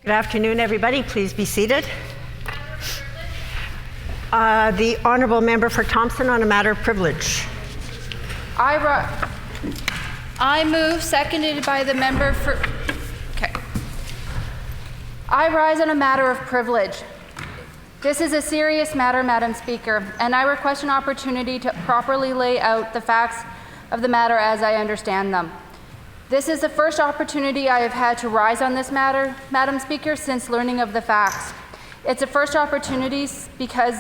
Good afternoon, everybody. Please be seated. The Honourable Member for Thompson on a matter of privilege. I move, seconded by the member for... Okay. I rise on a matter of privilege. This is a serious matter, Madam Speaker, and I request an opportunity to properly lay out the facts of the matter as I understand them. This is the first opportunity I have had to rise on this matter, Madam Speaker, since learning of the facts. It's a first opportunity because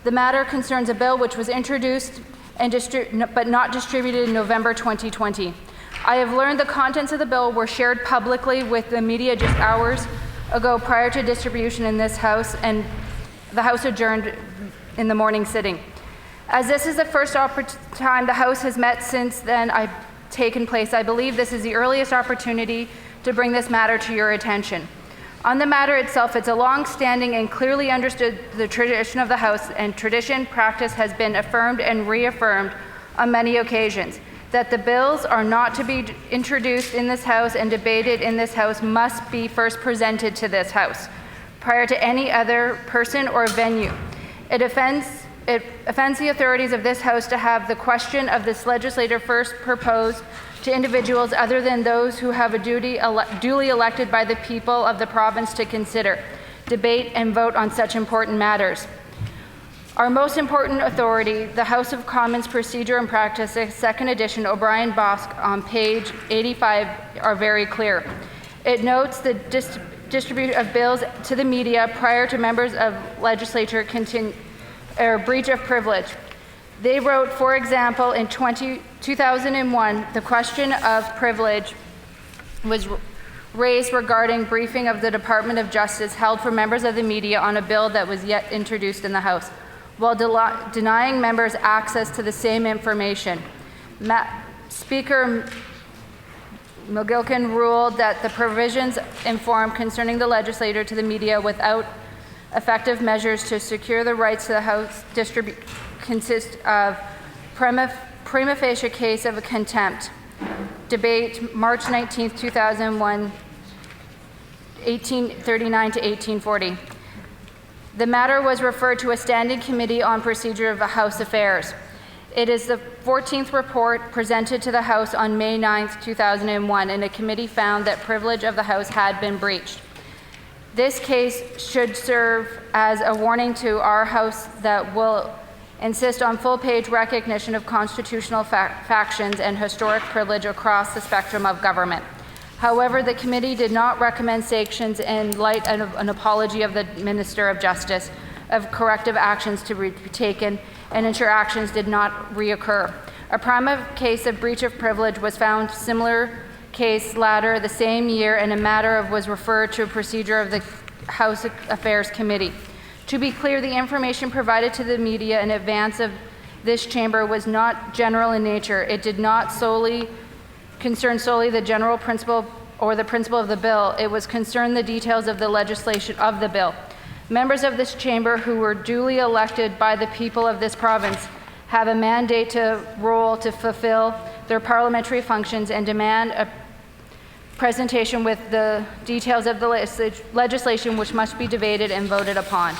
the matter concerns a bill which was introduced but not distributed in November 2020. I have learned the contents of the bill were shared publicly with the media just hours ago prior to distribution in this House, and the House adjourned in the morning sitting. As this is the first time the House has met since then taken place, I believe this is the earliest opportunity to bring this matter to your attention. On the matter itself, it's a long-standing and clearly understood the tradition of the House, and practice has been affirmed and reaffirmed on many occasions, that the bills are not to be introduced in this House and debated in this House must be first presented to this House prior to any other person or venue. It offends the authorities of this House to have the question of this legislator first proposed to individuals other than those who have a duly elected by the people of the province to consider, debate, and vote on such important matters. Our most important authority, the House of Commons Procedure and Practice, second edition, O'Brien Bosk, on page 85, are very clear. It notes the distribution of bills to the media prior to members of legislature breach of privilege. They wrote, for example, in 2001, the question of privilege was raised regarding briefing of the Department of Justice held for members of the media on a bill that was yet introduced in the House, while denying members access to the same information. Speaker McGilkin ruled that the provisions informed concerning the legislator to the media without effective measures to secure the rights to the House consist of prima facie case of a contempt. Debate March 19, 2001, 1839 to 1840. The matter was referred to a standing committee on procedure of House affairs. It is the 14th report presented to the House on May 9, 2001, and a committee found that privilege of the House had been breached. This case should serve as a warning to our House that will insist on full-page recognition of constitutional factions and historic privilege across the spectrum of government. However, the committee did not recommend sanctions in light of an apology of the Minister of Justice of corrective actions to be taken and ensure actions did not reoccur. A prima case of breach of privilege was found similar case latter the same year, and a matter was referred to a procedure of the House Affairs Committee. To be clear, the information provided to the media in advance of this chamber was not general in nature. It did not concern solely the general principle or the principle of the bill. It was concerned the details of the legislation of the bill. Members of this chamber who were duly elected by the people of this province have a mandate to fulfill their parliamentary functions and demand a presentation with the details of the legislation which must be debated and voted upon.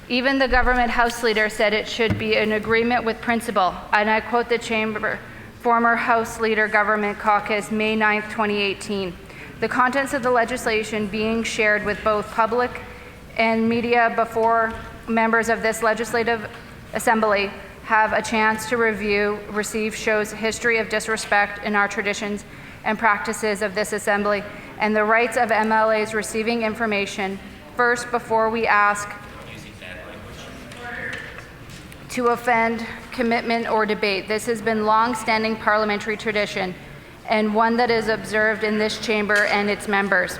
Even the government House Leader said it should be an agreement with principle, and I quote the Chamber former House Leader Government Caucus, May 9, 2018. The contents of the legislation being shared with both public and media before members of this legislative assembly have a chance to receive shows history of disrespect in our traditions and practices of this assembly and the rights of MLAs receiving information first before we ask to offend commitment or debate. This has been long-standing parliamentary tradition and one that is observed in this chamber and its members.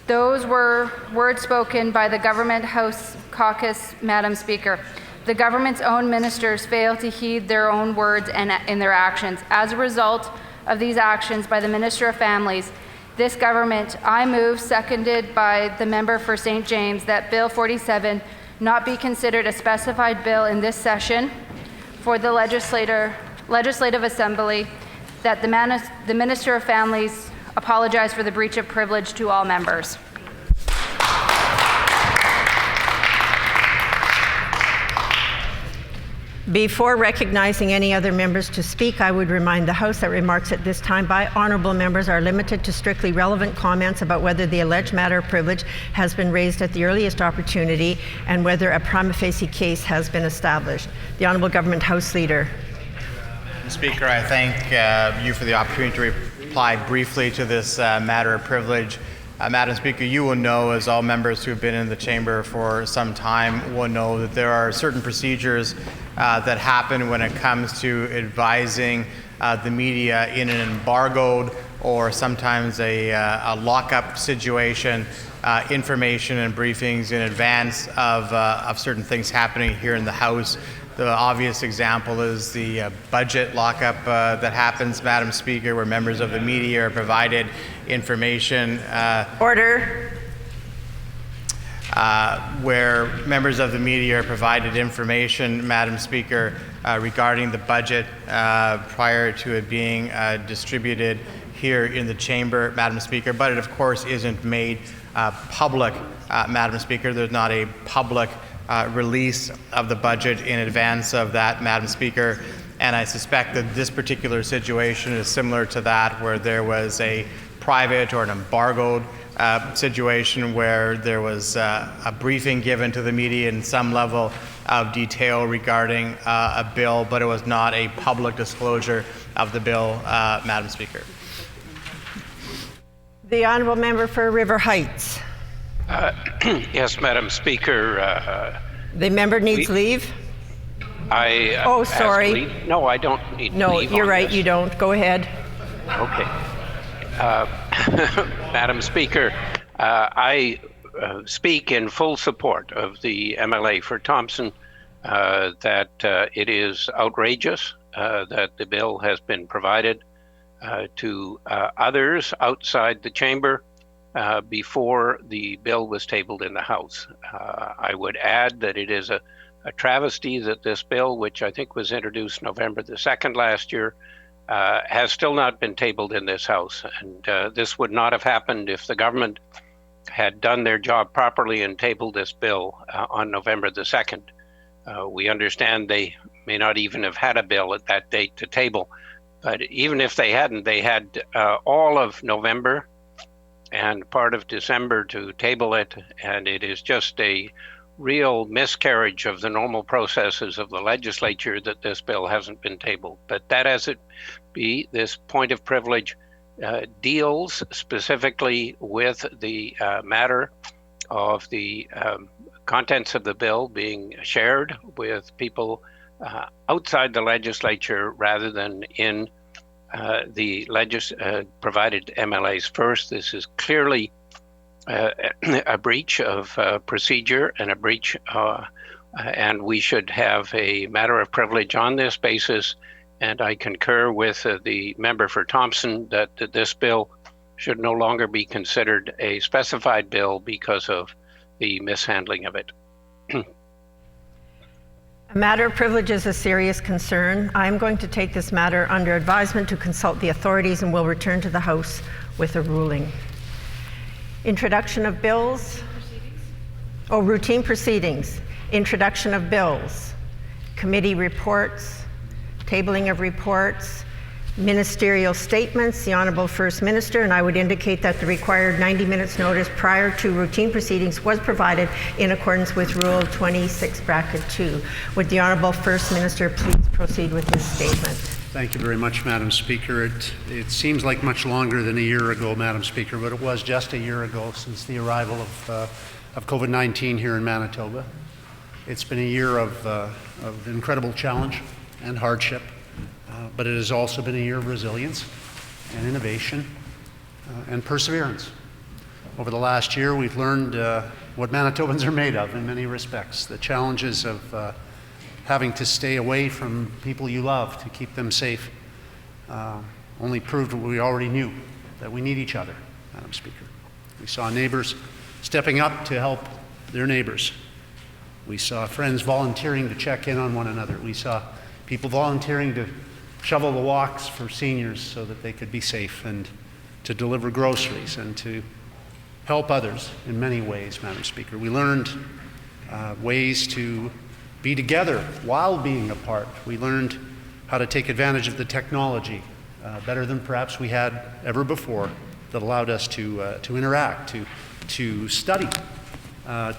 Those were words spoken by the Government House Caucus, Madam Speaker. The government's own ministers fail to heed their own words and in their actions. As a result of these actions by the Minister of Families, this government, I move, seconded by the member for St. James, that Bill 47 not be considered a specified bill in this session for the Legislative Assembly, that the Minister of Families apologize for the breach of privilege to all members. Before recognizing any other members to speak, I would remind the House that remarks at this time by honourable members are limited to strictly relevant comments about whether the alleged matter of privilege has been raised at the earliest opportunity and whether a prima facie case has been established. The Honourable Government House Leader. Mr. Speaker, I thank you for the opportunity to reply briefly to this matter of privilege. Madam Speaker, you will know, as all members who have been in the chamber for some time will know, that there are certain procedures that happen when it comes to advising the media in an embargoed or sometimes a lockup situation, information and briefings in advance of certain things happening here in the House. The obvious example is the budget lockup that happens, Madam Speaker, where members of the media are provided information. Order. Where members of the media are provided information, Madam Speaker, regarding the budget prior to it being distributed here in the chamber, Madam Speaker, but it of course isn't made public, Madam Speaker. There's not a public release of the budget in advance of that, Madam Speaker, and I suspect that this particular situation is similar to that where there was a private or an embargoed situation where there was a briefing given to the media in some level of detail regarding a bill, but it was not a public disclosure of the bill, Madam Speaker. The Honourable Member for River Heights. Yes, Madam Speaker. The member needs leave? Oh, sorry. No, I don't need leave. No, you're right, you don't. Go ahead. Okay. Madam Speaker, I speak in full support of the MLA for Thompson that it is outrageous that the bill has been provided to others outside the chamber before the bill was tabled in the House. I would add that it is a travesty that this bill, which I think was introduced November the 2nd last year, has still not been tabled in this House. And this would not have happened if the government had done their job properly and tabled this bill on November the 2nd. We understand they may not even have had a bill at that date to table, but even if they hadn't, they had all of November and part of December to table it, and it is just a real miscarriage of the normal processes of the legislature that this bill hasn't been tabled. But that as it be, this point of privilege deals specifically with the matter of the contents of the bill being shared with people outside the legislature rather than in the provided MLAs first. This is clearly a breach of procedure and a breach, and we should have a matter of privilege on this basis. And I concur with the member for Thompson that this bill should no longer be considered a specified bill because of the mishandling of it. A matter of privilege is a serious concern. I'm going to take this matter under advisement to consult the authorities and will return to the House with a ruling. Introduction of bills. Routine proceedings. Introduction of bills. Committee reports. Tabling of reports. Ministerial statements. The Honourable First Minister, and I would indicate that the required 90 minutes notice prior to routine proceedings was provided in accordance with Rule 26(2). Would the Honourable First Minister please proceed with his statement? Thank you very much, Madam Speaker. It seems like much longer than a year ago, Madam Speaker, but it was just a year ago since the arrival of COVID-19 here in Manitoba. It's been a year of incredible challenge and hardship. But it has also been a year of resilience and innovation and perseverance. Over the last year, we've learned what Manitobans are made of in many respects. The challenges of having to stay away from people you love to keep them safe only proved what we already knew, that we need each other, Madam Speaker. We saw neighbors stepping up to help their neighbors. We saw friends volunteering to check in on one another. We saw people volunteering to shovel the walks for seniors so that they could be safe. And to deliver groceries and to help others in many ways, Madam Speaker. We learned ways to be together while being apart. We learned how to take advantage of the technology better than perhaps we had ever before, that allowed us to interact, to study,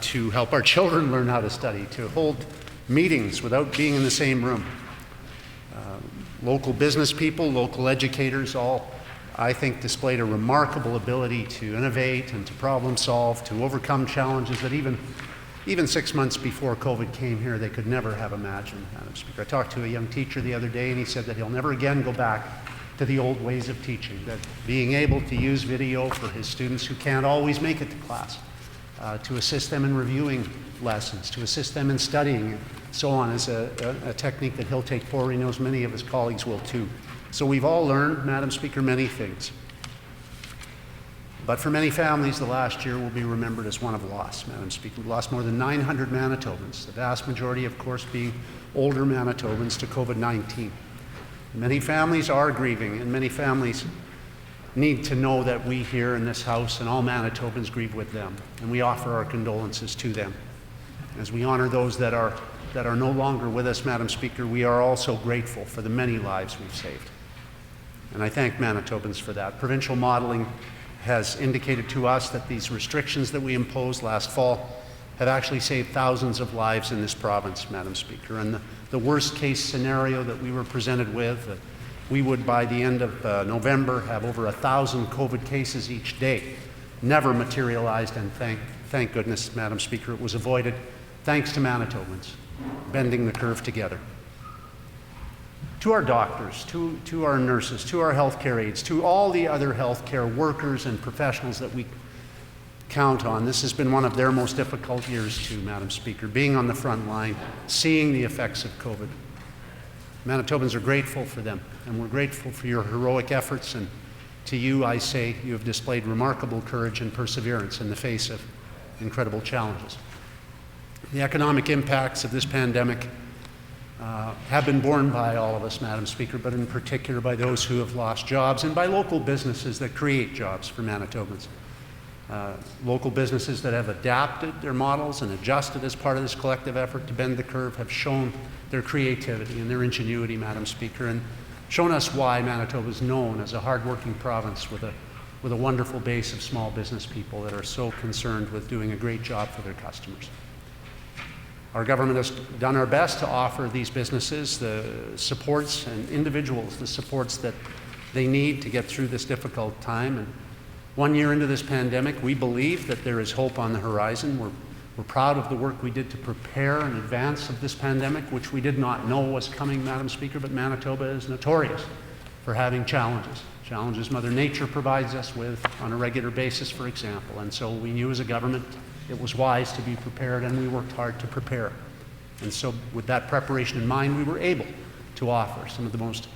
to help our children learn how to study, to hold meetings without being in the same room. Local business people, local educators, all, I think, displayed a remarkable ability to innovate and to problem solve, to overcome challenges that even 6 months before COVID came here, they could never have imagined, Madam Speaker. I talked to a young teacher the other day, and he said that he'll never again go back to the old ways of teaching, that being able to use video for his students who can't always make it to class, to assist them in reviewing lessons, to assist them in studying, and so on, is a technique that he'll take forward. He knows many of his colleagues will too. So we've all learned, Madam Speaker, many things. But for many families, the last year will be remembered as one of loss, Madam Speaker. We lost more than 900 Manitobans, the vast majority, of course, being older Manitobans to COVID-19. Many families are grieving, and many families need to know that we here in this House and all Manitobans grieve with them, and we offer our condolences to them. As we honor those that are no longer with us, Madam Speaker, we are also grateful for the many lives we've saved. And I thank Manitobans for that. Provincial modeling has indicated to us that these restrictions that we imposed last fall have actually saved thousands of lives in this province, Madam Speaker. And the worst case scenario that we were presented with, that we would by the end of November have over 1,000 COVID cases each day, never materialized, and thank goodness, Madam Speaker, it was avoided thanks to Manitobans bending the curve together. To our doctors, to our nurses, to our healthcare aides, to all the other healthcare workers and professionals that we count on, this has been one of their most difficult years too, Madam Speaker, being on the front line, seeing the effects of COVID. Manitobans are grateful for them, and we're grateful for your heroic efforts, and to you I say you have displayed remarkable courage and perseverance in the face of incredible challenges. The economic impacts of this pandemic have been borne by all of us, Madam Speaker, but in particular by those who have lost jobs and by local businesses that create jobs for Manitobans. Local businesses that have adapted their models and adjusted as part of this collective effort to bend the curve have shown their creativity and their ingenuity, Madam Speaker, and shown us why Manitoba is known as a hardworking province with a wonderful base of small business people that are so concerned with doing a great job for their customers. Our government has done our best to offer these businesses the supports and individuals the supports that they need to get through this difficult time. And 1 year into this pandemic, we believe that there is hope on the horizon. We're proud of the work we did to prepare in advance of this pandemic, which we did not know was coming, Madam Speaker, but Manitoba is notorious for having challenges Mother Nature provides us with on a regular basis, for example. And so we knew as a government it was wise to be prepared, and we worked hard to prepare. And so with that preparation in mind, we were able to offer some of the most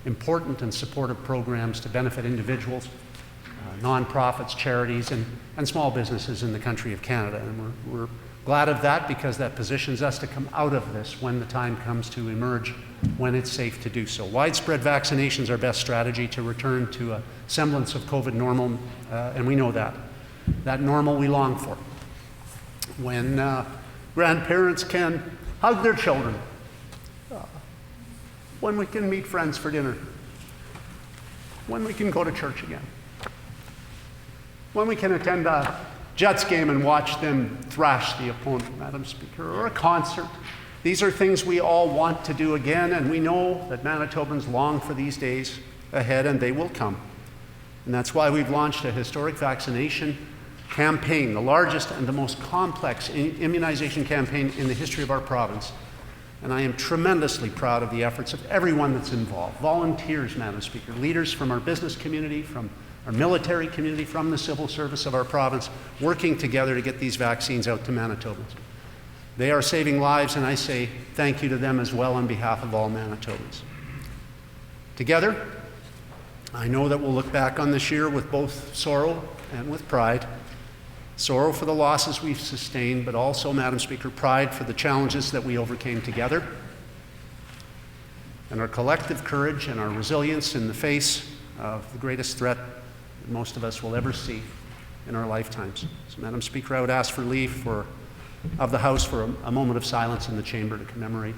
important and supportive programs to benefit individuals, nonprofits, charities, and small businesses in the country of Canada. And we're glad of that, because that positions us to come out of this when the time comes to emerge, when it's safe to do so. Widespread vaccination is our best strategy to return to a semblance of COVID normal, and we know that normal we long for. When grandparents can hug their children, when we can meet friends for dinner, when we can go to church again, when we can attend a Jets game and watch them thrash the opponent, Madam Speaker, or a concert. These are things we all want to do again, and we know that Manitobans long for these days ahead, and they will come. And that's why we've launched a historic vaccination campaign, the largest and the most complex immunization campaign in the history of our province. And I am tremendously proud of the efforts of everyone that's involved. Volunteers, Madam Speaker, leaders from our business community, from our military community, from the civil service of our province, working together to get these vaccines out to Manitobans. They are saving lives, and I say thank you to them as well on behalf of all Manitobans. Together, I know that we'll look back on this year with both sorrow and with pride. Sorrow for the losses we've sustained, but also, Madam Speaker, pride for the challenges that we overcame together, and our collective courage and our resilience in the face of the greatest threat that most of us will ever see in our lifetimes. So, Madam Speaker, I would ask for leave of the House for a moment of silence in the chamber to commemorate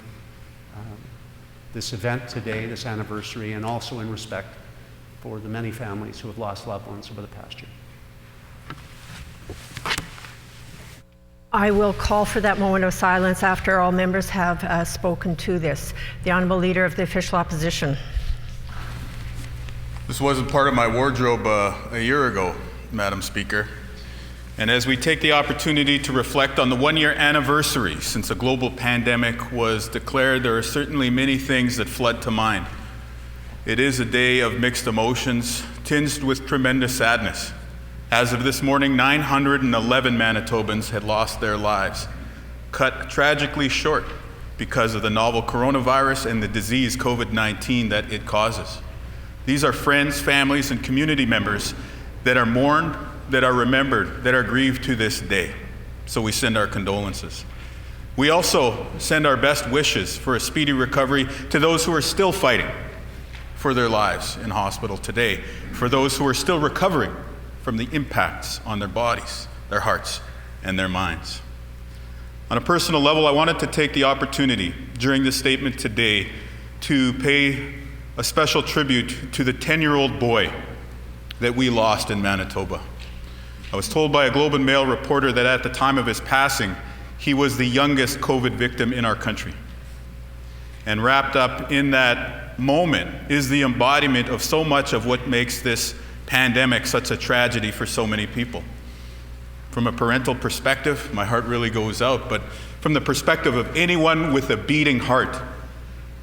this event today, this anniversary, and also in respect for the many families who have lost loved ones over the past year. I will call for that moment of silence after all members have spoken to this. The Honourable Leader of the Official Opposition. This wasn't part of my wardrobe a year ago, Madam Speaker. And as we take the opportunity to reflect on the one-year anniversary since a global pandemic was declared, there are certainly many things that flood to mind. It is a day of mixed emotions, tinged with tremendous sadness. As of this morning, 911 Manitobans had lost their lives, cut tragically short because of the novel coronavirus and the disease COVID-19 that it causes. These are friends, families, and community members that are mourned, that are remembered, that are grieved to this day. So we send our condolences. We also send our best wishes for a speedy recovery to those who are still fighting for their lives in hospital today, for those who are still recovering from the impacts on their bodies, their hearts, and their minds. On a personal level, I wanted to take the opportunity during this statement today to pay a special tribute to the 10-year-old boy that we lost in Manitoba. I was told by a Globe and Mail reporter that at the time of his passing, he was the youngest COVID victim in our country. And wrapped up in that moment is the embodiment of so much of what makes this pandemic such a tragedy for so many people. From a parental perspective, my heart really goes out, but from the perspective of anyone with a beating heart,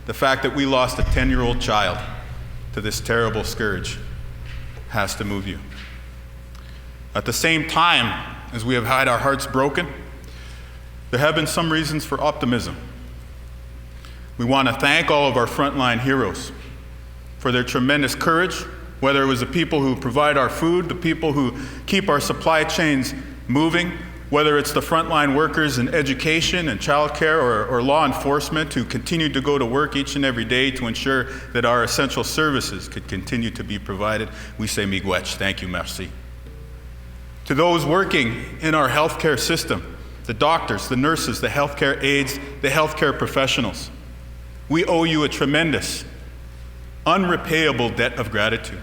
the fact that we lost a 10-year-old child to this terrible scourge has to move you. At the same time, as we have had our hearts broken, there have been some reasons for optimism. We want to thank all of our frontline heroes for their tremendous courage, whether it was the people who provide our food, the people who keep our supply chains moving, whether it's the frontline workers in education and childcare or law enforcement who continue to go to work each and every day to ensure that our essential services could continue to be provided. We say miigwech, thank you, merci. To those working in our healthcare system, the doctors, the nurses, the healthcare aides, the healthcare professionals, we owe you a tremendous, unrepayable debt of gratitude.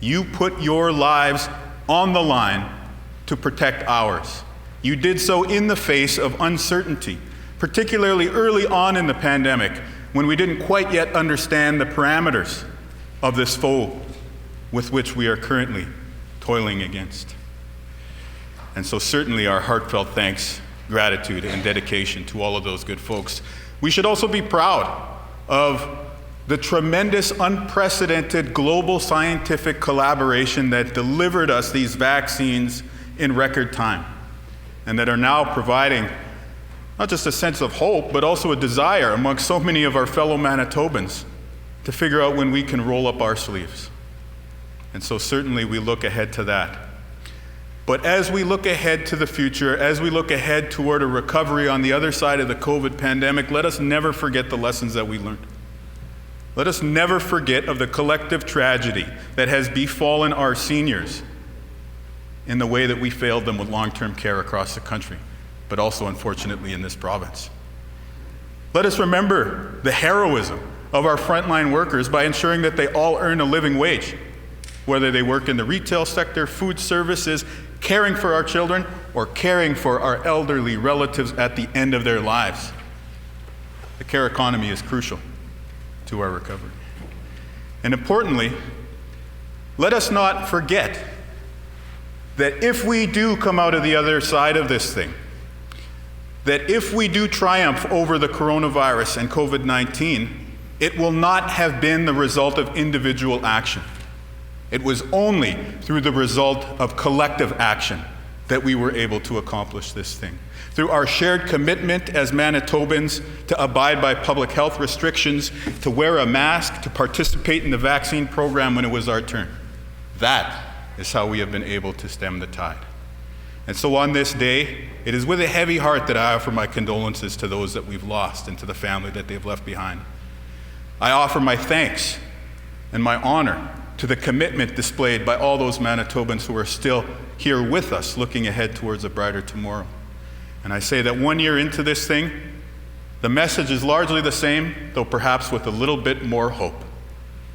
You put your lives on the line to protect ours. You did so in the face of uncertainty, particularly early on in the pandemic, when we didn't quite yet understand the parameters of this foe with which we are currently toiling against. And so certainly our heartfelt thanks, gratitude, and dedication to all of those good folks. We should also be proud of the tremendous, unprecedented global scientific collaboration that delivered us these vaccines in record time, and that are now providing not just a sense of hope, but also a desire amongst so many of our fellow Manitobans to figure out when we can roll up our sleeves. And so certainly we look ahead to that. But as we look ahead to the future, as we look ahead toward a recovery on the other side of the COVID pandemic, let us never forget the lessons that we learned. Let us never forget of the collective tragedy that has befallen our seniors in the way that we failed them with long-term care across the country, but also unfortunately in this province. Let us remember the heroism of our frontline workers by ensuring that they all earn a living wage, whether they work in the retail sector, food services, caring for our children, or caring for our elderly relatives at the end of their lives. The care economy is crucial to our recovery. And importantly, let us not forget that if we do come out of the other side of this thing, that if we do triumph over the coronavirus and COVID-19, it will not have been the result of individual action. It was only through the result of collective action that we were able to accomplish this thing. Through our shared commitment as Manitobans to abide by public health restrictions, to wear a mask, to participate in the vaccine program when it was our turn. That is how we have been able to stem the tide. And so on this day, it is with a heavy heart that I offer my condolences to those that we've lost and to the family that they've left behind. I offer my thanks and my honor to the commitment displayed by all those Manitobans who are still here with us, looking ahead towards a brighter tomorrow. And I say that 1 year into this thing, the message is largely the same, though perhaps with a little bit more hope.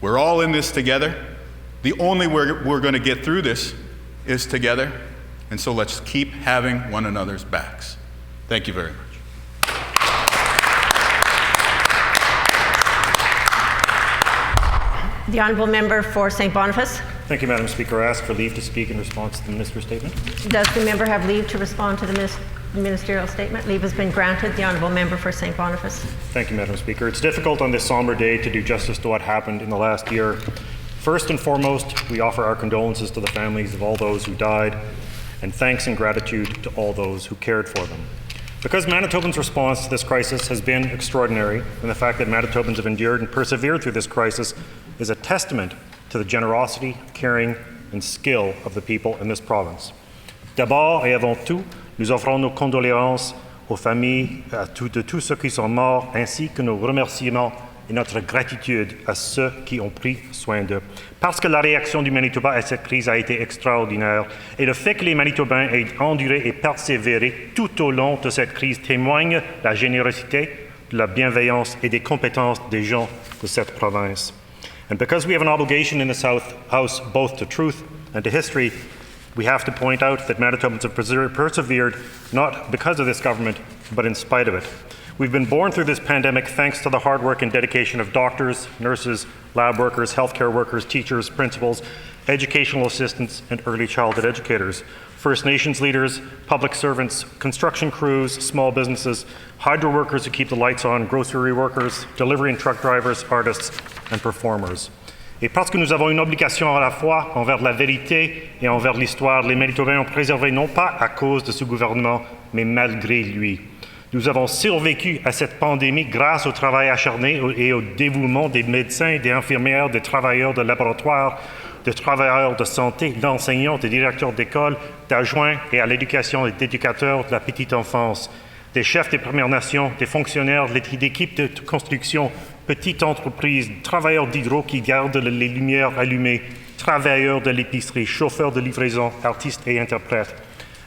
We're all in this together. The only way we're going to get through this is together. And so let's keep having one another's backs. Thank you very much. The Honourable Member for St. Boniface. Thank you, Madam Speaker. I ask for leave to speak in response to the Minister's statement. Does the member have leave to respond to the ministerial statement? Leave has been granted. The Honourable Member for St. Boniface. Thank you, Madam Speaker. It's difficult on this somber day to do justice to what happened in the last year. First and foremost, we offer our condolences to the families of all those who died, and thanks and gratitude to all those who cared for them. Because Manitobans' response to this crisis has been extraordinary, and the fact that Manitobans have endured and persevered through this crisis is a testament to the generosity, caring, and skill of the people in this province. D'abord et avant tout, nous offrons nos condoléances aux familles de tous ceux qui sont morts, ainsi que nos remerciements et notre gratitude à ceux qui ont pris soin d'eux. Parce que la réaction du Manitoba à cette crise a été extraordinaire, et le fait que les Manitobans aient enduré et persévéré tout au long de cette crise témoigne de la générosité, de la bienveillance et des compétences des gens de cette province. And because we have an obligation in this House both to truth and to history, we have to point out that Manitobans have persevered not because of this government, but in spite of it. We've been born through this pandemic thanks to the hard work and dedication of doctors, nurses, lab workers, healthcare workers, teachers, principals, educational assistants, and early childhood educators, First Nations leaders, public servants, construction crews, small businesses, hydro workers who keep the lights on, grocery workers, delivery and truck drivers, artists, and performers. Et parce que nous avons une obligation à la fois envers la vérité et envers l'histoire, les Manitobains ont préservé non pas à cause de ce gouvernement, mais malgré lui. Nous avons survécu à cette pandémie grâce au travail acharné et au dévouement des médecins, des infirmières, des travailleurs de laboratoire, des travailleurs de santé, d'enseignants, des directeurs d'école, d'adjoints et à l'éducation et d'éducateurs de la petite enfance, des chefs des Premières Nations, des fonctionnaires, d'équipes de construction, petites entreprises, travailleurs d'hydro qui gardent les lumières allumées, travailleurs de l'épicerie, chauffeurs de livraison, artistes et interprètes.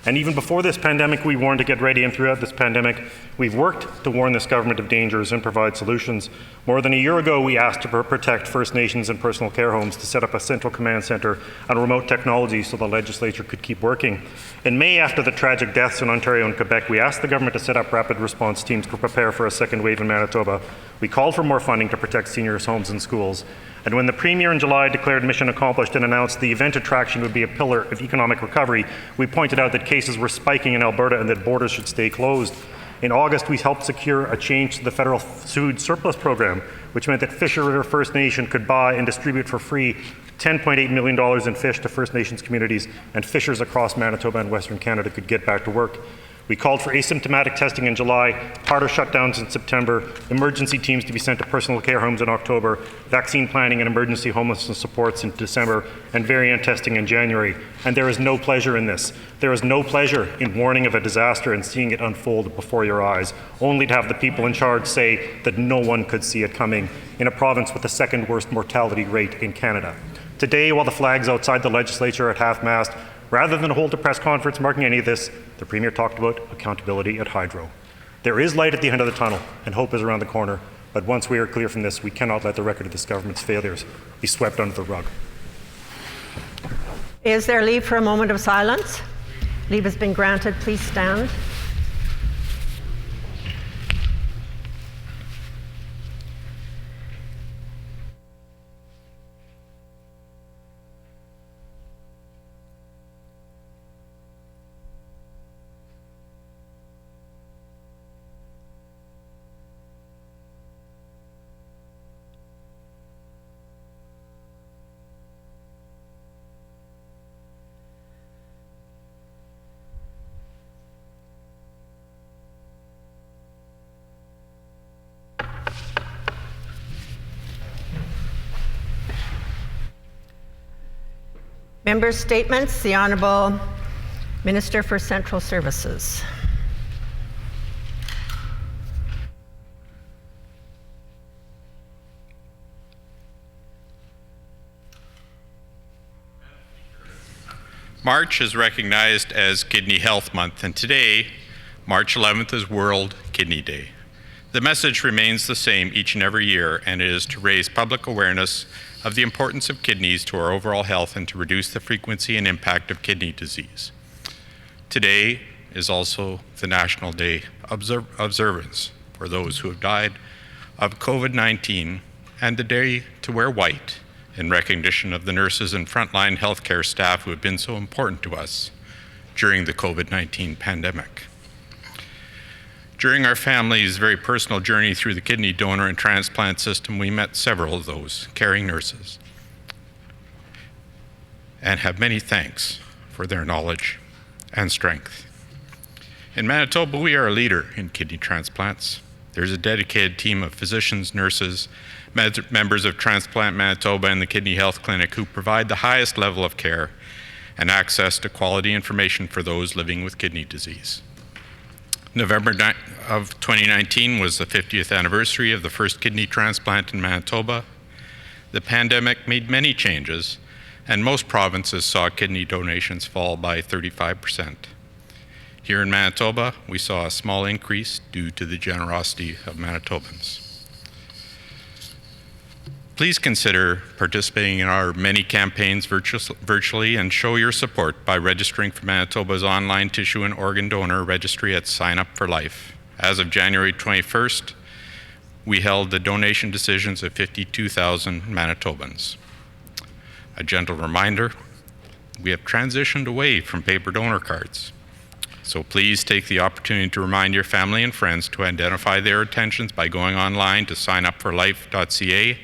And even before this pandemic, we warned to get ready, and throughout this pandemic, we've worked to warn this government of dangers and provide solutions. More than a year ago, we asked to protect First Nations and personal care homes, to set up a central command centre and remote technology so the Legislature could keep working. In May, after the tragic deaths in Ontario and Quebec, we asked the government to set up rapid response teams to prepare for a second wave in Manitoba. We called for more funding to protect seniors' homes and schools. And when the Premier in July declared mission accomplished and announced the event attraction would be a pillar of economic recovery, we pointed out that cases were spiking in Alberta and that borders should stay closed. In August, we helped secure a change to the federal food surplus program, which meant that Fisher River First Nation could buy and distribute for free $10.8 million in fish to First Nations communities, and fishers across Manitoba and Western Canada could get back to work. We called for asymptomatic testing in July, harder shutdowns in September, emergency teams to be sent to personal care homes in October, vaccine planning and emergency homelessness supports in December, and variant testing in January. And there is no pleasure in this. There is no pleasure in warning of a disaster and seeing it unfold before your eyes, only to have the people in charge say that no one could see it coming in a province with the second worst mortality rate in Canada. Today, while the flags outside the Legislature are at half-mast, rather than hold a press conference marking any of this, the Premier talked about accountability at Hydro. There is light at the end of the tunnel, and hope is around the corner, but once we are clear from this, we cannot let the record of this government's failures be swept under the rug. Is there leave for a moment of silence? Leave has been granted. Please stand. Members' statements. The Honourable Minister for Central Services. March is recognized as Kidney Health Month, and today, March 11th, is World Kidney Day. The message remains the same each and every year, and it is to raise public awareness of the importance of kidneys to our overall health and to reduce the frequency and impact of kidney disease. Today is also the National Day observance for those who have died of COVID-19, and the day to wear white in recognition of the nurses and frontline healthcare staff who have been so important to us during the COVID-19 pandemic. During our family's very personal journey through the kidney donor and transplant system, we met several of those caring nurses and have many thanks for their knowledge and strength. In Manitoba, we are a leader in kidney transplants. There's a dedicated team of physicians, nurses, members of Transplant Manitoba and the Kidney Health Clinic who provide the highest level of care and access to quality information for those living with kidney disease. November of 2019 was the 50th anniversary of the first kidney transplant in Manitoba. The pandemic made many changes, and most provinces saw kidney donations fall by 35%. Here in Manitoba, we saw a small increase due to the generosity of Manitobans. Please consider participating in our many campaigns virtually and show your support by registering for Manitoba's online tissue and organ donor registry at Sign Up for Life. As of January 21st, we held the donation decisions of 52,000 Manitobans. A gentle reminder, we have transitioned away from paper donor cards. So please take the opportunity to remind your family and friends to identify their intentions by going online to signupforlife.ca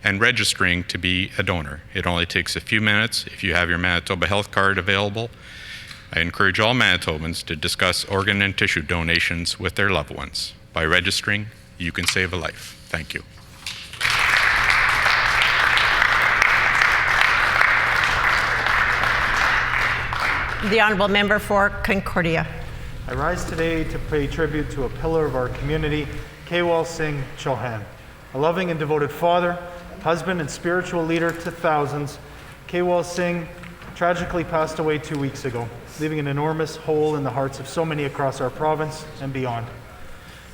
and registering to be a donor. It only takes a few minutes if you have your Manitoba Health Card available. I encourage all Manitobans to discuss organ and tissue donations with their loved ones. By registering, you can save a life. Thank you. The Honourable Member for Concordia. I rise today to pay tribute to a pillar of our community, Kewal Singh Chauhan. A loving and devoted father, husband, and spiritual leader to thousands, Kewal Singh tragically passed away 2 weeks ago, leaving an enormous hole in the hearts of so many across our province and beyond.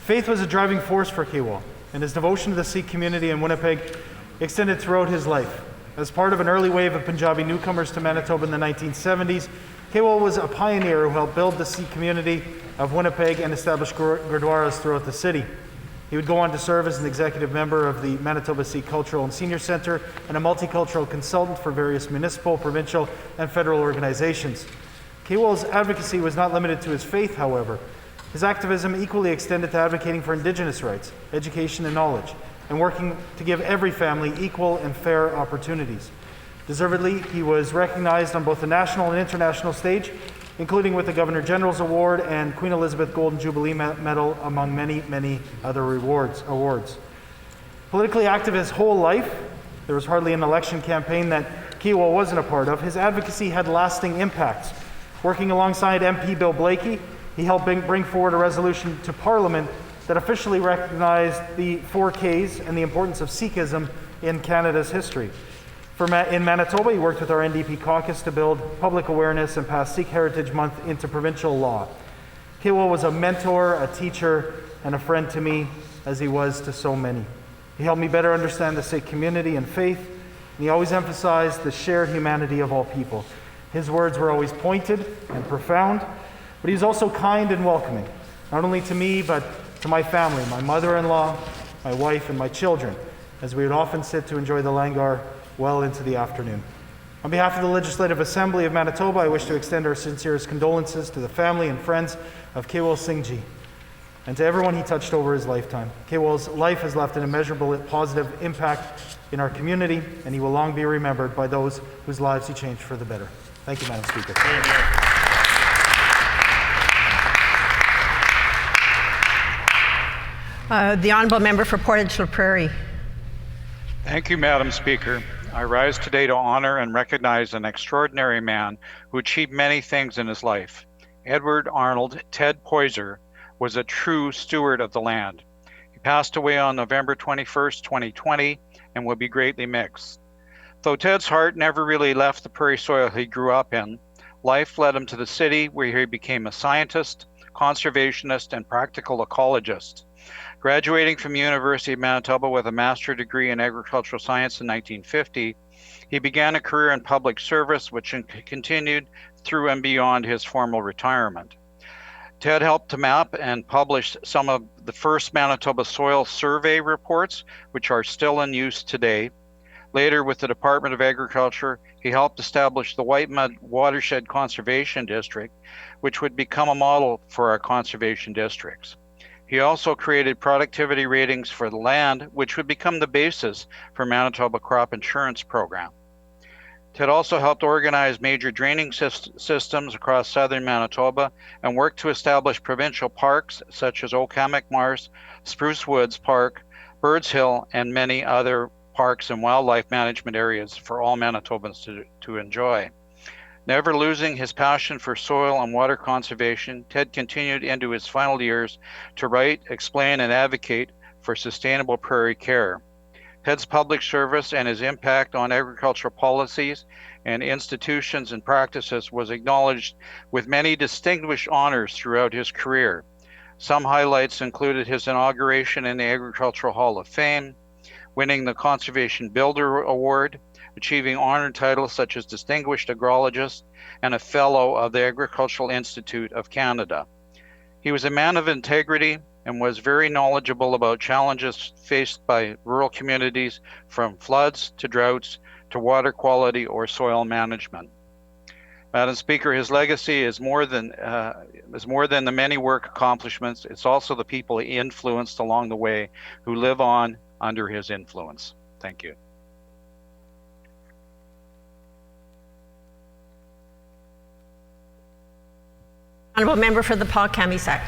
Faith was a driving force for Kewal, and his devotion to the Sikh community in Winnipeg extended throughout his life. As part of an early wave of Punjabi newcomers to Manitoba in the 1970s, Kewal was a pioneer who helped build the Sikh community of Winnipeg and establish gurdwaras throughout the city. He would go on to serve as an executive member of the Manitoba Sikh Cultural and Senior Centre and a multicultural consultant for various municipal, provincial, and federal organizations. Kewal's advocacy was not limited to his faith, however. His activism equally extended to advocating for Indigenous rights, education, and knowledge, and working to give every family equal and fair opportunities. Deservedly, he was recognized on both the national and international stage, including with the Governor General's Award and Queen Elizabeth Golden Jubilee Medal, among many, many other awards. Politically active his whole life, there was hardly an election campaign that Kewal wasn't a part of. His advocacy had lasting impacts. Working alongside MP Bill Blakey, he helped bring forward a resolution to Parliament that officially recognized the 4Ks and the importance of Sikhism in Canada's history. In Manitoba, he worked with our NDP caucus to build public awareness and pass Sikh Heritage Month into provincial law. Kewal was a mentor, a teacher, and a friend to me, as he was to so many. He helped me better understand the Sikh community and faith, and he always emphasized the shared humanity of all people. His words were always pointed and profound, but he was also kind and welcoming, not only to me, but to my family, my mother-in-law, my wife, and my children, as we would often sit to enjoy the langar well into the afternoon. On behalf of the Legislative Assembly of Manitoba, I wish to extend our sincerest condolences to the family and friends of Kewal Singh Ji, and to everyone he touched over his lifetime. Kewal's life has left an immeasurable positive impact in our community, and he will long be remembered by those whose lives he changed for the better. Thank you, Madam Speaker. The Honourable Member for Portage La Prairie. Thank you, Madam Speaker. I rise today to honor and recognize an extraordinary man who achieved many things in his life. Edward Arnold Ted Poyser was a true steward of the land. He passed away on November 21st, 2020, and will be greatly missed. Though Ted's heart never really left the prairie soil he grew up in, Life led him to the city, where he became a scientist, conservationist, and practical ecologist. Graduating from the University of Manitoba with a master's degree in agricultural science in 1950, he began a career in public service, which continued through and beyond his formal retirement. Ted helped to map and publish some of the first Manitoba soil survey reports, which are still in use today. Later, with the Department of Agriculture, he helped establish the Whitemud Watershed Conservation District, which would become a model for our conservation districts. He also created productivity ratings for the land, which would become the basis for Manitoba Crop Insurance Program. Ted also helped organize major draining systems across southern Manitoba and worked to establish provincial parks such as Okamic Mars, Spruce Woods Park, Birds Hill, and many other parks and wildlife management areas for all Manitobans to enjoy. Never losing his passion for soil and water conservation, Ted continued into his final years to write, explain, and advocate for sustainable prairie care. Ted's public service and his impact on agricultural policies and institutions and practices was acknowledged with many distinguished honors throughout his career. Some highlights included his inauguration in the Agricultural Hall of Fame, winning the Conservation Builder Award, achieving honored titles such as Distinguished Agrologist and a Fellow of the Agricultural Institute of Canada. He was a man of integrity and was very knowledgeable about challenges faced by rural communities, from floods to droughts to water quality or soil management. Madam Speaker, his legacy is more than the many work accomplishments. It's also the people he influenced along the way who live on under his influence. Thank you. Honourable Member for the Pas-Camisec.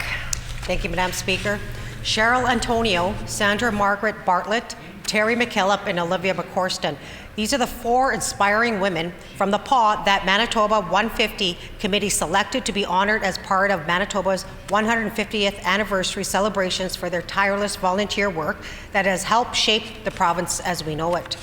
Thank you, Madam Speaker. Cheryl Antonio, Sandra Margaret Bartlett, Terry McKillop, and Olivia McCorston. These are the 4 inspiring women from the PAW that Manitoba 150 Committee selected to be honored as part of Manitoba's 150th anniversary celebrations for their tireless volunteer work that has helped shape the province as we know it.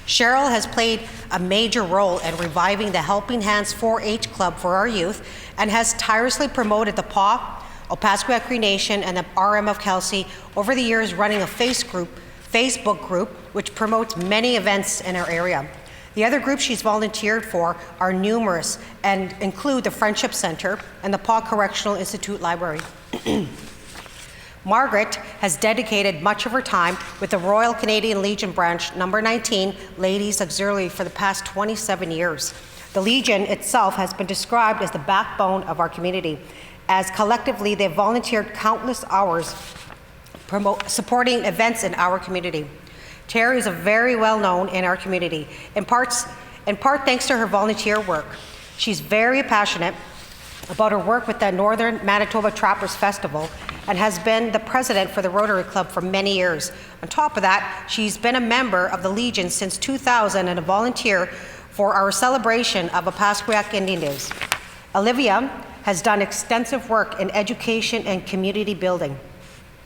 Cheryl has played a major role in reviving the Helping Hands 4-H Club for our youth and has tirelessly promoted the PAW, Opaskwayak Cree Nation, and the RM of Kelsey over the years, running a Facebook group which promotes many events in our area. The other groups she's volunteered for are numerous and include the Friendship Center and the PAW Correctional Institute Library. Margaret has dedicated much of her time with the Royal Canadian Legion Branch No. 19 Ladies Auxiliary for the past 27 years. The Legion itself has been described as the backbone of our community, as collectively they've volunteered countless hours supporting events in our community. Terry is very well known in our community, in part thanks to her volunteer work. She's very passionate about her work with the Northern Manitoba Trappers Festival and has been the president for the Rotary Club for many years. On top of that, she's been a member of the Legion since 2000 and a volunteer for our celebration of Opaskwayak Indian Days. Olivia has done extensive work in education and community building,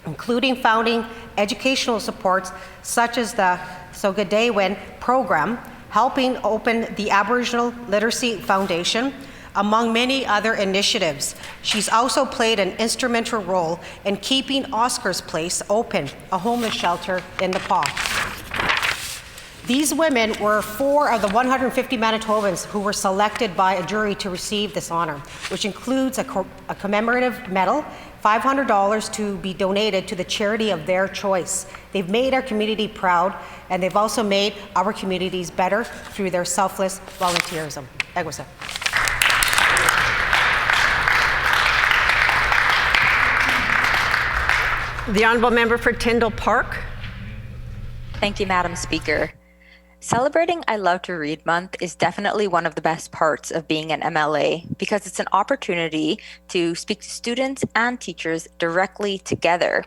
including founding educational supports such as the Sogadewin program, helping open the Aboriginal Literacy Foundation, among many other initiatives. She's also played an instrumental role in keeping Oscar's Place open, a homeless shelter in the PAW. These women were 4 of the 150 Manitobans who were selected by a jury to receive this honor, which includes a commemorative medal, $500 to be donated to the charity of their choice. They've made our community proud, and they've also made our communities better through their selfless volunteerism. Egwisa. The Honourable Member for Tyndall Park. Thank you, Madam Speaker. Celebrating I Love to Read Month is definitely one of the best parts of being an MLA because it's an opportunity to speak to students and teachers directly together.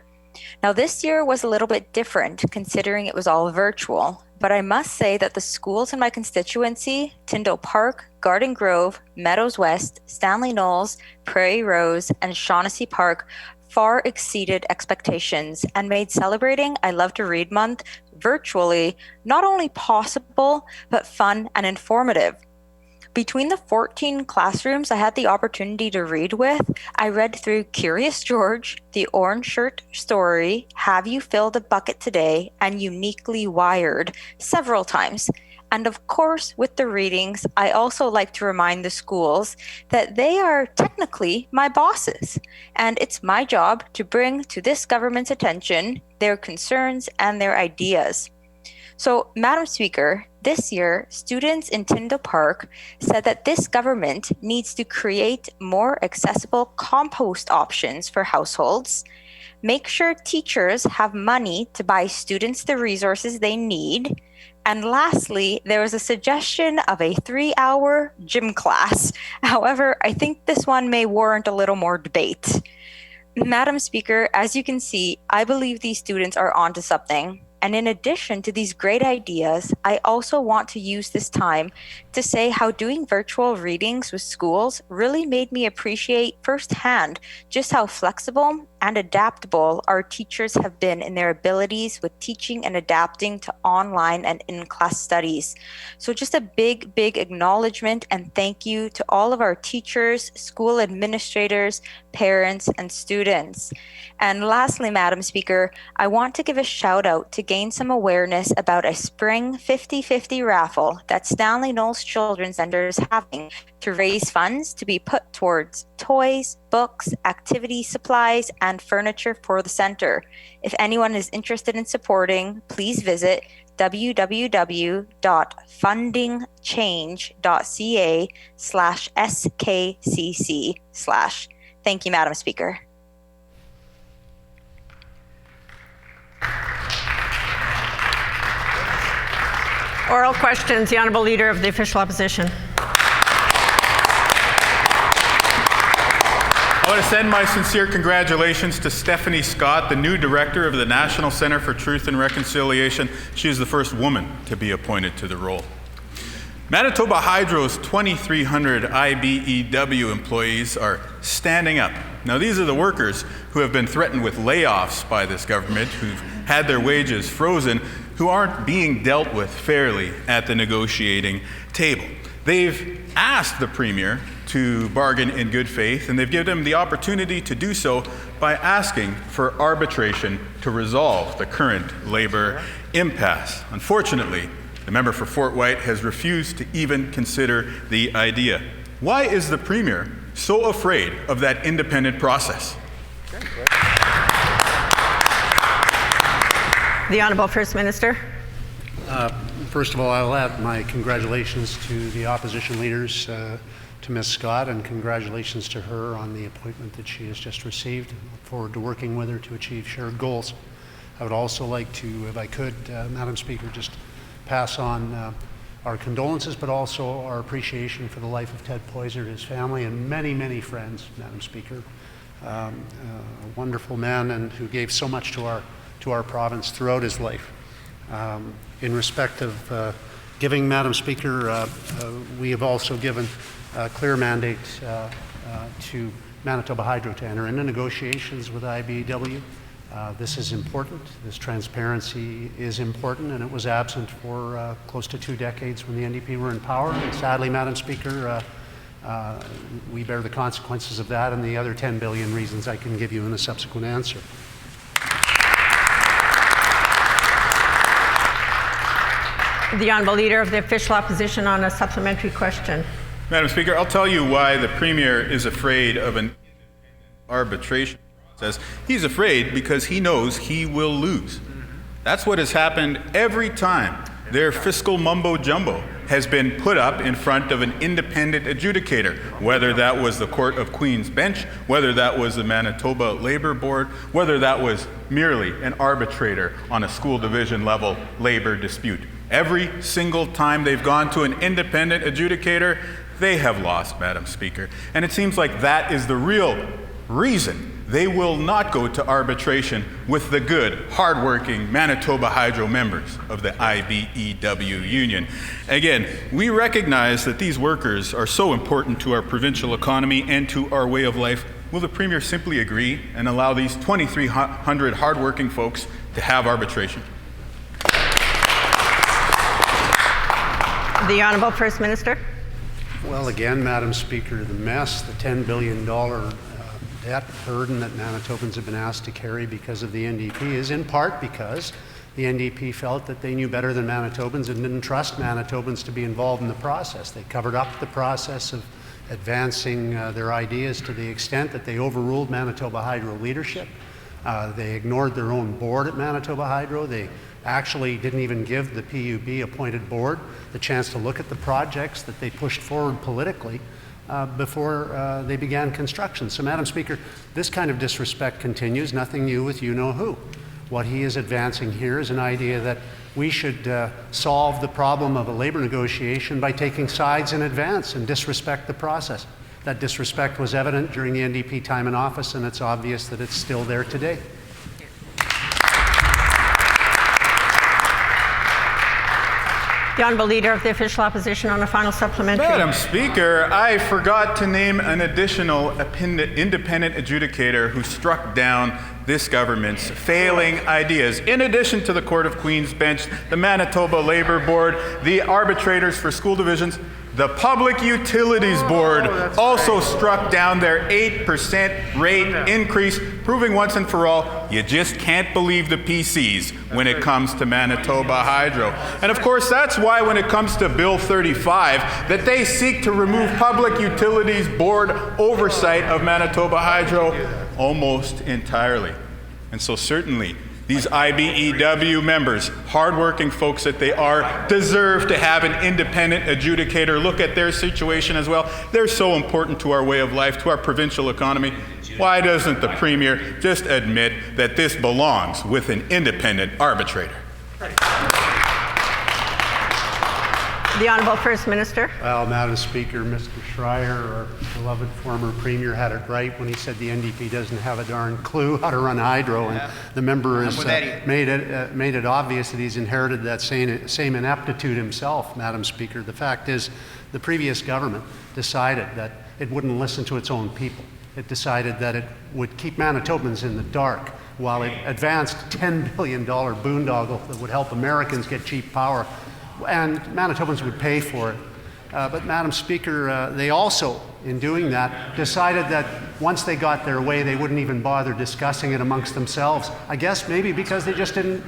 Now, this year was a little bit different considering it was all virtual, but I must say that the schools in my constituency, Tyndall Park, Garden Grove, Meadows West, Stanley Knowles, Prairie Rose, and Shaughnessy Park far exceeded expectations and made celebrating I Love to Read Month virtually not only possible, but fun and informative. Between the 14 classrooms I had the opportunity to read with, I read through Curious George, The Orange Shirt Story, Have You Filled a Bucket Today, and Uniquely Wired several times. And of course, with the readings, I also like to remind the schools that they are technically my bosses, and it's my job to bring to this government's attention their concerns and their ideas. So, Madam Speaker, this year, students in Tyndall Park said that this government needs to create more accessible compost options for households, make sure teachers have money to buy students the resources they need, and lastly, there was a suggestion of a 3-hour gym class. However, I think this one may warrant a little more debate. Madam Speaker, as you can see, I believe these students are onto something. And in addition to these great ideas, I also want to use this time to say how doing virtual readings with schools really made me appreciate firsthand just how flexible and adaptable our teachers have been in their abilities with teaching and adapting to online and in-class studies. So just a big, big acknowledgement and thank you to all of our teachers, school administrators, parents, and students. And lastly, Madam Speaker, I want to give a shout out to gain some awareness about a spring 50-50 raffle that Stanley Knowles Children's Center is having to raise funds to be put towards toys, books, activity supplies, and furniture for the center. If anyone is interested in supporting, please visit www.fundingchange.ca/SKCC/. Thank you, Madam Speaker. Oral questions. The Honourable Leader of the Official Opposition. I want to send my sincere congratulations to Stephanie Scott, the new director of the National Centre for Truth and Reconciliation. She is the first woman to be appointed to the role. Manitoba Hydro's 2,300 IBEW employees are standing up. Now, these are the workers who have been threatened with layoffs by this government, who've had their wages frozen, who aren't being dealt with fairly at the negotiating table. They've asked the Premier to bargain in good faith, and they've given him the opportunity to do so by asking for arbitration to resolve the current labor impasse. Unfortunately, the member for Fort White has refused to even consider the idea. Why is the Premier so afraid of that independent process? The Honourable First Minister. First of all, I'll add my congratulations to the opposition leaders, to Ms. Scott, and congratulations to her on the appointment that she has just received. I look forward to working with her to achieve shared goals. I would also like to, if I could, Madam Speaker, just pass on our condolences, but also our appreciation for the life of Ted Poyser, his family, and many, many friends, Madam Speaker. A wonderful man and who gave so much to our province throughout his life. In respect of giving, Madam Speaker, we have also given a clear mandate to Manitoba Hydro to enter into negotiations with IBEW. This is important. This transparency is important, and it was absent for close to 2 decades when the NDP were in power. And sadly, Madam Speaker, we bear the consequences of that and the other 10 billion reasons I can give you in a subsequent answer. The Honourable Leader of the Official Opposition on a supplementary question. Madam Speaker, I'll tell you why the Premier is afraid of an arbitration process. He's afraid because he knows he will lose. That's what has happened every time their fiscal mumbo-jumbo has been put up in front of an independent adjudicator, whether that was the Court of Queen's Bench, whether that was the Manitoba Labour Board, whether that was merely an arbitrator on a school division level labor dispute. Every single time they've gone to an independent adjudicator, they have lost, Madam Speaker. And it seems like that is the real reason they will not go to arbitration with the good, hardworking Manitoba Hydro members of the IBEW union. Again, we recognize that these workers are so important to our provincial economy and to our way of life. Will the Premier simply agree and allow these 2,300 hardworking folks to have arbitration? The Honourable First Minister. Well, again, Madam Speaker, the mess, the $10 billion debt burden that Manitobans have been asked to carry because of the NDP is in part because the NDP felt that they knew better than Manitobans and didn't trust Manitobans to be involved in the process. They covered up the process of advancing their ideas to the extent that they overruled Manitoba Hydro leadership. They ignored their own board at Manitoba Hydro. They actually didn't even give the PUB appointed board the chance to look at the projects that they pushed forward politically before they began construction. So, Madam Speaker, this kind of disrespect continues, nothing new with you-know-who. What he is advancing here is an idea that we should solve the problem of a labor negotiation by taking sides in advance and disrespect the process. That disrespect was evident during the NDP time in office, and it's obvious that it's still there today. The Honourable Leader of the Official Opposition on a final supplementary. Madam Speaker, I forgot to name an additional independent adjudicator who struck down this government's failing ideas. In addition to the Court of Queen's Bench, the Manitoba Labour Board, the arbitrators for school divisions, the Public Utilities Board also struck down their 8% rate increase, proving once and for all, you just can't believe the PCs when it comes to Manitoba Hydro. And of course, that's why when it comes to Bill 35, that they seek to remove Public Utilities Board oversight of Manitoba Hydro almost entirely. And so certainly, these IBEW members, hardworking folks that they are, deserve to have an independent adjudicator look at their situation as well. They're so important to our way of life, to our provincial economy. Why doesn't the Premier just admit that this belongs with an independent arbitrator? The Honourable First Minister. Well, Madam Speaker, Mr. Schreier, our beloved former Premier, had it right when he said the NDP doesn't have a darn clue how to run hydro, and the member has made it obvious that he's inherited that same ineptitude himself, Madam Speaker. The fact is, the previous government decided that it wouldn't listen to its own people. It decided that it would keep Manitobans in the dark while it advanced $10 billion boondoggle that would help Americans get cheap power, and Manitobans would pay for it. But Madam Speaker, they also, in doing that, decided that once they got their way, they wouldn't even bother discussing it amongst themselves. I guess maybe because they just didn't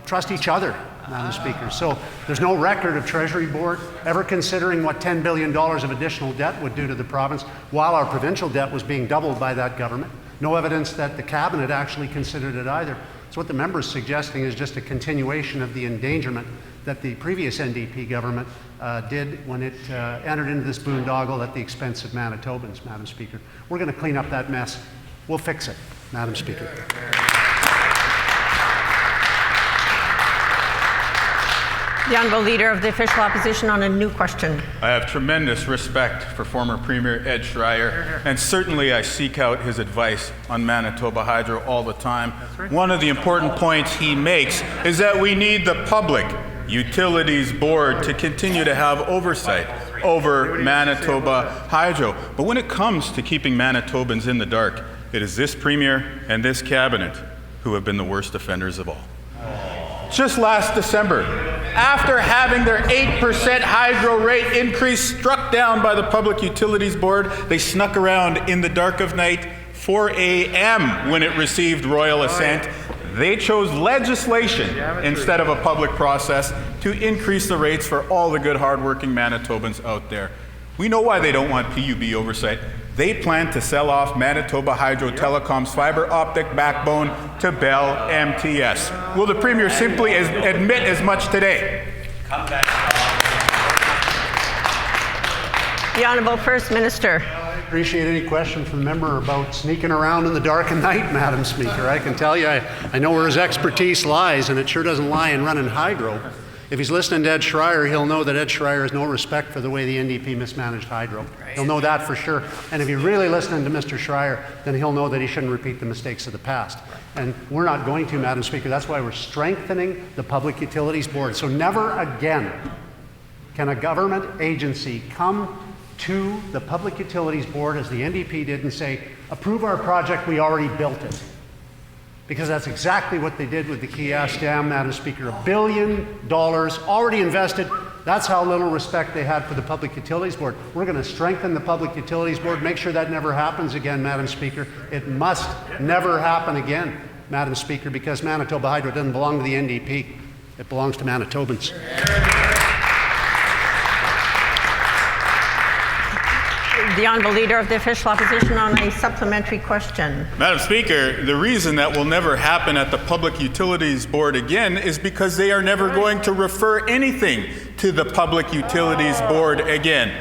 trust each other, Madam Speaker. So there's no record of Treasury Board ever considering what $10 billion of additional debt would do to the province while our provincial debt was being doubled by that government. No evidence that the Cabinet actually considered it either. So what the member is suggesting is just a continuation of the endangerment that the previous NDP government did when it entered into this boondoggle at the expense of Manitobans, Madam Speaker. We're going to clean up that mess. We'll fix it, Madam Speaker. The Honourable Leader of the Official Opposition on a new question. I have tremendous respect for former Premier Ed Schreier, and certainly I seek out his advice on Manitoba Hydro all the time. One of the important points he makes is that we need the Public Utilities Board to continue to have oversight over Manitoba Hydro. But when it comes to keeping Manitobans in the dark, it is this Premier and this Cabinet who have been the worst offenders of all. Just last December, after having their 8% hydro rate increase struck down by the Public Utilities Board, they snuck around in the dark of night, 4 a.m. when it received royal assent. They chose legislation instead of a public process to increase the rates for all the good, hardworking Manitobans out there. We know why they don't want PUB oversight. They plan to sell off Manitoba Hydro Telecom's fiber optic backbone to Bell MTS. Will the Premier simply admit as much today? The Honourable First Minister. I appreciate any question from the member about sneaking around in the dark of night, Madam Speaker. I can tell you, I know where his expertise lies, and it sure doesn't lie in running hydro. If he's listening to Ed Schreier, he'll know that Ed Schreier has no respect for the way the NDP mismanaged hydro. He'll know that for sure. And if you're really listening to Mr. Schreier, then he'll know that he shouldn't repeat the mistakes of the past. And we're not going to, Madam Speaker. That's why we're strengthening the Public Utilities Board. So never again can a government agency come to the Public Utilities Board, as the NDP did, and say, approve our project, we already built it. Because that's exactly what they did with the Kias Dam, Madam Speaker. $1 billion already invested, That's how little respect they had for the Public Utilities Board. We're going to strengthen the Public Utilities Board, make sure that never happens again, Madam Speaker. It must never happen again, Madam Speaker, because Manitoba Hydro doesn't belong to the NDP. It belongs to Manitobans. The Honourable Leader of the Official Opposition on a supplementary question. Madam Speaker, the reason that will never happen at the Public Utilities Board again is because they are never going to refer anything to the Public Utilities Board again.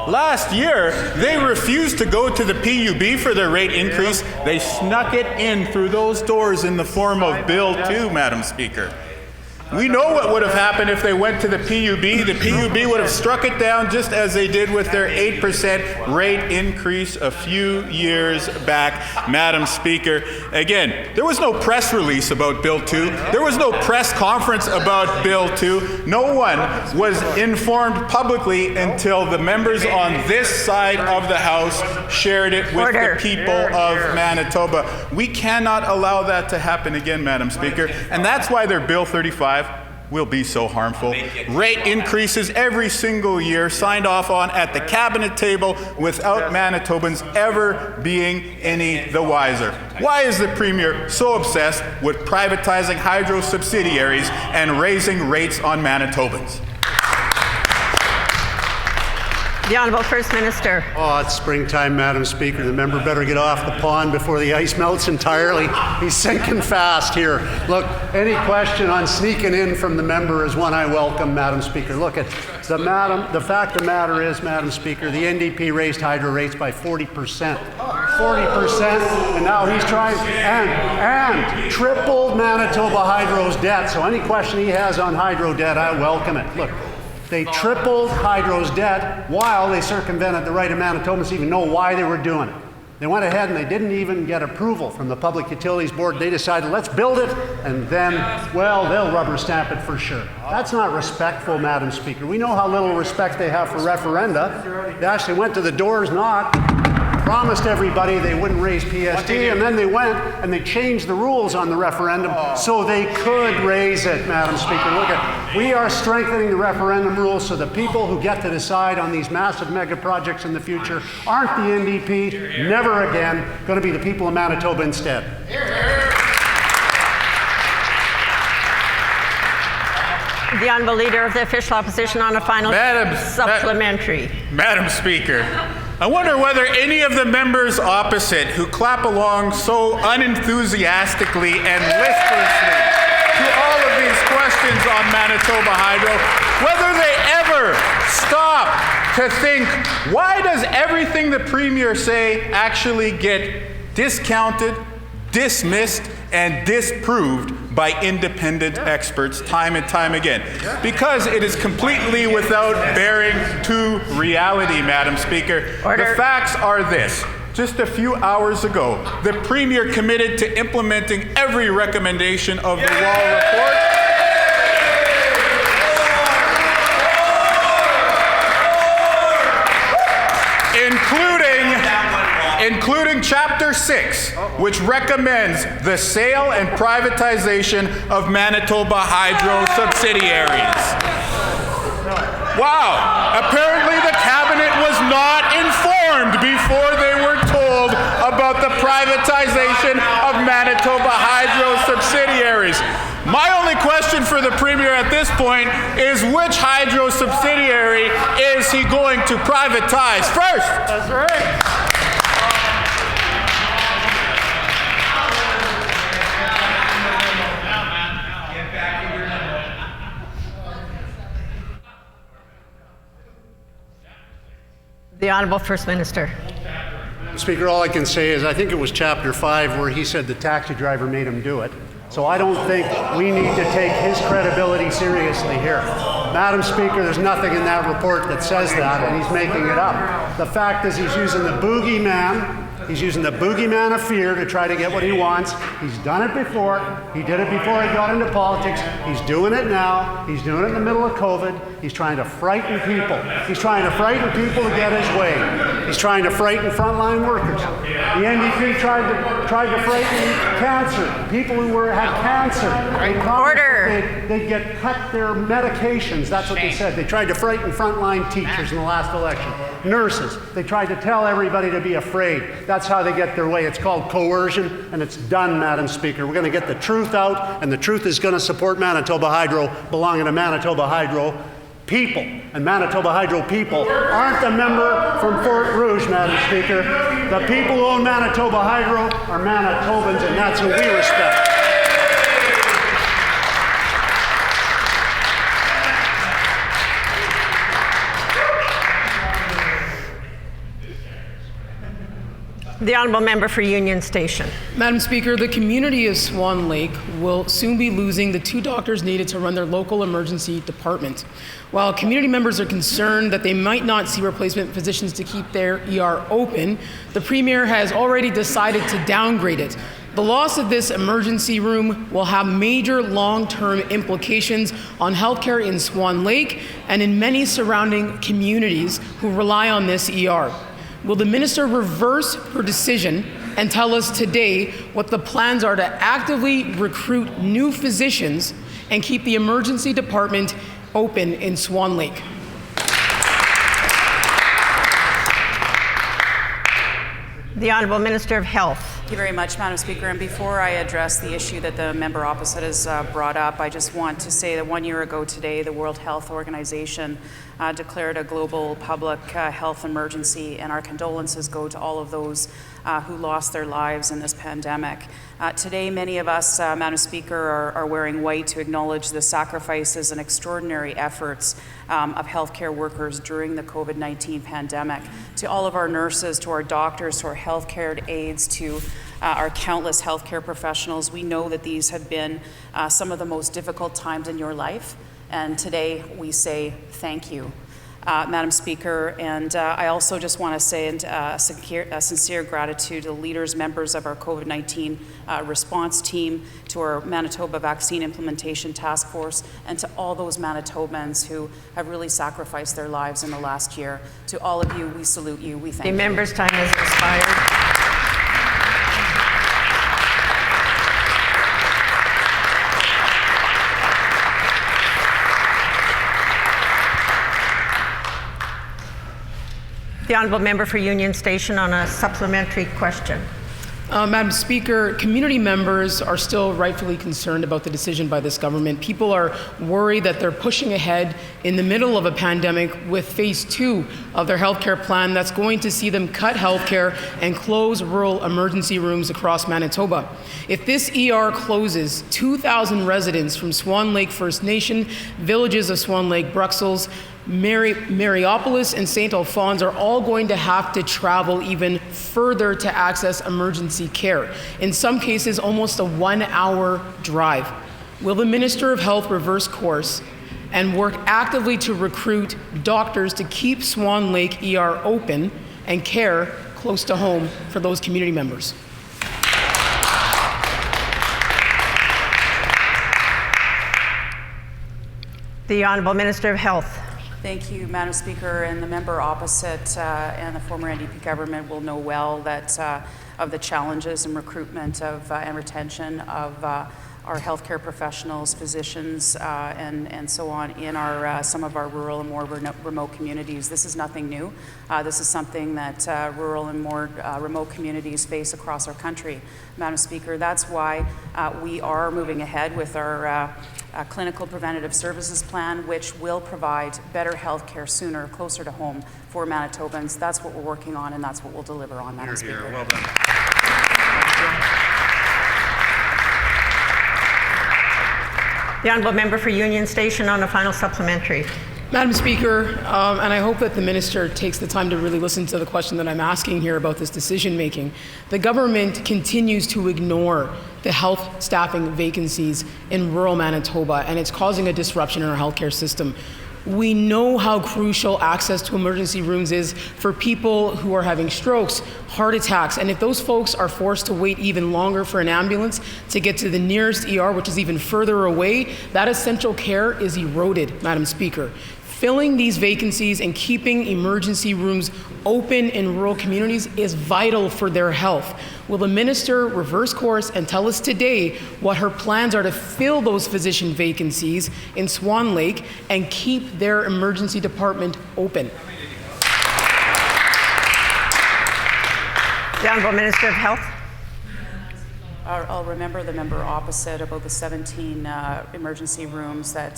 Last year, they refused to go to the PUB for their rate increase. They snuck it in through those doors in the form of Bill 2, Madam Speaker. We know what would have happened if they went to the PUB. The PUB would have struck it down just as they did with their 8% rate increase a few years back, Madam Speaker. Again, there was no press release about Bill 2. There was no press conference about Bill 2. No one was informed publicly until the members on this side of the House shared it with the people of Manitoba. We cannot allow that to happen again, Madam Speaker, and that's why their Bill 35 will be so harmful. Rate increases every single year signed off on at the cabinet table without Manitobans ever being any the wiser. Why is the Premier so obsessed with privatizing hydro subsidiaries and raising rates on Manitobans? The Honourable First Minister. Oh, it's springtime, Madam Speaker. The member better get off the pond before the ice melts entirely. He's sinking fast here. Look, any question on sneaking in from the member is one I welcome, Madam Speaker. Look, the fact of the matter is, Madam Speaker, the NDP raised hydro rates by 40%. 40%, and now he's trying, and tripled Manitoba Hydro's debt. So any question he has on hydro debt, I welcome it. Look, they tripled hydro's debt while they circumvented the right of Manitobans to even know why they were doing it. They went ahead and they didn't even get approval from the Public Utilities Board. They decided, let's build it, and then, well, they'll rubber stamp it for sure. That's not respectful, Madam Speaker. We know how little respect they have for referenda. They actually went to the doors, knocked, promised everybody they wouldn't raise PST, and then they went and they changed the rules on the referendum so they could raise it, Madam Speaker. Look at, we are strengthening the referendum rules so the people who get to decide on these massive mega projects in the future aren't the NDP, never again, going to be the people of Manitoba instead. The Honourable Leader of the Official Opposition on a final supplementary. Madam Speaker, I wonder whether any of the members opposite who clap along so unenthusiastically and listlessly to all of these questions on Manitoba Hydro, whether they ever stop to think, why does everything the Premier say actually get discounted, dismissed, and disproved by independent experts time and time again? Because it is completely without bearing to reality, Madam Speaker. The facts are this. Just a few hours ago, the Premier committed to implementing every recommendation of the Wall Report. Including Chapter 6, which recommends the sale and privatization of Manitoba Hydro subsidiaries. Wow, apparently the Cabinet was not informed before they were told about the privatization of Manitoba Hydro subsidiaries. My only question for the Premier at this point is, which hydro subsidiary is he going to privatize first? That's right. The Honourable First Minister. Speaker, all I can say is I think it was Chapter 5 where he said the taxi driver made him do it. So I don't think we need to take his credibility seriously here. Madam Speaker, there's nothing in that report that says that, and he's making it up. The fact is he's using the boogeyman. He's using the boogeyman of fear to try to get what he wants. He's done it before. He did it before he got into politics. He's doing it now. He's doing it in the middle of COVID. He's trying to frighten people. He's trying to frighten people to get his way. He's trying to frighten frontline workers. The NDP tried to frighten cancer, people who had cancer. Order. They'd get cut their medications. That's what they said. They tried to frighten frontline teachers in the last election. Nurses. They tried to tell everybody to be afraid. That's how they get their way. It's called coercion, and it's done, Madam Speaker. We're going to get the truth out, and the truth is going to support Manitoba Hydro belonging to Manitoba Hydro people. And Manitoba Hydro people aren't the member from Fort Rouge, Madam Speaker. The people who own Manitoba Hydro are Manitobans, and that's who we respect. The Honourable Member for Union Station. Madam Speaker, the community of Swan Lake will soon be losing the 2 doctors needed to run their local emergency department. While community members are concerned that they might not see replacement physicians to keep their ER open, the Premier has already decided to downgrade it. The loss of this emergency room will have major long-term implications on healthcare in Swan Lake and in many surrounding communities who rely on this ER. Will the minister reverse her decision and tell us today what the plans are to actively recruit new physicians and keep the emergency department open in Swan Lake? The Honourable Minister of Health. Thank you very much, Madam Speaker. And before I address the issue that the member opposite has brought up, I just want to say that 1 year ago today, the World Health Organization declared a global public health emergency, and our condolences go to all of those who lost their lives in this pandemic. Today, many of us, Madam Speaker, are wearing white to acknowledge the sacrifices and extraordinary efforts of healthcare workers during the COVID-19 pandemic. To all of our nurses, to our doctors, to our healthcare aides, to our countless healthcare professionals, we know that these have been some of the most difficult times in your life, and today we say thank you. Madam Speaker, and I also just want to say a sincere gratitude to the leaders, members of our COVID-19 response team, to our Manitoba Vaccine Implementation Task Force, and to all those Manitobans who have really sacrificed their lives in the last year. To all of you, we salute you. We thank you. The member's time has expired. The Honourable Member for Union Station on a supplementary question. Madam Speaker, community members are still rightfully concerned about the decision by this government. People are worried that they're pushing ahead in the middle of a pandemic with phase 2 of their healthcare plan that's going to see them cut healthcare and close rural emergency rooms across Manitoba. If this ER closes, 2,000 residents from Swan Lake First Nation, villages of Swan Lake, Bruxelles, Mariopolis and St. Alphonse are all going to have to travel even further to access emergency care. In some cases, almost a 1-hour drive. Will the Minister of Health reverse course and work actively to recruit doctors to keep Swan Lake ER open and care close to home for those community members? The Honourable Minister of Health. Thank you, Madam Speaker, and the member opposite and the former NDP government will know well that of the challenges in recruitment of and retention of our healthcare professionals, physicians, and so on in our some of our rural and more remote communities. This is nothing new. This is something that rural and more remote communities face across our country, Madam Speaker. That's why we are moving ahead with our clinical preventative services plan, which will provide better health care sooner, closer to home for Manitobans. That's what we're working on, and that's what we'll deliver on, Madam Speaker. Well done. The Honourable Member for Union Station on a final supplementary. Madam Speaker, and I hope that the Minister takes the time to really listen to the question that I'm asking here about this decision making. The government continues to ignore the health staffing vacancies in rural Manitoba, and it's causing a disruption in our healthcare system. We know how crucial access to emergency rooms is for people who are having strokes, heart attacks, and if those folks are forced to wait even longer for an ambulance to get to the nearest ER, which is even further away, that essential care is eroded, Madam Speaker. Filling these vacancies and keeping emergency rooms open in rural communities is vital for their health. Will the minister reverse course and tell us today what her plans are to fill those physician vacancies in Swan Lake and keep their emergency department open? The Honourable Minister of Health. I'll remember the member opposite about the 17 emergency rooms that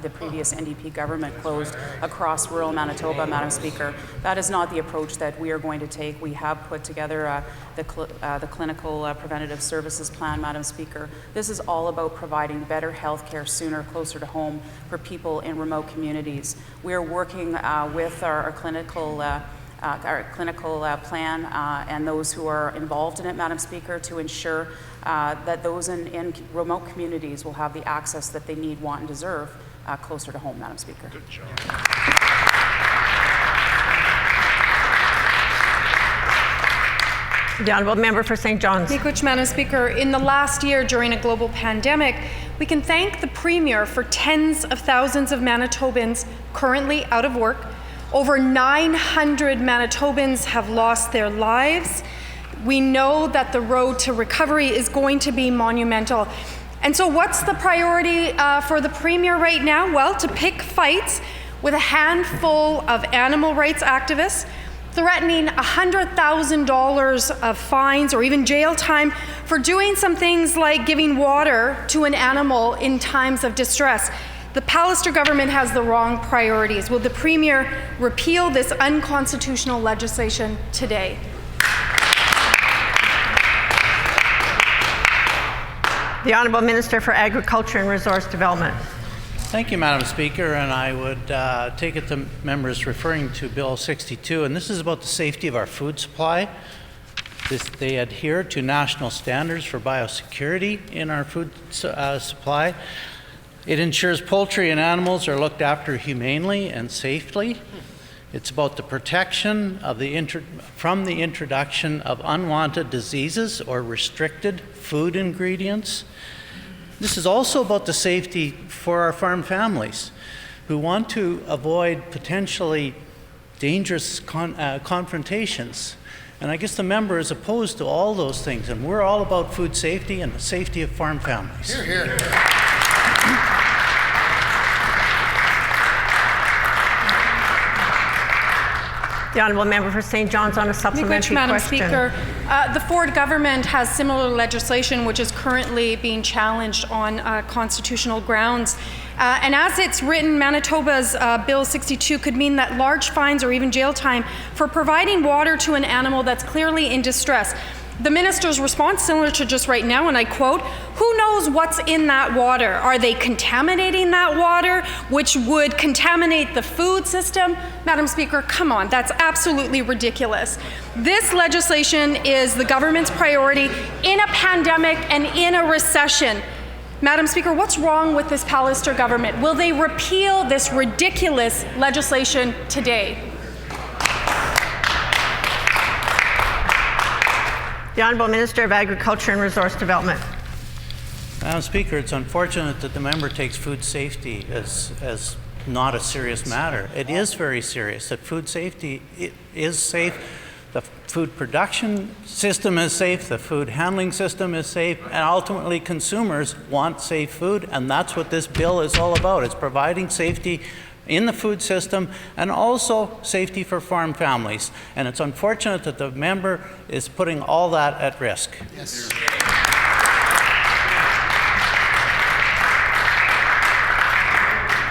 the previous NDP government closed across rural Manitoba, Madam Speaker. That is not the approach that we are going to take. We have put together the clinical preventative services plan, Madam Speaker. This is all about providing better health care sooner, closer to home for people in remote communities. We are working with our clinical plan and those who are involved in it, Madam Speaker, to ensure that those in remote communities will have the access that they need, want, and deserve closer to home, Madam Speaker. Good job. The Honourable Member for St. John's. Thank you, Madam Speaker. In the last year during a global pandemic, we can thank the Premier for tens of thousands of Manitobans currently out of work. Over 900 Manitobans have lost their lives. We know that the road to recovery is going to be monumental. And so what's the priority for the Premier right now? Well, to pick fights with a handful of animal rights activists, threatening $100,000 of fines or even jail time for doing some things like giving water to an animal in times of distress. The Pallister government has the wrong priorities. Will the Premier repeal this unconstitutional legislation today? The Honourable Minister for Agriculture and Resource Development. Thank you, Madam Speaker, and I would take it to members referring to Bill 62, and this is about the safety of our food supply. They adhere to national standards for biosecurity in our food supply. It ensures poultry and animals are looked after humanely and safely. It's about the protection of from the introduction of unwanted diseases or restricted food ingredients. This is also about the safety for our farm families who want to avoid potentially dangerous confrontations. And I guess the member is opposed to all those things, and we're all about food safety and the safety of farm families. Hear, hear. The Honourable Member for St. John's on a supplementary Madam question. Speaker, the Ford government has similar legislation which is currently being challenged on constitutional grounds. And as it's written, Manitoba's Bill 62 could mean that large fines or even jail time for providing water to an animal that's clearly in distress. The minister's response, similar to just right now, and I quote, "Who knows what's in that water? Are they contaminating that water, which would contaminate the food system?" Madam Speaker, come on, that's absolutely ridiculous. This legislation is the government's priority in a pandemic and in a recession. Madam Speaker, what's wrong with this Pallister government? Will they repeal this ridiculous legislation today? The Honourable Minister of Agriculture and Resource Development. Madam Speaker, it's unfortunate that the member takes food safety as not a serious matter. It is very serious that food safety is safe. The food production system is safe, the food handling system is safe, and ultimately consumers want safe food, and that's what this bill is all about. It's providing safety in the food system and also safety for farm families. And it's unfortunate that the member is putting all that at risk. Yes.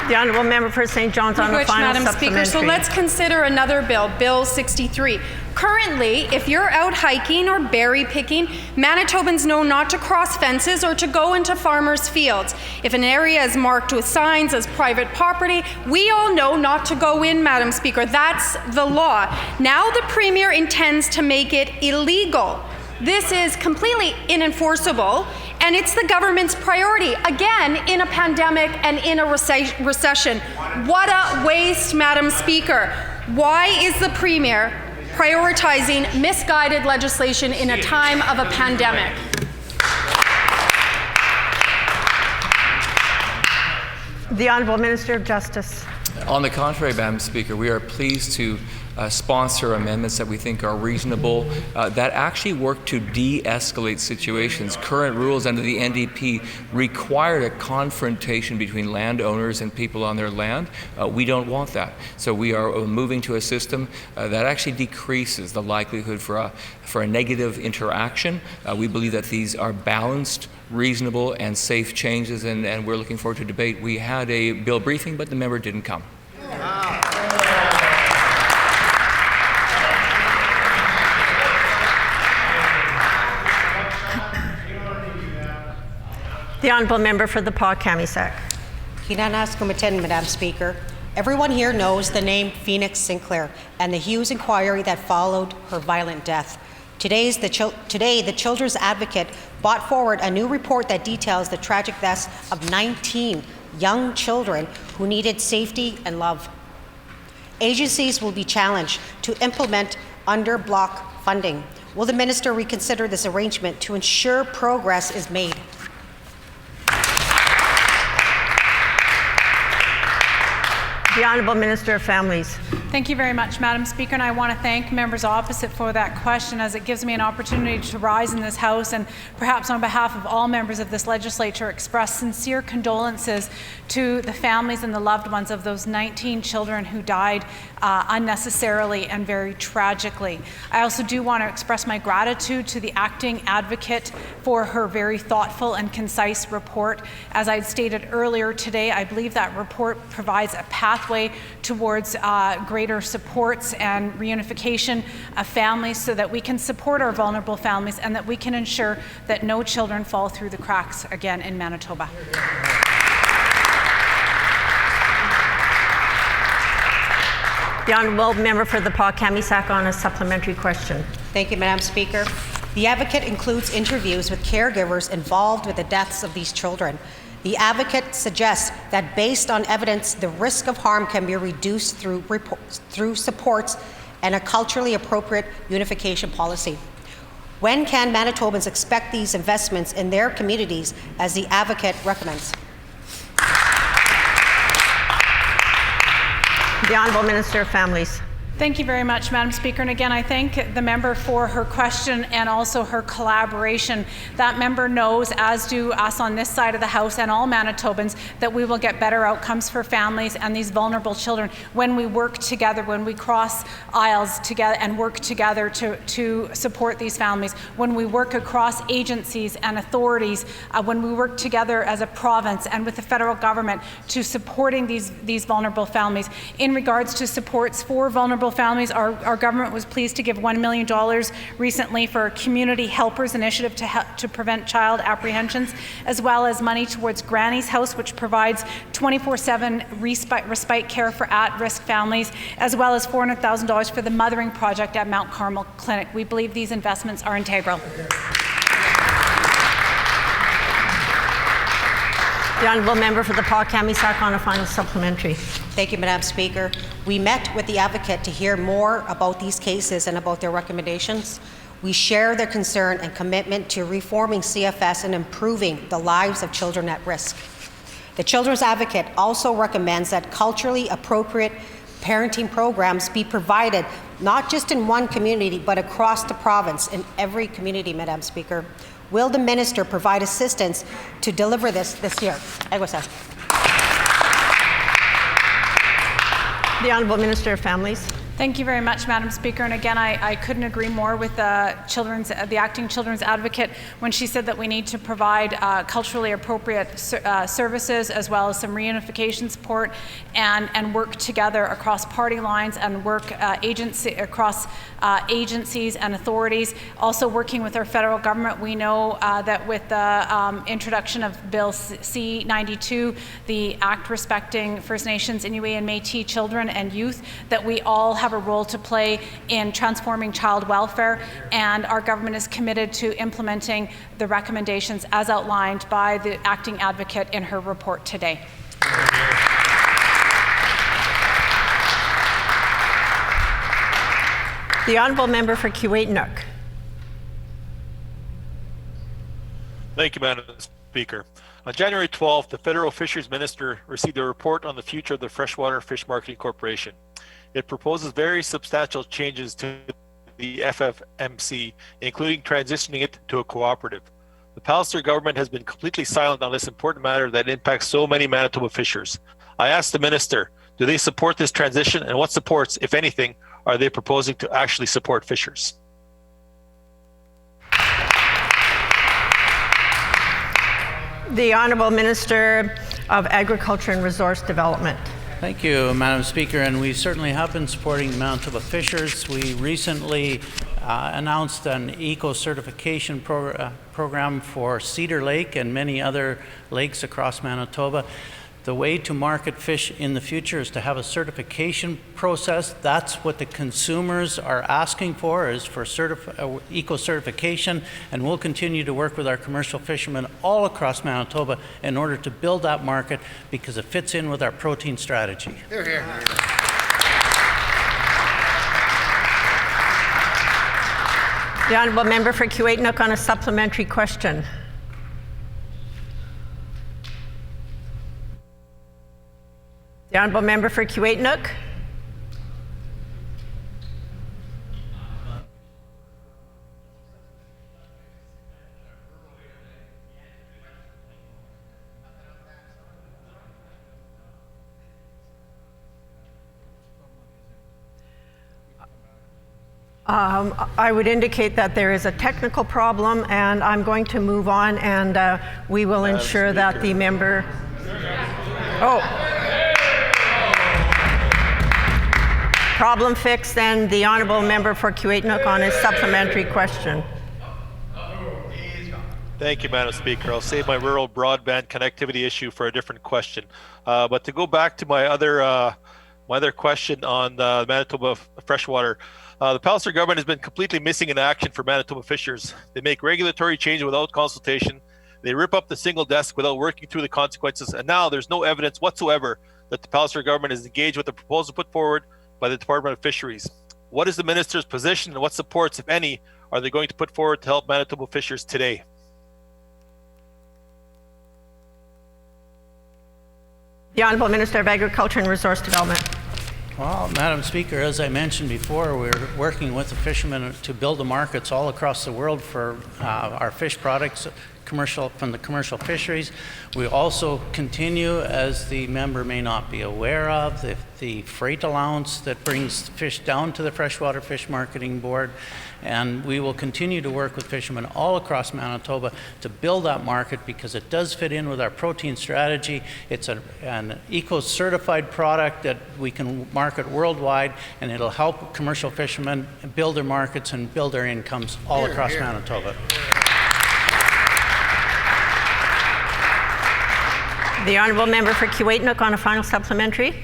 The Honourable Member for St. John's on the final Madam supplementary. Speaker, so let's consider another bill, Bill 63. Currently, if you're out hiking or berry picking, Manitobans know not to cross fences or to go into farmers' fields. If an area is marked with signs as private property, we all know not to go in, Madam Speaker. That's the law. Now the Premier intends to make it illegal. This is completely unenforceable, and it's the government's priority, again, in a pandemic and in a recession. What a waste, Madam Speaker. Why is the Premier prioritizing misguided legislation in a time of a pandemic? The Honourable Minister of Justice. On the contrary, Madam Speaker, we are pleased to sponsor amendments that we think are reasonable, that actually work to de-escalate situations. Current rules under the NDP required a confrontation between landowners and people on their land. We don't want that. So we are moving to a system that actually decreases the likelihood for a negative interaction. We believe that these are balanced, reasonable, and safe changes, and we're looking forward to debate. We had a bill briefing, but the member didn't come. The Honourable Member for the Paul-Kamisak. Kinanaskomatin, Madam Speaker. Everyone here knows the name Phoenix Sinclair and the Hughes inquiry that followed her violent death. Today, the Children's Advocate brought forward a new report that details the tragic deaths of 19 young children who needed safety and love. Agencies will be challenged to implement under-block funding. Will the Minister reconsider this arrangement to ensure progress is made? The Honourable Minister of Families. Thank you very much, Madam Speaker, and I want to thank members opposite for that question, as it gives me an opportunity to rise in this House and perhaps on behalf of all members of this legislature express sincere condolences to the families and the loved ones of those 19 children who died unnecessarily and very tragically. I also do want to express my gratitude to the Acting Advocate for her very thoughtful and concise report. As I stated earlier today, I believe that report provides a pathway towards greater supports and reunification of families so that we can support our vulnerable families and that we can ensure that no children fall through the cracks again in Manitoba. The Honourable Member for the Paul-Kamisak on a supplementary question. Thank you, Madam Speaker. The Advocate includes interviews with caregivers involved with the deaths of these children. The Advocate suggests that based on evidence, the risk of harm can be reduced through supports and a culturally appropriate unification policy. When can Manitobans expect these investments in their communities as the Advocate recommends? The Honourable Minister of Families. Thank you very much, Madam Speaker. And again, I thank the member for her question and also her collaboration. That member knows, as do us on this side of the House and all Manitobans, that we will get better outcomes for families and these vulnerable children when we work together, when we cross aisles together and work together to support these families, when we work across agencies and authorities, when we work together as a province and with the federal government to supporting these vulnerable families. In regards to supports for vulnerable families, our government was pleased to give $1 million recently for a Community Helpers Initiative to prevent child apprehensions, as well as money towards Granny's House, which provides 24/7 respite care for at-risk families, as well as $400,000 for the Mothering Project at Mount Carmel Clinic. We believe these investments are integral. The Honourable Member for the Paul-Kamisak on a final supplementary. Thank you, Madam Speaker. We met with the Advocate to hear more about these cases and about their recommendations. We share their concern and commitment to reforming CFS and improving the lives of children at risk. The Children's Advocate also recommends that culturally appropriate parenting programs be provided not just in one community but across the province in every community, Madam Speaker. Will the Minister provide assistance to deliver this year? The Honourable Minister of Families. Thank you very much, Madam Speaker. And again, I couldn't agree more with the Acting Children's Advocate when she said that we need to provide culturally appropriate services as well as some reunification support and work together across party lines and work across agencies and authorities. Also working with our federal government, we know that with the introduction of Bill C-92, the Act respecting First Nations, Inuit and Métis children and youth, that we all have a role to play in transforming child welfare, and our government is committed to implementing the recommendations as outlined by the Acting Advocate in her report today. The Honourable Member for Kuwait Nook. Thank you, Madam Speaker. On January 12th, the Federal Fisheries Minister received a report on the future of the Freshwater Fish Marketing Corporation. It proposes very substantial changes to the FFMC, including transitioning it to a cooperative. The Palliser government has been completely silent on this important matter that impacts so many Manitoba fishers. I asked the minister, do they support this transition, and what supports, if anything, are they proposing to actually support fishers? The Honourable Minister of Agriculture and Resource Development. Thank you, Madam Speaker, and we certainly have been supporting Manitoba fishers. We recently announced an eco-certification program for Cedar Lake and many other lakes across Manitoba. The way to market fish in the future is to have a certification process. That's what the consumers are asking for, is for eco-certification, and we'll continue to work with our commercial fishermen all across Manitoba in order to build that market because it fits in with our protein strategy. Hear, hear. The Honourable Member for Kiiwetinoong on a supplementary question. The Honourable Member for Kiiwetinoong. I would indicate that there is a technical problem, and I'm going to move on, and we will ensure that the member... Problem fixed, and the Honourable Member for Kiiwetinoong on his supplementary question. Thank you, Madam Speaker. I'll save my rural broadband connectivity issue for a different question. But to go back to my other question on Manitoba freshwater, the Palliser government has been completely missing in action for Manitoba fishers. They make regulatory change without consultation. They rip up the single desk without working through the consequences. And now there's no evidence whatsoever that the Palliser government is engaged with the proposal put forward by the Department of Fisheries. What is the minister's position, and what supports, if any, are they going to put forward to help Manitoba fishers today? The Honourable Minister of Agriculture and Resource Development. Well, Madam Speaker, as I mentioned before, we're working with the fishermen to build the markets all across the world for our fish products from the commercial fisheries. We also continue, as the member may not be aware of, the freight allowance that brings fish down to the Freshwater Fish Marketing Board. And we will continue to work with fishermen all across Manitoba to build that market because it does fit in with our protein strategy. It's an eco-certified product that we can market worldwide, and it'll help commercial fishermen build their markets and build their incomes all across Manitoba. The Honourable Member for Kiiwetinoong on a final supplementary.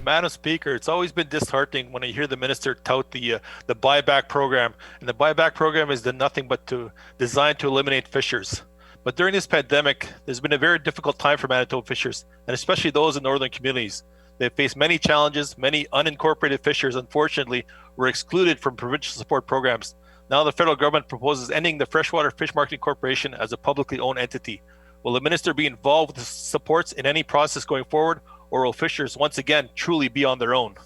Madam Speaker, it's always been disheartening when I hear the minister tout the buyback program, and the buyback program is nothing but designed to eliminate fishers. But during this pandemic, there's been a very difficult time for Manitoba fishers, and especially those in northern communities. They've faced many challenges. Many unincorporated fishers, unfortunately, were excluded from provincial support programs. Now the federal government proposes ending the Freshwater Fish Marketing Corporation as a publicly owned entity. Will the minister be involved with the supports in any process going forward, or will fishers once again truly be on their own?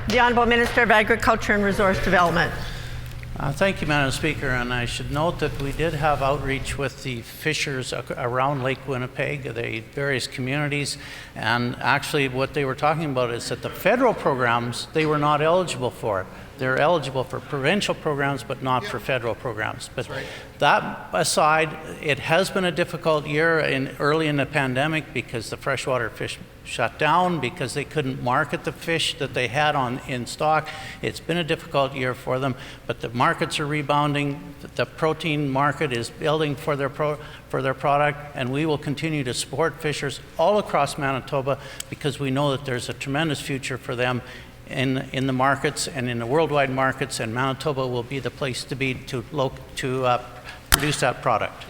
The Honourable Minister of Agriculture and Resource Development. Thank you, Madam Speaker, and I should note that we did have outreach with the fishers around Lake Winnipeg, the various communities, and actually what they were talking about is that the federal programs, they were not eligible for it. They're eligible for provincial programs, but not for federal programs. But that aside, it has been a difficult year early in the pandemic because the freshwater fish shut down, because they couldn't market the fish that they had in stock. It's been a difficult year for them, but the markets are rebounding. The protein market is building for their product, and we will continue to support fishers all across Manitoba because we know that there's a tremendous future for them in the markets and in the worldwide markets, and Manitoba will be the place to be to produce that product.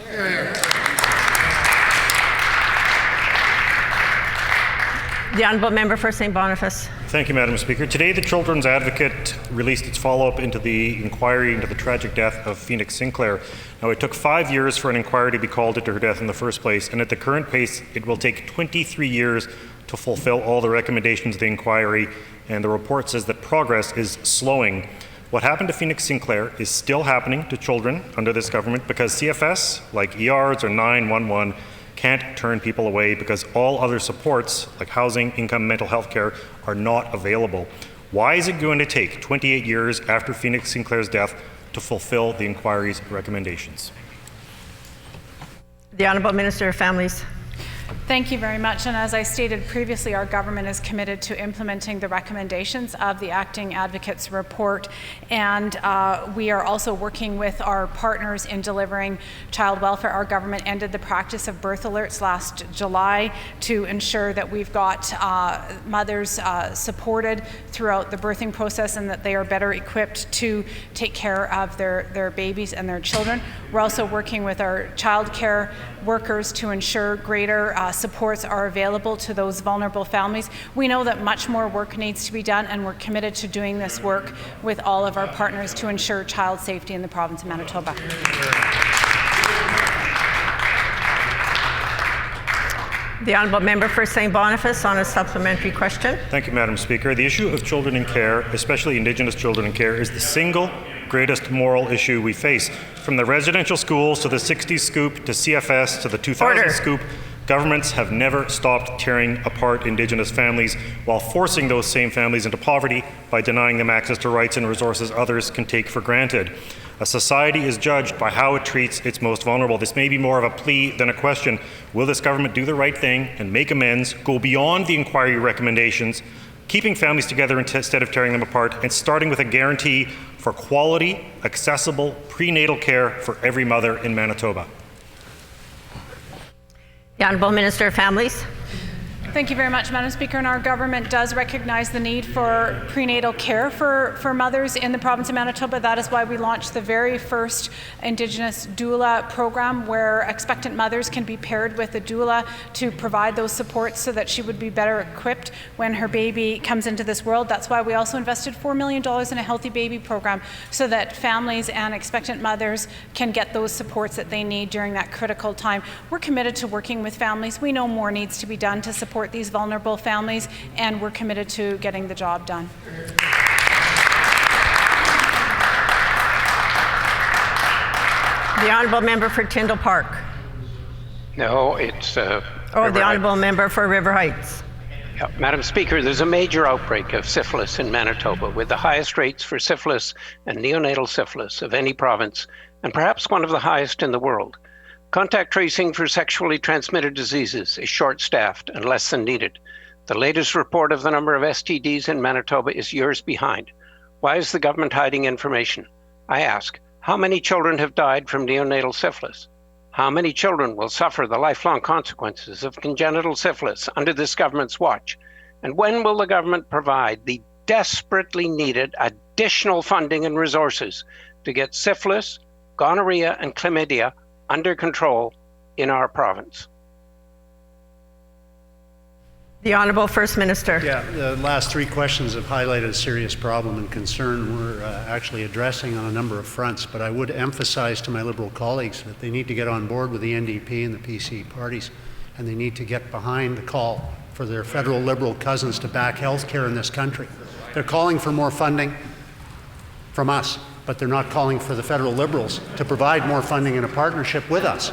The Honourable Member for St. Boniface. Thank you, Madam Speaker. Today, the Children's Advocate released its follow-up into the inquiry into the tragic death of Phoenix Sinclair. Now, it took 5 years for an inquiry to be called into her death in the first place, and at the current pace, it will take 23 years to fulfill all the recommendations of the inquiry, and the report says that progress is slowing. What happened to Phoenix Sinclair is still happening to children under this government because CFS, like ERs or 911, can't turn people away because all other supports, like housing, income, mental health care, are not available. Why is it going to take 28 years after Phoenix Sinclair's death to fulfill the inquiry's recommendations? The Honourable Minister of Families. Thank you very much. And as I stated previously, our government is committed to implementing the recommendations of the Acting Advocate's report. And we are also working with our partners in delivering child welfare. Our government ended the practice of birth alerts last July to ensure that we've got mothers supported throughout the birthing process and that they are better equipped to take care of their babies and their children. We're also working with our child care workers to ensure greater supports are available to those vulnerable families. We know that much more work needs to be done, and we're committed to doing this work with all of our partners to ensure child safety in the province of Manitoba. The Honourable Member for St. Boniface on a supplementary question. Thank you, Madam Speaker. The issue of children in care, especially Indigenous children in care, is the single greatest moral issue we face. From the residential schools to the 60s scoop to CFS to the 2000s scoop, governments have never stopped tearing apart Indigenous families while forcing those same families into poverty by denying them access to rights and resources others can take for granted. A society is judged by how it treats its most vulnerable. This may be more of a plea than a question. Will this government do the right thing and make amends, go beyond the inquiry recommendations, keeping families together instead of tearing them apart, and starting with a guarantee for quality, accessible prenatal care for every mother in Manitoba? The Honourable Minister of Families. Thank you very much, Madam Speaker. And our government does recognize the need for prenatal care for mothers in the province of Manitoba. That is why we launched the very first Indigenous doula program, where expectant mothers can be paired with a doula to provide those supports so that she would be better equipped when her baby comes into this world. That's why we also invested $4 million in a Healthy Baby program so that families and expectant mothers can get those supports that they need during that critical time. We're committed to working with families. We know more needs to be done to support these vulnerable families, and we're committed to getting the job done. The Honourable Member for Tyndall Park. No, it's the Honourable Member for River Heights. Madam Speaker, there's a major outbreak of syphilis in Manitoba, with the highest rates for syphilis and neonatal syphilis of any province, and perhaps one of the highest in the world. Contact tracing for sexually transmitted diseases is short-staffed and less than needed. The latest report of the number of STDs in Manitoba is years behind. Why is the government hiding information? I ask, how many children have died from neonatal syphilis? How many children will suffer the lifelong consequences of congenital syphilis under this government's watch? And when will the government provide the desperately needed additional funding and resources to get syphilis, gonorrhea, and chlamydia under control in our province? The Honourable First Minister. Yeah, the last three questions have highlighted a serious problem and concern we're actually addressing on a number of fronts, but I would emphasize to my Liberal colleagues that they need to get on board with the NDP and the PC parties, and they need to get behind the call for their federal Liberal cousins to back health care in this country. They're calling for more funding from us, but they're not calling for the federal Liberals to provide more funding in a partnership with us.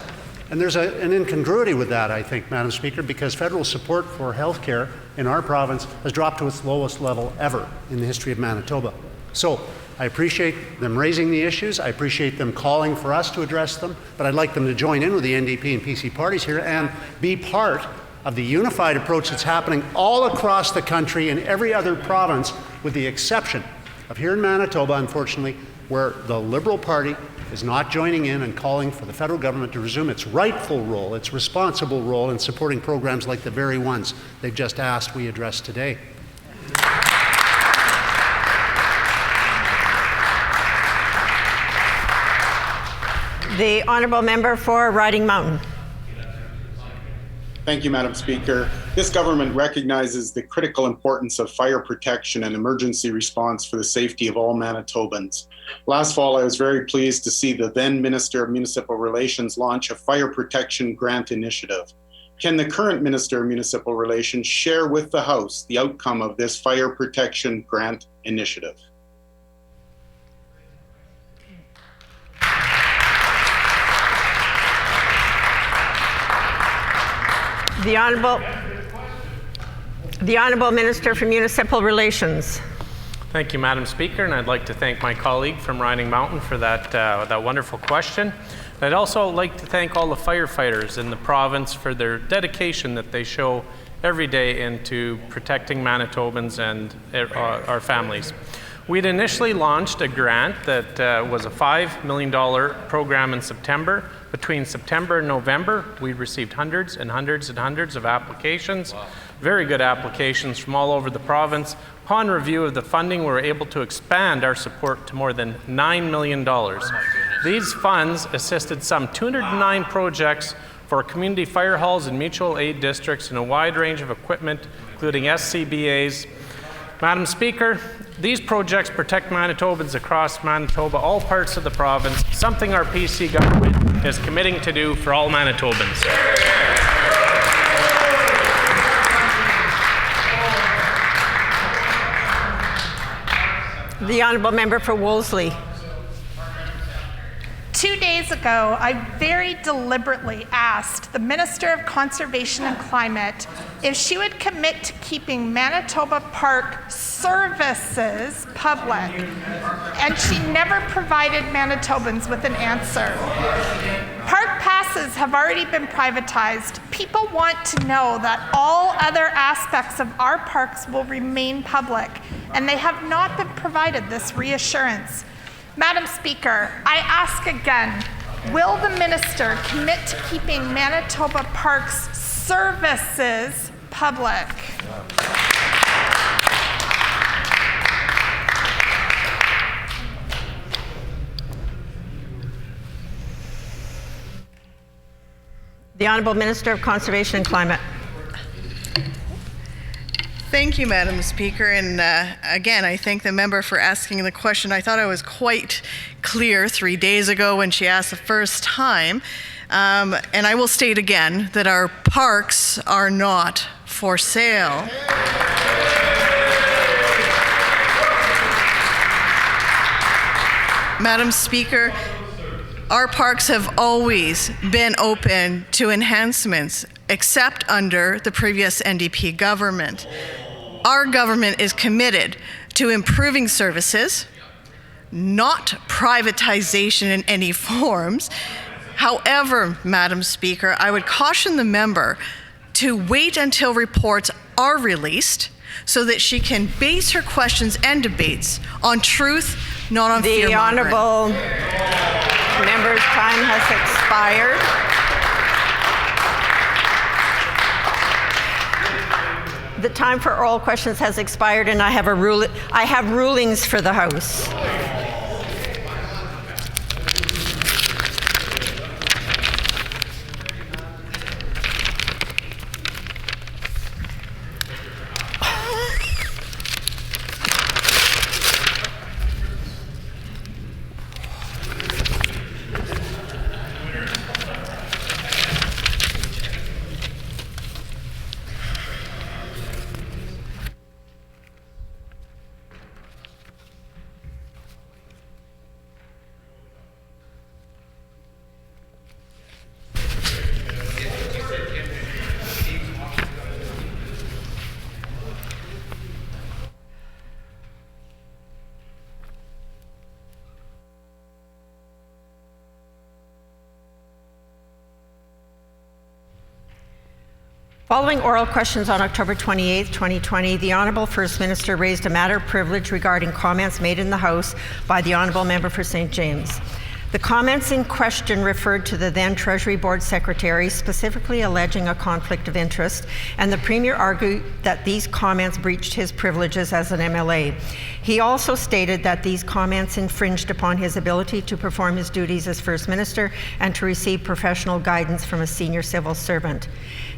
And there's an incongruity with that, I think, Madam Speaker, because federal support for health care in our province has dropped to its lowest level ever in the history of Manitoba. So I appreciate them raising the issues. I appreciate them calling for us to address them, but I'd like them to join in with the NDP and PC parties here and be part of the unified approach that's happening all across the country in every other province, with the exception of here in Manitoba, unfortunately, where the Liberal Party is not joining in and calling for the federal government to resume its rightful role, its responsible role in supporting programs like the very ones they've just asked we address today. The Honourable Member for Riding Mountain. Thank you, Madam Speaker. This government recognizes the critical importance of fire protection and emergency response for the safety of all Manitobans. Last fall, I was very pleased to see the then Minister of Municipal Relations launch a fire protection grant initiative. Can the current Minister of Municipal Relations share with the House the outcome of this fire protection grant initiative? The Honourable Minister for Municipal Relations. Thank you, Madam Speaker, and I'd like to thank my colleague from Riding Mountain for that wonderful question. I'd also like to thank all the firefighters in the province for their dedication that they show every day into protecting Manitobans and our families. We'd initially launched a grant that was a $5 million program in September. Between September and November, we received hundreds and hundreds and hundreds of applications, very good applications from all over the province. Upon review of the funding, we were able to expand our support to more than $9 million. These funds assisted some 209 projects for community fire halls and mutual aid districts in a wide range of equipment, including SCBAs. Madam Speaker, these projects protect Manitobans across Manitoba, all parts of the province, something our PC government is committing to do for all Manitobans. The Honourable Member for Wolseley. 2 days ago, I very deliberately asked the Minister of Conservation and Climate if she would commit to keeping Manitoba Park services public, and she never provided Manitobans with an answer. Park passes have already been privatized. People want to know that all other aspects of our parks will remain public, and they have not been provided this reassurance. Madam Speaker, I ask again, will the minister commit to keeping Manitoba Parks services public? The Honourable Minister of Conservation and Climate. Thank you, Madam Speaker. And again, I thank the member for asking the question. I thought I was quite clear 3 days ago when she asked the first time. And I will state again that our parks are not for sale. Madam Speaker, our parks have always been open to enhancements, except under the previous NDP government. Our government is committed to improving services, not privatization in any forms. However, Madam Speaker, I would caution the member to wait until reports are released so that she can base her questions and debates on truth, not on fear-mongering. The Honourable Member's time has expired. The time for oral questions has expired, and I have rulings for the House. Following oral questions on October 28, 2020, the Honourable First Minister raised a matter of privilege regarding comments made in the House by the Honourable Member for St. James. The comments in question referred to the then Treasury Board Secretary, specifically alleging a conflict of interest, and the Premier argued that these comments breached his privileges as an MLA. He also stated that these comments infringed upon his ability to perform his duties as First Minister and to receive professional guidance from a senior civil servant.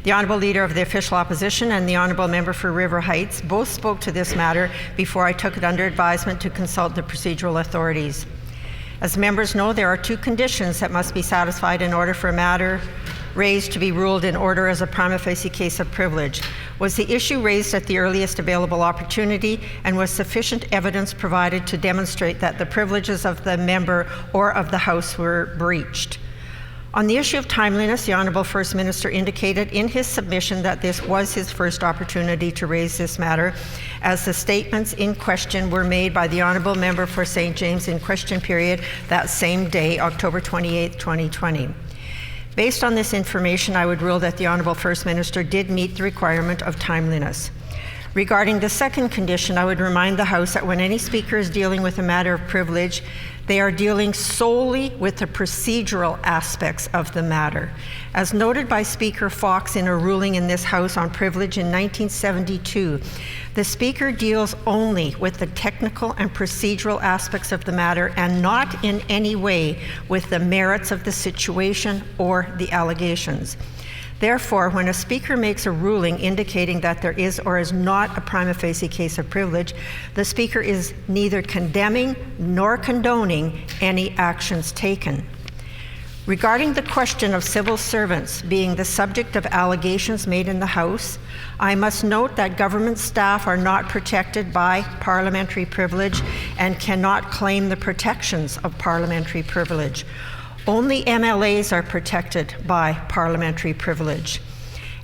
The Honourable Leader of the Official Opposition and the Honourable Member for River Heights both spoke to this matter before I took it under advisement to consult the procedural authorities. As members know, there are two conditions that must be satisfied in order for a matter raised to be ruled in order as a prima facie case of privilege. Was the issue raised at the earliest available opportunity, and was sufficient evidence provided to demonstrate that the privileges of the member or of the House were breached? On the issue of timeliness, the Honourable First Minister indicated in his submission that this was his first opportunity to raise this matter, as the statements in question were made by the Honourable Member for St. James in question period that same day, October 28, 2020. Based on this information, I would rule that the Honourable First Minister did meet the requirement of timeliness. Regarding the second condition, I would remind the House that when any speaker is dealing with a matter of privilege, they are dealing solely with the procedural aspects of the matter. As noted by Speaker Fox in a ruling in this House on privilege in 1972, the Speaker deals only with the technical and procedural aspects of the matter and not in any way with the merits of the situation or the allegations. Therefore, when a speaker makes a ruling indicating that there is or is not a prima facie case of privilege, the speaker is neither condemning nor condoning any actions taken. Regarding the question of civil servants being the subject of allegations made in the House, I must note that government staff are not protected by parliamentary privilege and cannot claim the protections of parliamentary privilege. Only MLAs are protected by parliamentary privilege.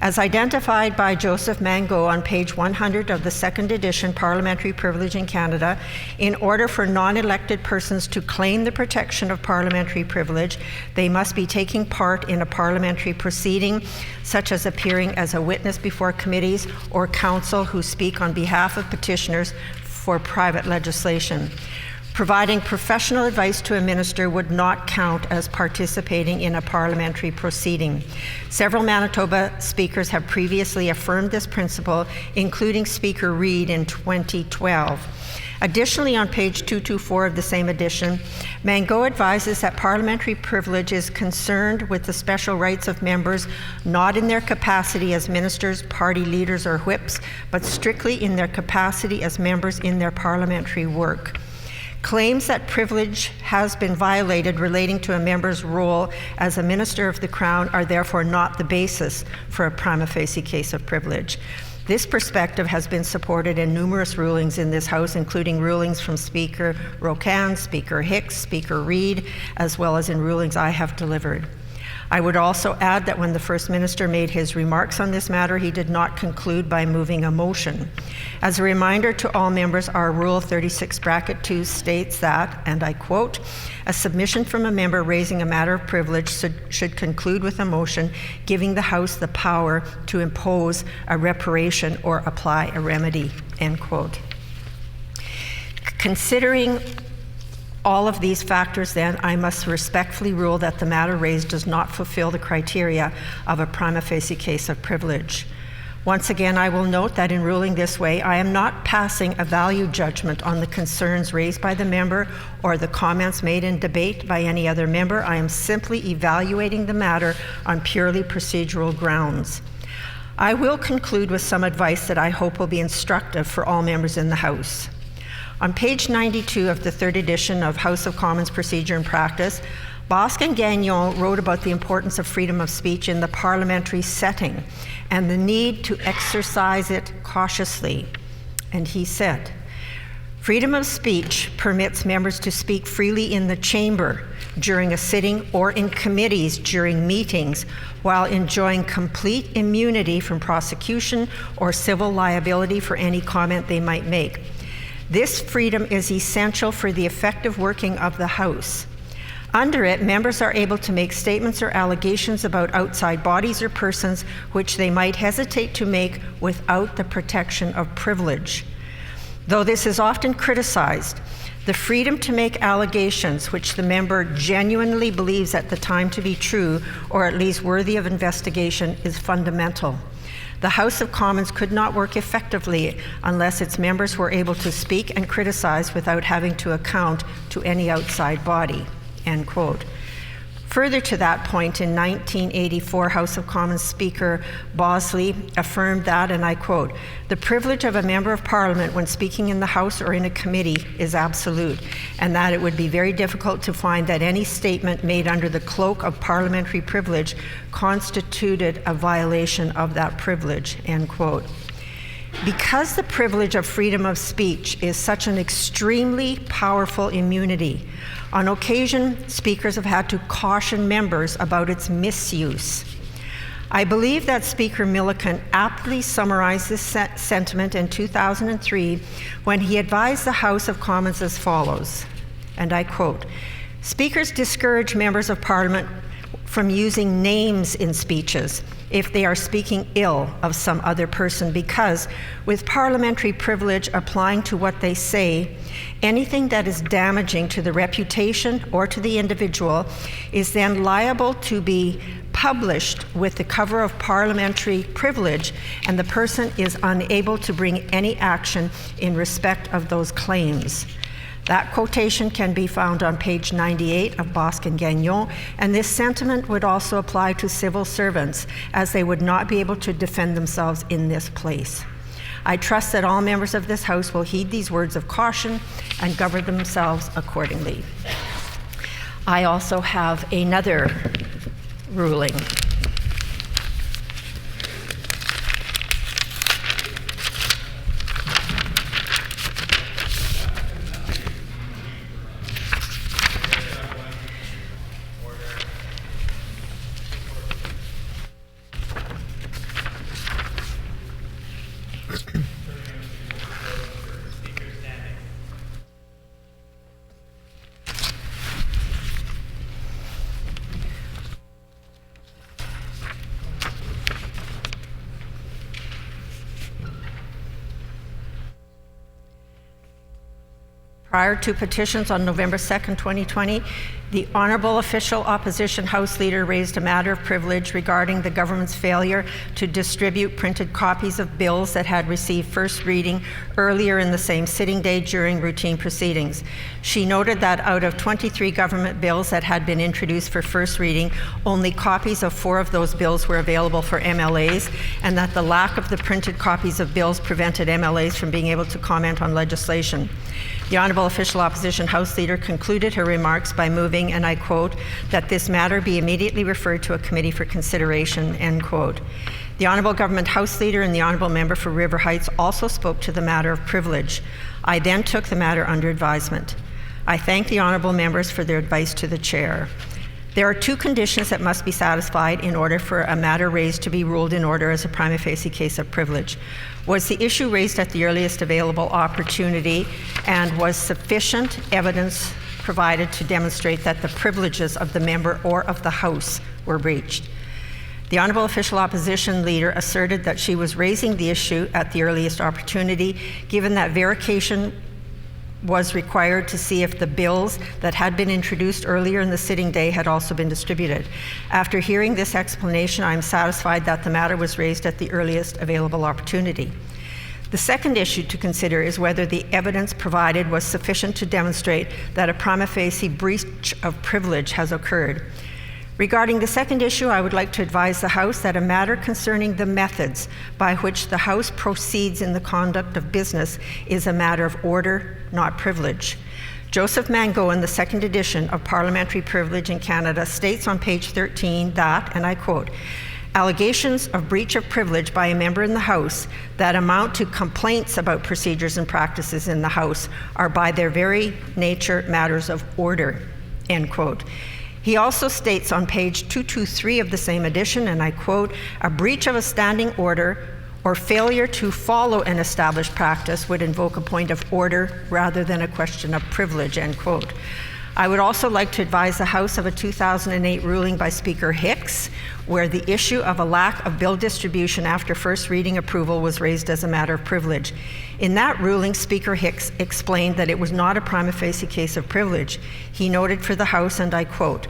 As identified by Joseph Mango on page 100 of the second edition Parliamentary Privilege in Canada, in order for non-elected persons to claim the protection of parliamentary privilege, they must be taking part in a parliamentary proceeding, such as appearing as a witness before committees or counsel who speak on behalf of petitioners for private legislation. Providing professional advice to a minister would not count as participating in a parliamentary proceeding. Several Manitoba speakers have previously affirmed this principle, including Speaker Reid in 2012. Additionally, on page 224 of the same edition, Mango advises that parliamentary privilege is concerned with the special rights of members not in their capacity as ministers, party leaders, or whips, but strictly in their capacity as members in their parliamentary work. Claims that privilege has been violated relating to a member's role as a minister of the Crown are therefore not the basis for a prima facie case of privilege. This perspective has been supported in numerous rulings in this House, including rulings from Speaker Rocan, Speaker Hicks, Speaker Reid, as well as in rulings I have delivered. I would also add that when the First Minister made his remarks on this matter, he did not conclude by moving a motion. As a reminder to all members, our Rule 36(2) states that, and I quote, "A submission from a member raising a matter of privilege should conclude with a motion giving the House the power to impose a reparation or apply a remedy," end quote. Considering all of these factors, then, I must respectfully rule that the matter raised does not fulfill the criteria of a prima facie case of privilege. Once again, I will note that in ruling this way, I am not passing a value judgment on the concerns raised by the member or the comments made in debate by any other member. I am simply evaluating the matter on purely procedural grounds. I will conclude with some advice that I hope will be instructive for all members in the House. On page 92 of the third edition of House of Commons Procedure and Practice, Bosque and Gagnon wrote about the importance of freedom of speech in the parliamentary setting and the need to exercise it cautiously. And he said, "Freedom of speech permits members to speak freely in the chamber during a sitting or in committees during meetings while enjoying complete immunity from prosecution or civil liability for any comment they might make. This freedom is essential for the effective working of the House. Under it, members are able to make statements or allegations about outside bodies or persons which they might hesitate to make without the protection of privilege. Though this is often criticized, The freedom to make allegations which the member genuinely believes at the time to be true or at least worthy of investigation is fundamental. The House of Commons could not work effectively unless its members were able to speak and criticize without having to account to any outside body, end quote. Further to that point, in 1984, House of Commons Speaker Bosley affirmed that, and I quote, "The privilege of a member of Parliament when speaking in the House or in a committee is absolute, and that it would be very difficult to find that any statement made under the cloak of parliamentary privilege constituted a violation of that privilege," end quote. Because the privilege of freedom of speech is such an extremely powerful immunity, on occasion, speakers have had to caution members about its misuse. I believe that Speaker Milliken aptly summarized this sentiment in 2003 when he advised the House of Commons as follows, and I quote, "Speakers discourage members of Parliament from using names in speeches if they are speaking ill of some other person because, with parliamentary privilege applying to what they say, anything that is damaging to the reputation or to the individual is then liable to be published with the cover of parliamentary privilege, and the person is unable to bring any action in respect of those claims." That quotation can be found on page 98 of Bosque and Gagnon, and this sentiment would also apply to civil servants, as they would not be able to defend themselves in this place. I trust that all members of this House will heed these words of caution and govern themselves accordingly. I also have another ruling. Prior to petitions on November 2nd, 2020, the Honourable Official Opposition House Leader raised a matter of privilege regarding the government's failure to distribute printed copies of bills that had received first reading earlier in the same sitting day during routine proceedings. She noted that out of 23 government bills that had been introduced for first reading, only copies of 4 of those bills were available for MLAs, and that the lack of the printed copies of bills prevented MLAs from being able to comment on legislation. The Honourable Official Opposition House Leader concluded her remarks by moving, and I quote, "that this matter be immediately referred to a committee for consideration," end quote. The Honourable Government House Leader and the Honourable Member for River Heights also spoke to the matter of privilege. I then took the matter under advisement. I thank the Honourable Members for their advice to the Chair. There are 2 conditions that must be satisfied in order for a matter raised to be ruled in order as a prima facie case of privilege. Was the issue raised at the earliest available opportunity, and was sufficient evidence provided to demonstrate that the privileges of the member or of the House were breached? The Honourable Official Opposition Leader asserted that she was raising the issue at the earliest opportunity, given that verification was required to see if the bills that had been introduced earlier in the sitting day had also been distributed. After hearing this explanation, I am satisfied that the matter was raised at the earliest available opportunity. The second issue to consider is whether the evidence provided was sufficient to demonstrate that a prima facie breach of privilege has occurred. Regarding the second issue, I would like to advise the House that a matter concerning the methods by which the House proceeds in the conduct of business is a matter of order, not privilege. Joseph Mango, in the second edition of Parliamentary Privilege in Canada, states on page 13 that, and I quote, "Allegations of breach of privilege by a member in the House that amount to complaints about procedures and practices in the House are by their very nature matters of order," end quote. He also states on page 223 of the same edition, and I quote, "A breach of a standing order or failure to follow an established practice would invoke a point of order rather than a question of privilege," end quote. I would also like to advise the House of a 2008 ruling by Speaker Hicks, where the issue of a lack of bill distribution after first reading approval was raised as a matter of privilege. In that ruling, Speaker Hicks explained that it was not a prima facie case of privilege. He noted for the House, and I quote,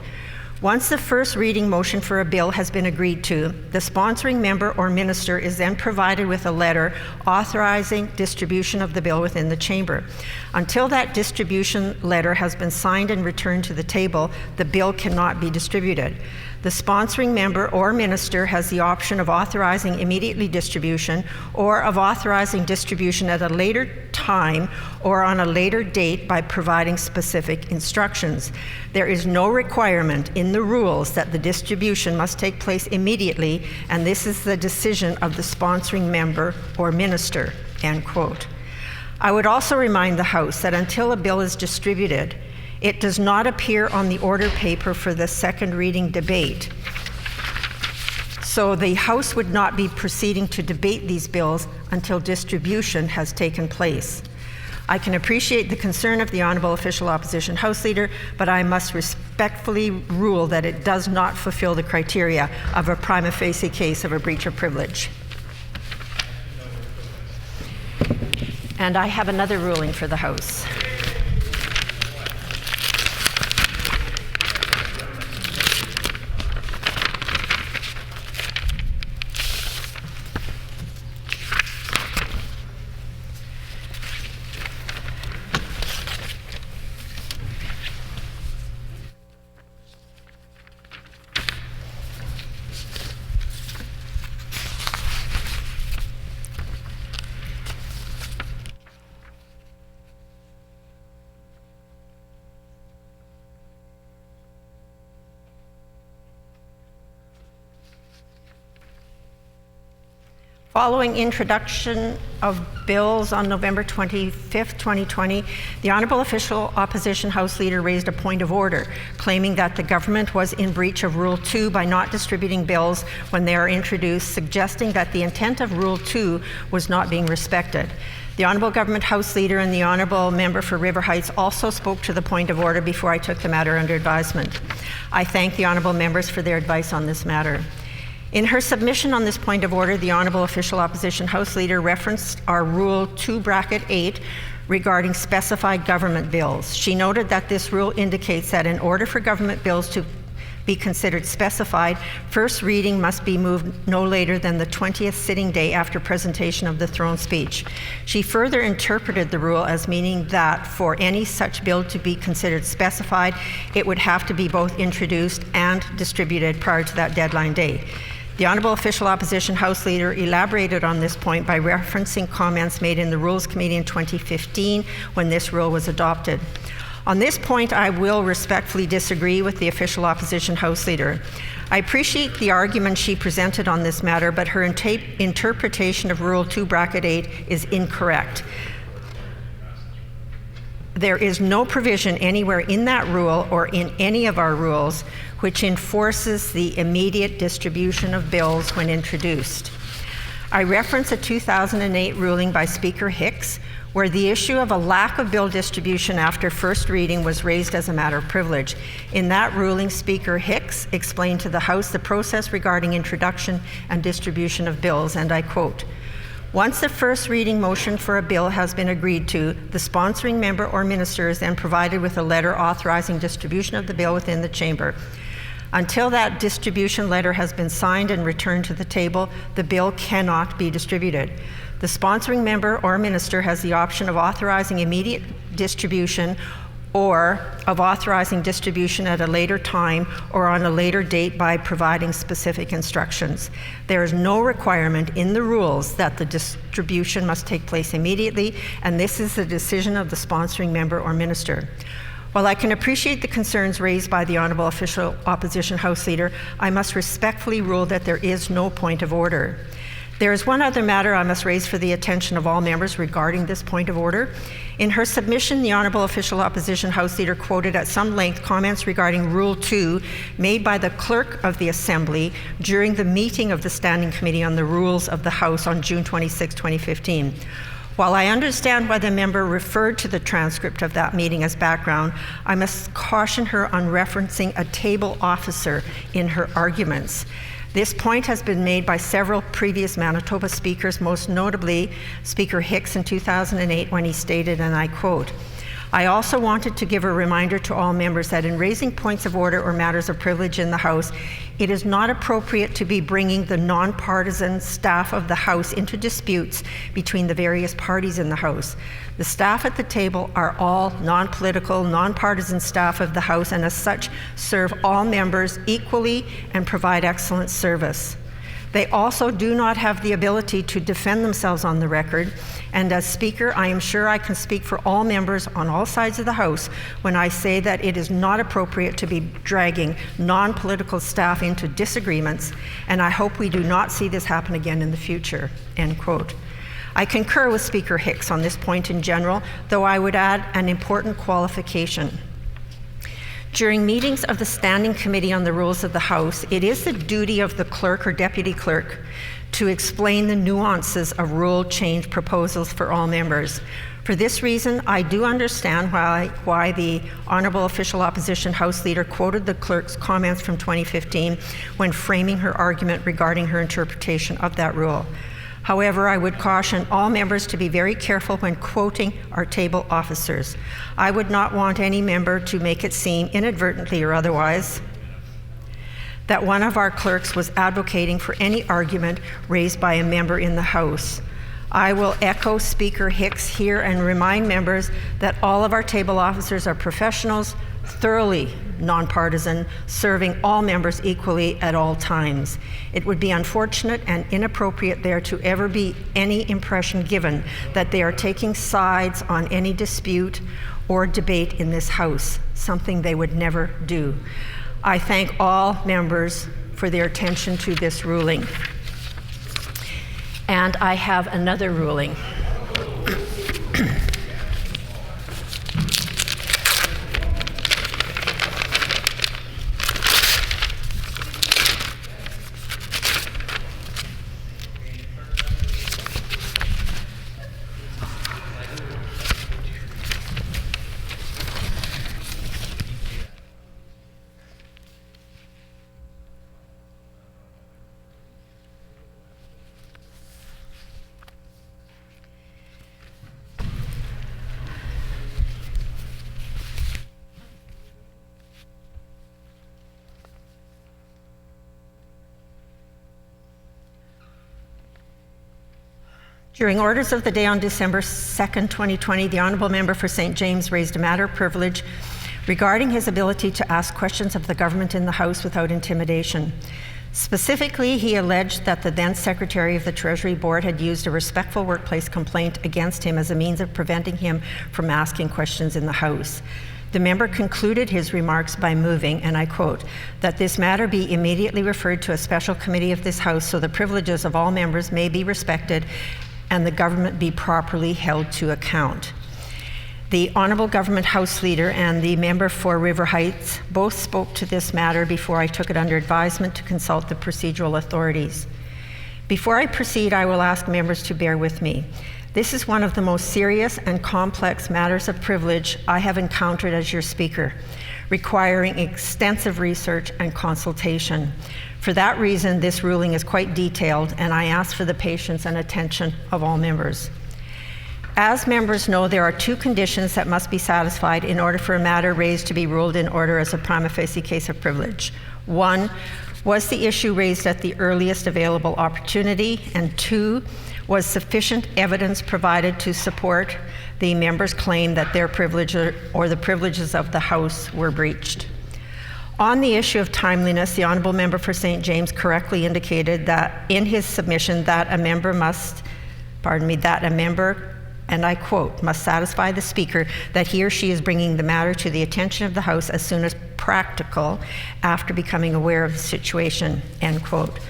"Once the first reading motion for a bill has been agreed to, the sponsoring member or minister is then provided with a letter authorizing distribution of the bill within the chamber. Until that distribution letter has been signed and returned to the table, the bill cannot be distributed. The sponsoring member or minister has the option of authorizing immediately distribution or of authorizing distribution at a later time or on a later date by providing specific instructions. There is no requirement in the rules that the distribution must take place immediately, and this is the decision of the sponsoring member or minister," end quote. I would also remind the House that until a bill is distributed, it does not appear on the order paper for the second reading debate. So the House would not be proceeding to debate these bills until distribution has taken place. I can appreciate the concern of the Honourable Official Opposition House Leader, but I must respectfully rule that it does not fulfill the criteria of a prima facie case of a breach of privilege. And I have another ruling for the House. Following introduction of bills on November 25th, 2020, the Honourable Official Opposition House Leader raised a point of order, claiming that the government was in breach of Rule 2 by not distributing bills when they are introduced, suggesting that the intent of Rule 2 was not being respected. The Honourable Government House Leader and the Honourable Member for River Heights also spoke to the point of order before I took the matter under advisement. I thank the Honourable Members for their advice on this matter. In her submission on this point of order, the Honourable Official Opposition House Leader referenced our Rule 2(8) regarding specified government bills. She noted that this rule indicates that in order for government bills to be considered specified, first reading must be moved no later than the 20th sitting day after presentation of the throne speech. She further interpreted the rule as meaning that for any such bill to be considered specified, it would have to be both introduced and distributed prior to that deadline day. The Honourable Official Opposition House Leader elaborated on this point by referencing comments made in the Rules Committee in 2015 when this rule was adopted. On this point, I will respectfully disagree with the Official Opposition House Leader. I appreciate the argument she presented on this matter, but her interpretation of Rule 2(8) is incorrect. There is no provision anywhere in that rule or in any of our rules which enforces the immediate distribution of bills when introduced. I reference a 2008 ruling by Speaker Hicks where the issue of a lack of bill distribution after first reading was raised as a matter of privilege. In that ruling, Speaker Hicks explained to the House the process regarding introduction and distribution of bills, and I quote, "Once the first reading motion for a bill has been agreed to, the sponsoring member or minister is then provided with a letter authorizing distribution of the bill within the chamber. Until that distribution letter has been signed and returned to the table, the bill cannot be distributed. The sponsoring member or minister has the option of authorizing immediate distribution or of authorizing distribution at a later time or on a later date by providing specific instructions. There is no requirement in the rules that the distribution must take place immediately, and this is the decision of the sponsoring member or minister. While I can appreciate the concerns raised by the Honourable Official Opposition House Leader, I must respectfully rule that there is no point of order. There is one other matter I must raise for the attention of all members regarding this point of order. In her submission, the Honourable Official Opposition House Leader quoted at some length comments regarding Rule 2 made by the Clerk of the Assembly during the meeting of the Standing Committee on the Rules of the House on June 26, 2015. While I understand why the member referred to the transcript of that meeting as background, I must caution her on referencing a table officer in her arguments. This point has been made by several previous Manitoba speakers, most notably Speaker Hicks in 2008 when he stated, and I quote, "I also wanted to give a reminder to all members that in raising points of order or matters of privilege in the House, it is not appropriate to be bringing the nonpartisan staff of the House into disputes between the various parties in the House. The staff at the table are all non-political, nonpartisan staff of the House, and as such serve all members equally and provide excellent service. They also do not have the ability to defend themselves on the record, and as Speaker, I am sure I can speak for all members on all sides of the House when I say that it is not appropriate to be dragging non-political staff into disagreements, and I hope we do not see this happen again in the future," end quote. I concur with Speaker Hicks on this point in general, though I would add an important qualification. During meetings of the Standing Committee on the Rules of the House, it is the duty of the clerk or deputy clerk to explain the nuances of rule change proposals for all members. For this reason, I do understand why the Honourable Official Opposition House Leader quoted the clerk's comments from 2015 when framing her argument regarding her interpretation of that rule. However, I would caution all members to be very careful when quoting our table officers. I would not want any member to make it seem, inadvertently or otherwise, that one of our clerks was advocating for any argument raised by a member in the House. I will echo Speaker Hicks here and remind members that all of our table officers are professionals, thoroughly nonpartisan, serving all members equally at all times. It would be unfortunate and inappropriate there to ever be any impression given that they are taking sides on any dispute or debate in this House, something they would never do. I thank all members for their attention to this ruling. And I have another ruling. During orders of the day on December 2nd, 2020, the Honourable Member for St. James raised a matter of privilege regarding his ability to ask questions of the government in the House without intimidation. Specifically, he alleged that the then Secretary of the Treasury Board had used a respectful workplace complaint against him as a means of preventing him from asking questions in the House. The member concluded his remarks by moving, and I quote, that this matter be immediately referred to a special committee of this House so the privileges of all members may be respected and the government be properly held to account. The Honourable Government House Leader and the member for River Heights both spoke to this matter before I took it under advisement to consult the procedural authorities. Before I proceed, I will ask members to bear with me. This is one of the most serious and complex matters of privilege I have encountered as your Speaker, requiring extensive research and consultation. For that reason, this ruling is quite detailed, and I ask for the patience and attention of all members. As members know, there are two conditions that must be satisfied in order for a matter raised to be ruled in order as a prima facie case of privilege. One, was the issue raised at the earliest available opportunity? And two, was sufficient evidence provided to support the member's claim that their privilege or the privileges of the House were breached? On the issue of timeliness, the Honourable Member for St. James correctly indicated that in his submission that a member, and I quote, must satisfy the Speaker that he or she is bringing the matter to the attention of the House as soon as practical after becoming aware of the situation, end quote.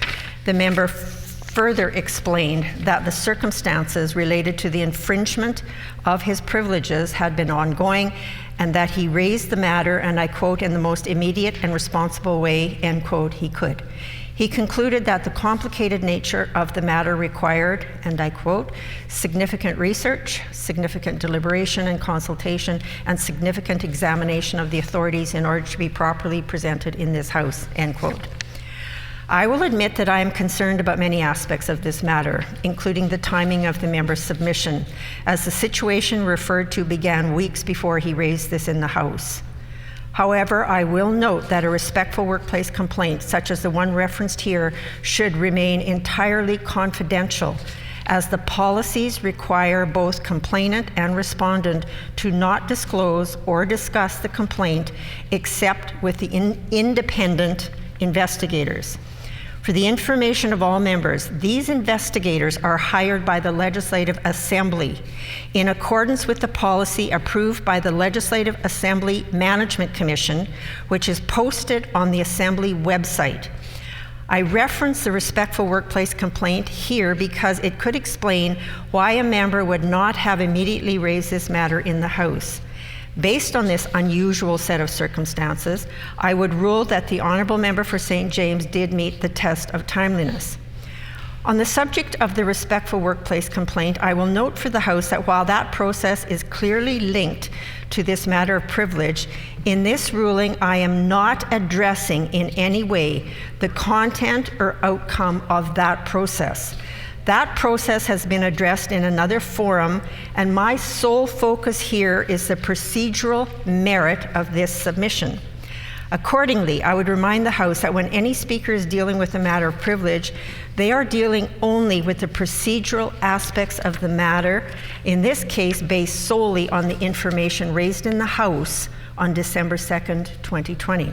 The member further explained that the circumstances related to the infringement of his privileges had been ongoing and that he raised the matter, and I quote, in the most immediate and responsible way, end quote, he could. He concluded that the complicated nature of the matter required, and I quote, significant research, significant deliberation and consultation, and significant examination of the authorities in order to be properly presented in this House, end quote. I will admit that I am concerned about many aspects of this matter, including the timing of the member's submission, as the situation referred to began weeks before he raised this in the House. However, I will note that a respectful workplace complaint, such as the one referenced here, should remain entirely confidential, as the policies require both complainant and respondent to not disclose or discuss the complaint except with the independent investigators. For the information of all members, these investigators are hired by the Legislative Assembly in accordance with the policy approved by the Legislative Assembly Management Commission, which is posted on the Assembly website. I reference the respectful workplace complaint here because it could explain why a member would not have immediately raised this matter in the House. Based on this unusual set of circumstances, I would rule that the Honourable Member for St. James did meet the test of timeliness. On the subject of the respectful workplace complaint, I will note for the House that while that process is clearly linked to this matter of privilege, in this ruling I am not addressing in any way the content or outcome of that process. That process has been addressed in another forum, and my sole focus here is the procedural merit of this submission. Accordingly, I would remind the House that when any speaker is dealing with a matter of privilege, they are dealing only with the procedural aspects of the matter, in this case based solely on the information raised in the House on December 2nd, 2020.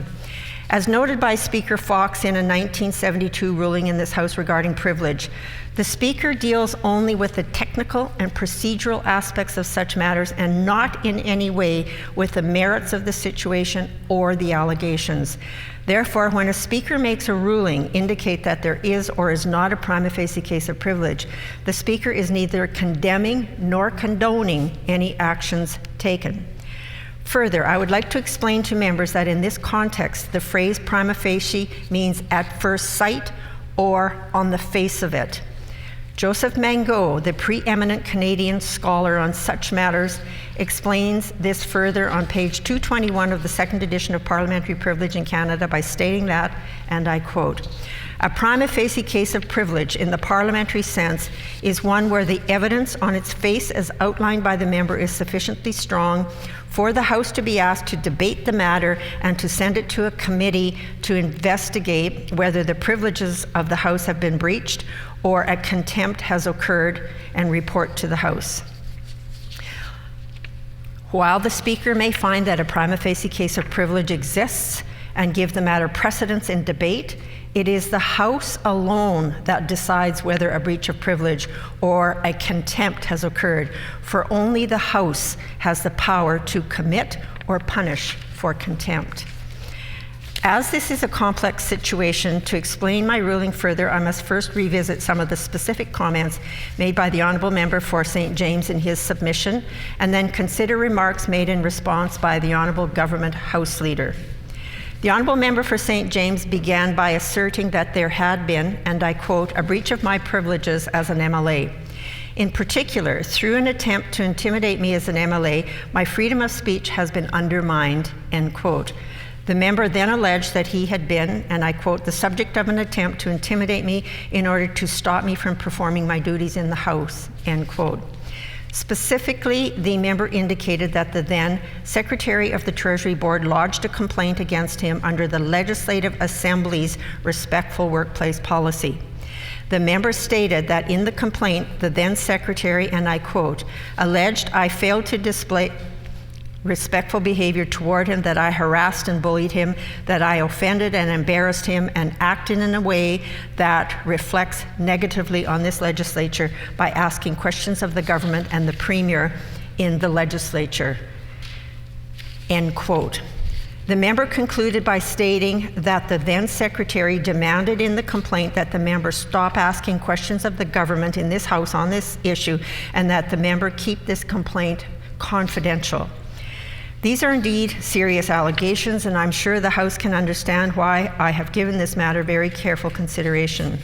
As noted by Speaker Fox in a 1972 ruling in this House regarding privilege, the Speaker deals only with the technical and procedural aspects of such matters and not in any way with the merits of the situation or the allegations. Therefore, when a Speaker makes a ruling indicate that there is or is not a prima facie case of privilege, the Speaker is neither condemning nor condoning any actions taken. Further, I would like to explain to members that in this context, the phrase prima facie means at first sight or on the face of it. Joseph Mangot, the preeminent Canadian scholar on such matters, explains this further on page 221 of the second edition of Parliamentary Privilege in Canada by stating that, and I quote, "A prima facie case of privilege in the parliamentary sense is one where the evidence on its face as outlined by the member is sufficiently strong for the House to be asked to debate the matter and to send it to a committee to investigate whether the privileges of the House have been breached or a contempt has occurred and report to the House." While the Speaker may find that a prima facie case of privilege exists and give the matter precedence in debate, it is the House alone that decides whether a breach of privilege or a contempt has occurred, for only the House has the power to commit or punish for contempt. As this is a complex situation, to explain my ruling further, I must first revisit some of the specific comments made by the Honourable Member for St. James in his submission, and then consider remarks made in response by the Honourable Government House Leader. The Honourable Member for St. James began by asserting that there had been, and I quote, "a breach of my privileges as an MLA. In particular, through an attempt to intimidate me as an MLA, my freedom of speech has been undermined," end quote. The member then alleged that he had been, and I quote, "the subject of an attempt to intimidate me in order to stop me from performing my duties in the House," end quote. Specifically, the member indicated that the then Secretary of the Treasury Board lodged a complaint against him under the Legislative Assembly's respectful workplace policy. The member stated that in the complaint, the then Secretary, and I quote, "alleged I failed to display respectful behavior toward him, that I harassed and bullied him, that I offended and embarrassed him, and acted in a way that reflects negatively on this legislature by asking questions of the government and the Premier in the legislature," end quote. The member concluded by stating that the then secretary demanded in the complaint that the member stop asking questions of the government in this House on this issue, and that the member keep this complaint confidential. These are indeed serious allegations, and I'm sure the House can understand why I have given this matter very careful consideration.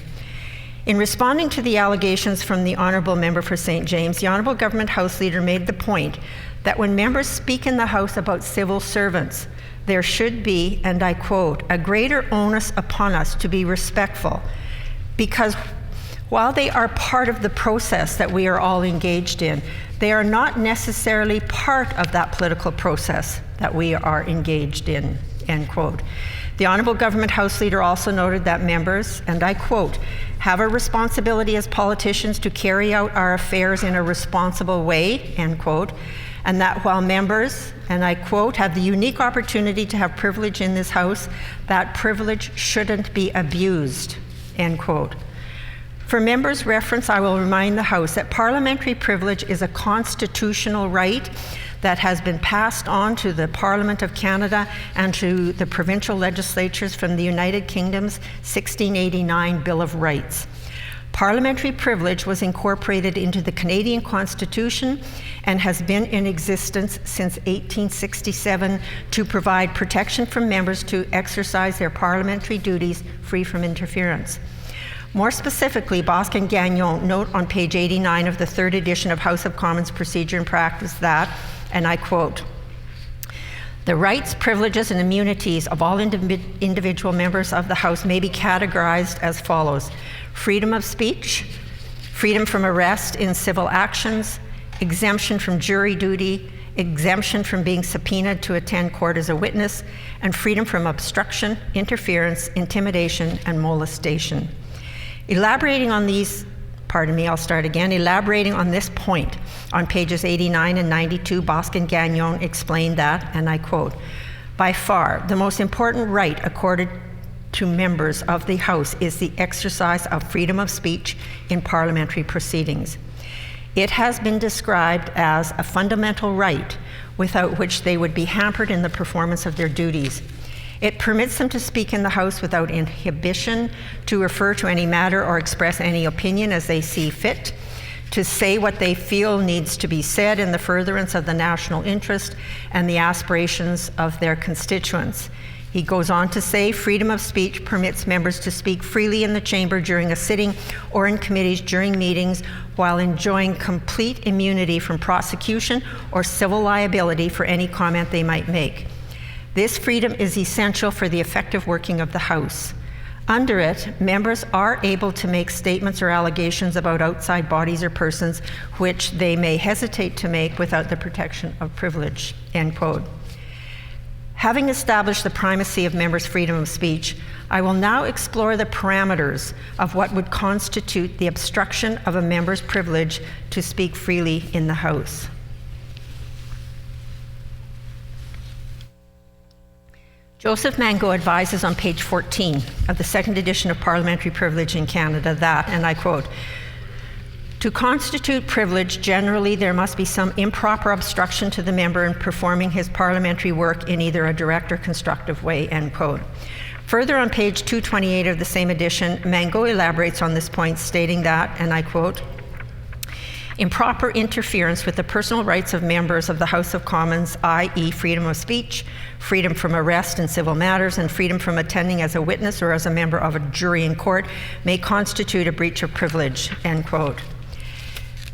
In responding to the allegations from the Honourable Member for St. James, the Honourable Government House Leader made the point that when members speak in the House about civil servants, there should be, and I quote, a greater onus upon us to be respectful, because while they are part of the process that we are all engaged in, they are not necessarily part of that political process that we are engaged in, end quote. The Honourable Government House Leader also noted that members, and I quote, have a responsibility as politicians to carry out our affairs in a responsible way, end quote, and that while members, and I quote, have the unique opportunity to have privilege in this House, that privilege shouldn't be abused, end quote. For members' reference, I will remind the House that parliamentary privilege is a constitutional right that has been passed on to the Parliament of Canada and to the provincial legislatures from the United Kingdom's 1689 Bill of Rights. Parliamentary privilege was incorporated into the Canadian Constitution and has been in existence since 1867 to provide protection for members to exercise their parliamentary duties free from interference. More specifically, Bosque and Gagnon note on page 89 of the third edition of House of Commons Procedure and Practice that, and I quote, the rights, privileges, and immunities of all individual members of the House may be categorized as follows: freedom of speech, freedom from arrest in civil actions, exemption from jury duty, exemption from being subpoenaed to attend court as a witness, and freedom from obstruction, interference, intimidation, and molestation. Elaborating on this point, on pages 89 and 92, Bosque and Gagnon explained that, and I quote, by far, the most important right accorded to members of the House is the exercise of freedom of speech in parliamentary proceedings. It has been described as a fundamental right without which they would be hampered in the performance of their duties. It permits them to speak in the House without inhibition, to refer to any matter or express any opinion as they see fit, to say what they feel needs to be said in the furtherance of the national interest and the aspirations of their constituents. He goes on to say, freedom of speech permits members to speak freely in the chamber during a sitting or in committees during meetings while enjoying complete immunity from prosecution or civil liability for any comment they might make. This freedom is essential for the effective working of the House. Under it, members are able to make statements or allegations about outside bodies or persons which they may hesitate to make without the protection of privilege, end quote. Having established the primacy of members' freedom of speech, I will now explore the parameters of what would constitute the obstruction of a member's privilege to speak freely in the House. Joseph Mango advises on page 14 of the second edition of Parliamentary Privilege in Canada that, and I quote, to constitute privilege, generally there must be some improper obstruction to the member in performing his parliamentary work in either a direct or constructive way, end quote. Further on page 228 of the same edition, Mango elaborates on this point, stating that, and I quote, improper interference with the personal rights of members of the House of Commons, i.e. freedom of speech, freedom from arrest in civil matters, and freedom from attending as a witness or as a member of a jury in court may constitute a breach of privilege, end quote.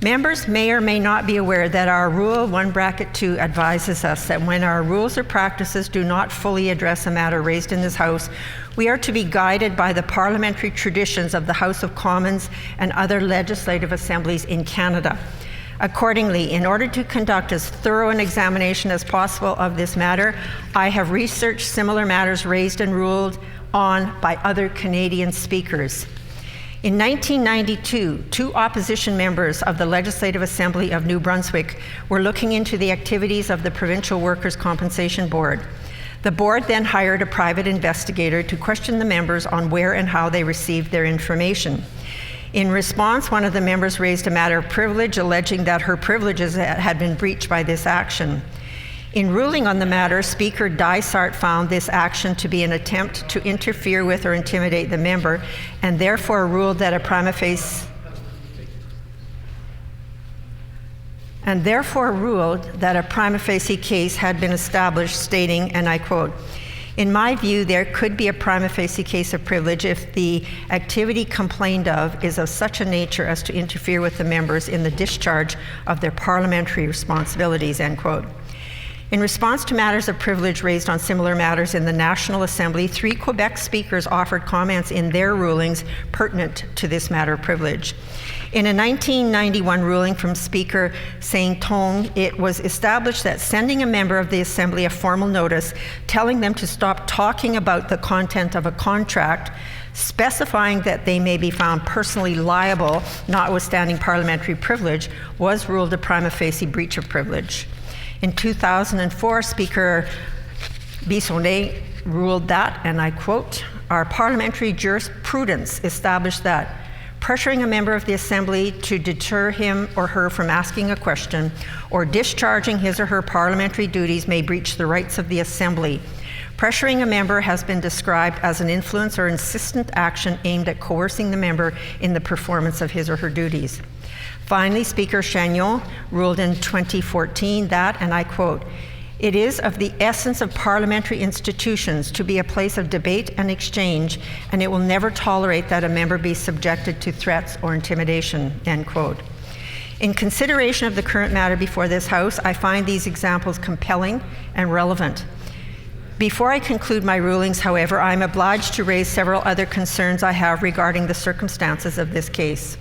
Members may or may not be aware that our Rule 1(2) advises us that when our rules or practices do not fully address a matter raised in this House, we are to be guided by the parliamentary traditions of the House of Commons and other legislative assemblies in Canada. Accordingly, in order to conduct as thorough an examination as possible of this matter, I have researched similar matters raised and ruled on by other Canadian speakers. In 1992, two opposition members of the Legislative Assembly of New Brunswick were looking into the activities of the Provincial Workers' Compensation Board. The board then hired a private investigator to question the members on where and how they received their information. In response, one of the members raised a matter of privilege, alleging that her privileges had been breached by this action. In ruling on the matter, Speaker Dysart found this action to be an attempt to interfere with or intimidate the member, and therefore ruled that a prima facie case had been established, stating, and I quote, "In my view, there could be a prima facie case of privilege if the activity complained of is of such a nature as to interfere with the members in the discharge of their parliamentary responsibilities," end quote. In response to matters of privilege raised on similar matters in the National Assembly, 3 Quebec speakers offered comments in their rulings pertinent to this matter of privilege. In a 1991 ruling from Speaker Saint-Onge, it was established that sending a member of the Assembly a formal notice telling them to stop talking about the content of a contract, specifying that they may be found personally liable, notwithstanding parliamentary privilege, was ruled a prima facie breach of privilege. In 2004, Speaker Bissonnette ruled that, and I quote, "Our parliamentary jurisprudence established that pressuring a member of the Assembly to deter him or her from asking a question or discharging his or her parliamentary duties may breach the rights of the Assembly. Pressuring a member has been described as an influence or insistent action aimed at coercing the member in the performance of his or her duties." Finally, Speaker Chagnon ruled in 2014 that, and I quote, "It is of the essence of parliamentary institutions to be a place of debate and exchange, and it will never tolerate that a member be subjected to threats or intimidation," end quote. In consideration of the current matter before this House, I find these examples compelling and relevant. Before I conclude my rulings, however, I am obliged to raise several other concerns I have regarding the circumstances of this case.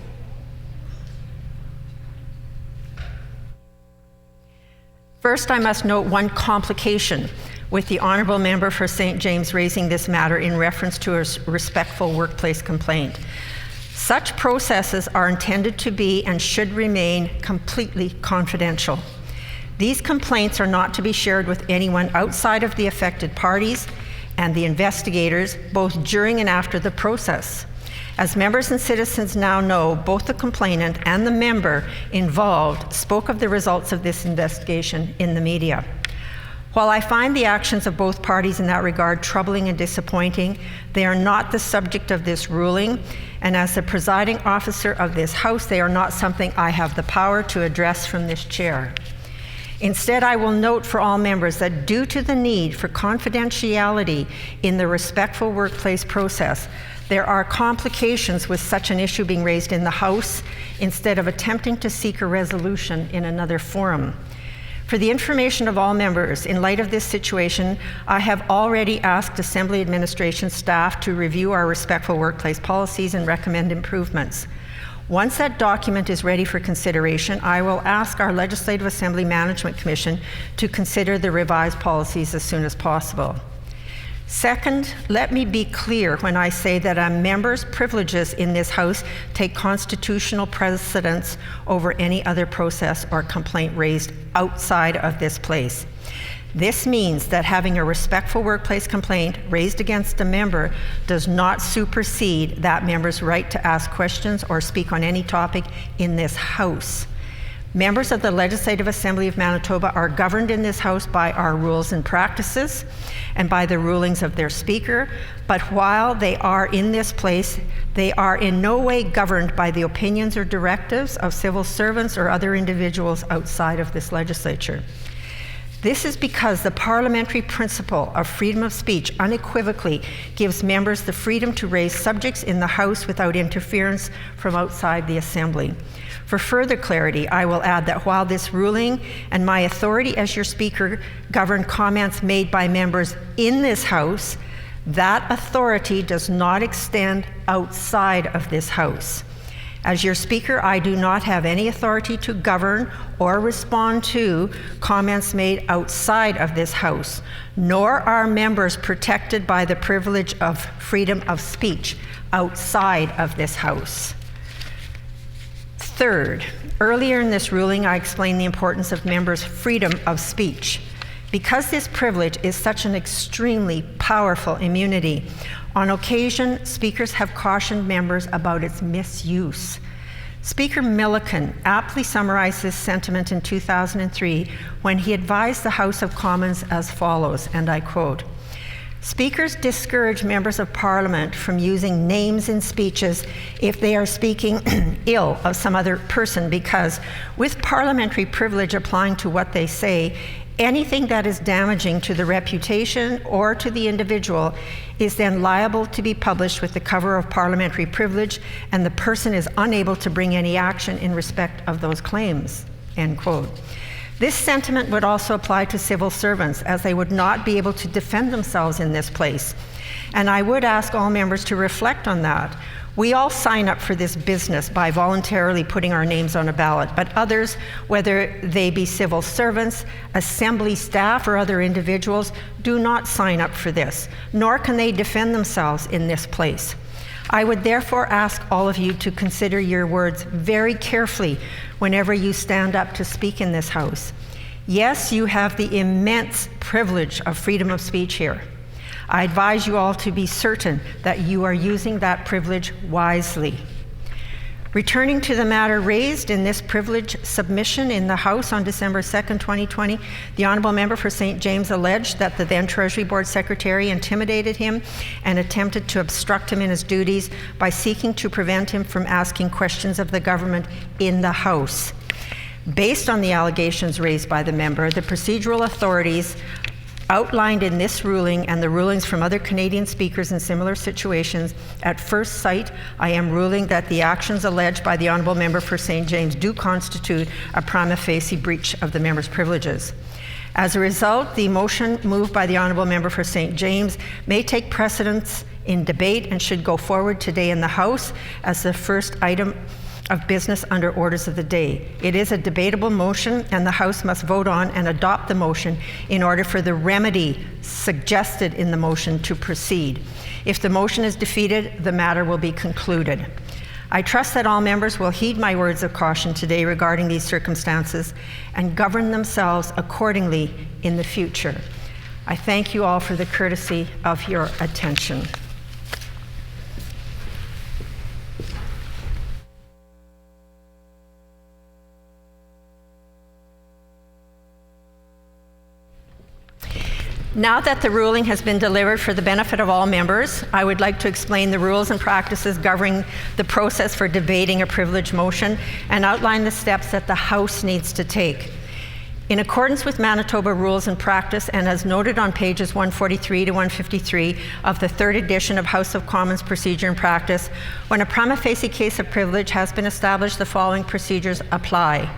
First, I must note one complication with the Honourable Member for St. James raising this matter in reference to a respectful workplace complaint. Such processes are intended to be and should remain completely confidential. These complaints are not to be shared with anyone outside of the affected parties and the investigators, both during and after the process. As members and citizens now know, both the complainant and the member involved spoke of the results of this investigation in the media. While I find the actions of both parties in that regard troubling and disappointing, they are not the subject of this ruling, and as the presiding officer of this House, they are not something I have the power to address from this chair. Instead, I will note for all members that due to the need for confidentiality in the respectful workplace process, there are complications with such an issue being raised in the House instead of attempting to seek a resolution in another forum. For the information of all members, in light of this situation, I have already asked Assembly administration staff to review our respectful workplace policies and recommend improvements. Once that document is ready for consideration, I will ask our Legislative Assembly Management Commission to consider the revised policies as soon as possible. Second, let me be clear when I say that a member's privileges in this House take constitutional precedence over any other process or complaint raised outside of this place. This means that having a respectful workplace complaint raised against a member does not supersede that member's right to ask questions or speak on any topic in this House. Members of the Legislative Assembly of Manitoba are governed in this House by our rules and practices and by the rulings of their Speaker, but while they are in this place, they are in no way governed by the opinions or directives of civil servants or other individuals outside of this legislature. This is because the parliamentary principle of freedom of speech unequivocally gives members the freedom to raise subjects in the House without interference from outside the Assembly. For further clarity, I will add that while this ruling and my authority as your Speaker govern comments made by members in this House, that authority does not extend outside of this House. As your Speaker, I do not have any authority to govern or respond to comments made outside of this House, nor are members protected by the privilege of freedom of speech outside of this House. Third, earlier in this ruling, I explained the importance of members' freedom of speech. Because this privilege is such an extremely powerful immunity, on occasion, speakers have cautioned members about its misuse. Speaker Milliken aptly summarized this sentiment in 2003 when he advised the House of Commons as follows, and I quote, "Speakers discourage members of Parliament from using names in speeches if they are speaking ill of some other person because, with parliamentary privilege applying to what they say, anything that is damaging to the reputation or to the individual is then liable to be published with the cover of parliamentary privilege, and the person is unable to bring any action in respect of those claims." End quote. This sentiment would also apply to civil servants, as they would not be able to defend themselves in this place. And I would ask all members to reflect on that. We all sign up for this business by voluntarily putting our names on a ballot, but others, whether they be civil servants, assembly staff, or other individuals, do not sign up for this, nor can they defend themselves in this place. I would therefore ask all of you to consider your words very carefully whenever you stand up to speak in this House. Yes, you have the immense privilege of freedom of speech here. I advise you all to be certain that you are using that privilege wisely. Returning to the matter raised in this privilege submission in the House on December 2nd, 2020, the Honourable Member for St. James alleged that the then Treasury Board Secretary intimidated him and attempted to obstruct him in his duties by seeking to prevent him from asking questions of the government in the House. Based on the allegations raised by the member, the procedural authorities outlined in this ruling and the rulings from other Canadian speakers in similar situations, at first sight, I am ruling that the actions alleged by the Honourable Member for St. James do constitute a prima facie breach of the member's privileges. As a result, the motion moved by the Honourable Member for St. James may take precedence in debate and should go forward today in the House as the first item of business under orders of the day. It is a debatable motion, and the House must vote on and adopt the motion in order for the remedy suggested in the motion to proceed. If the motion is defeated, the matter will be concluded. I trust that all members will heed my words of caution today regarding these circumstances and govern themselves accordingly in the future. I thank you all for the courtesy of your attention. Now that the ruling has been delivered for the benefit of all members, I would like to explain the rules and practices governing the process for debating a privilege motion and outline the steps that the House needs to take. In accordance with Manitoba rules and practice, and as noted on pages 143 to 153 of the third edition of House of Commons Procedure and Practice, when a prima facie case of privilege has been established, the following procedures apply.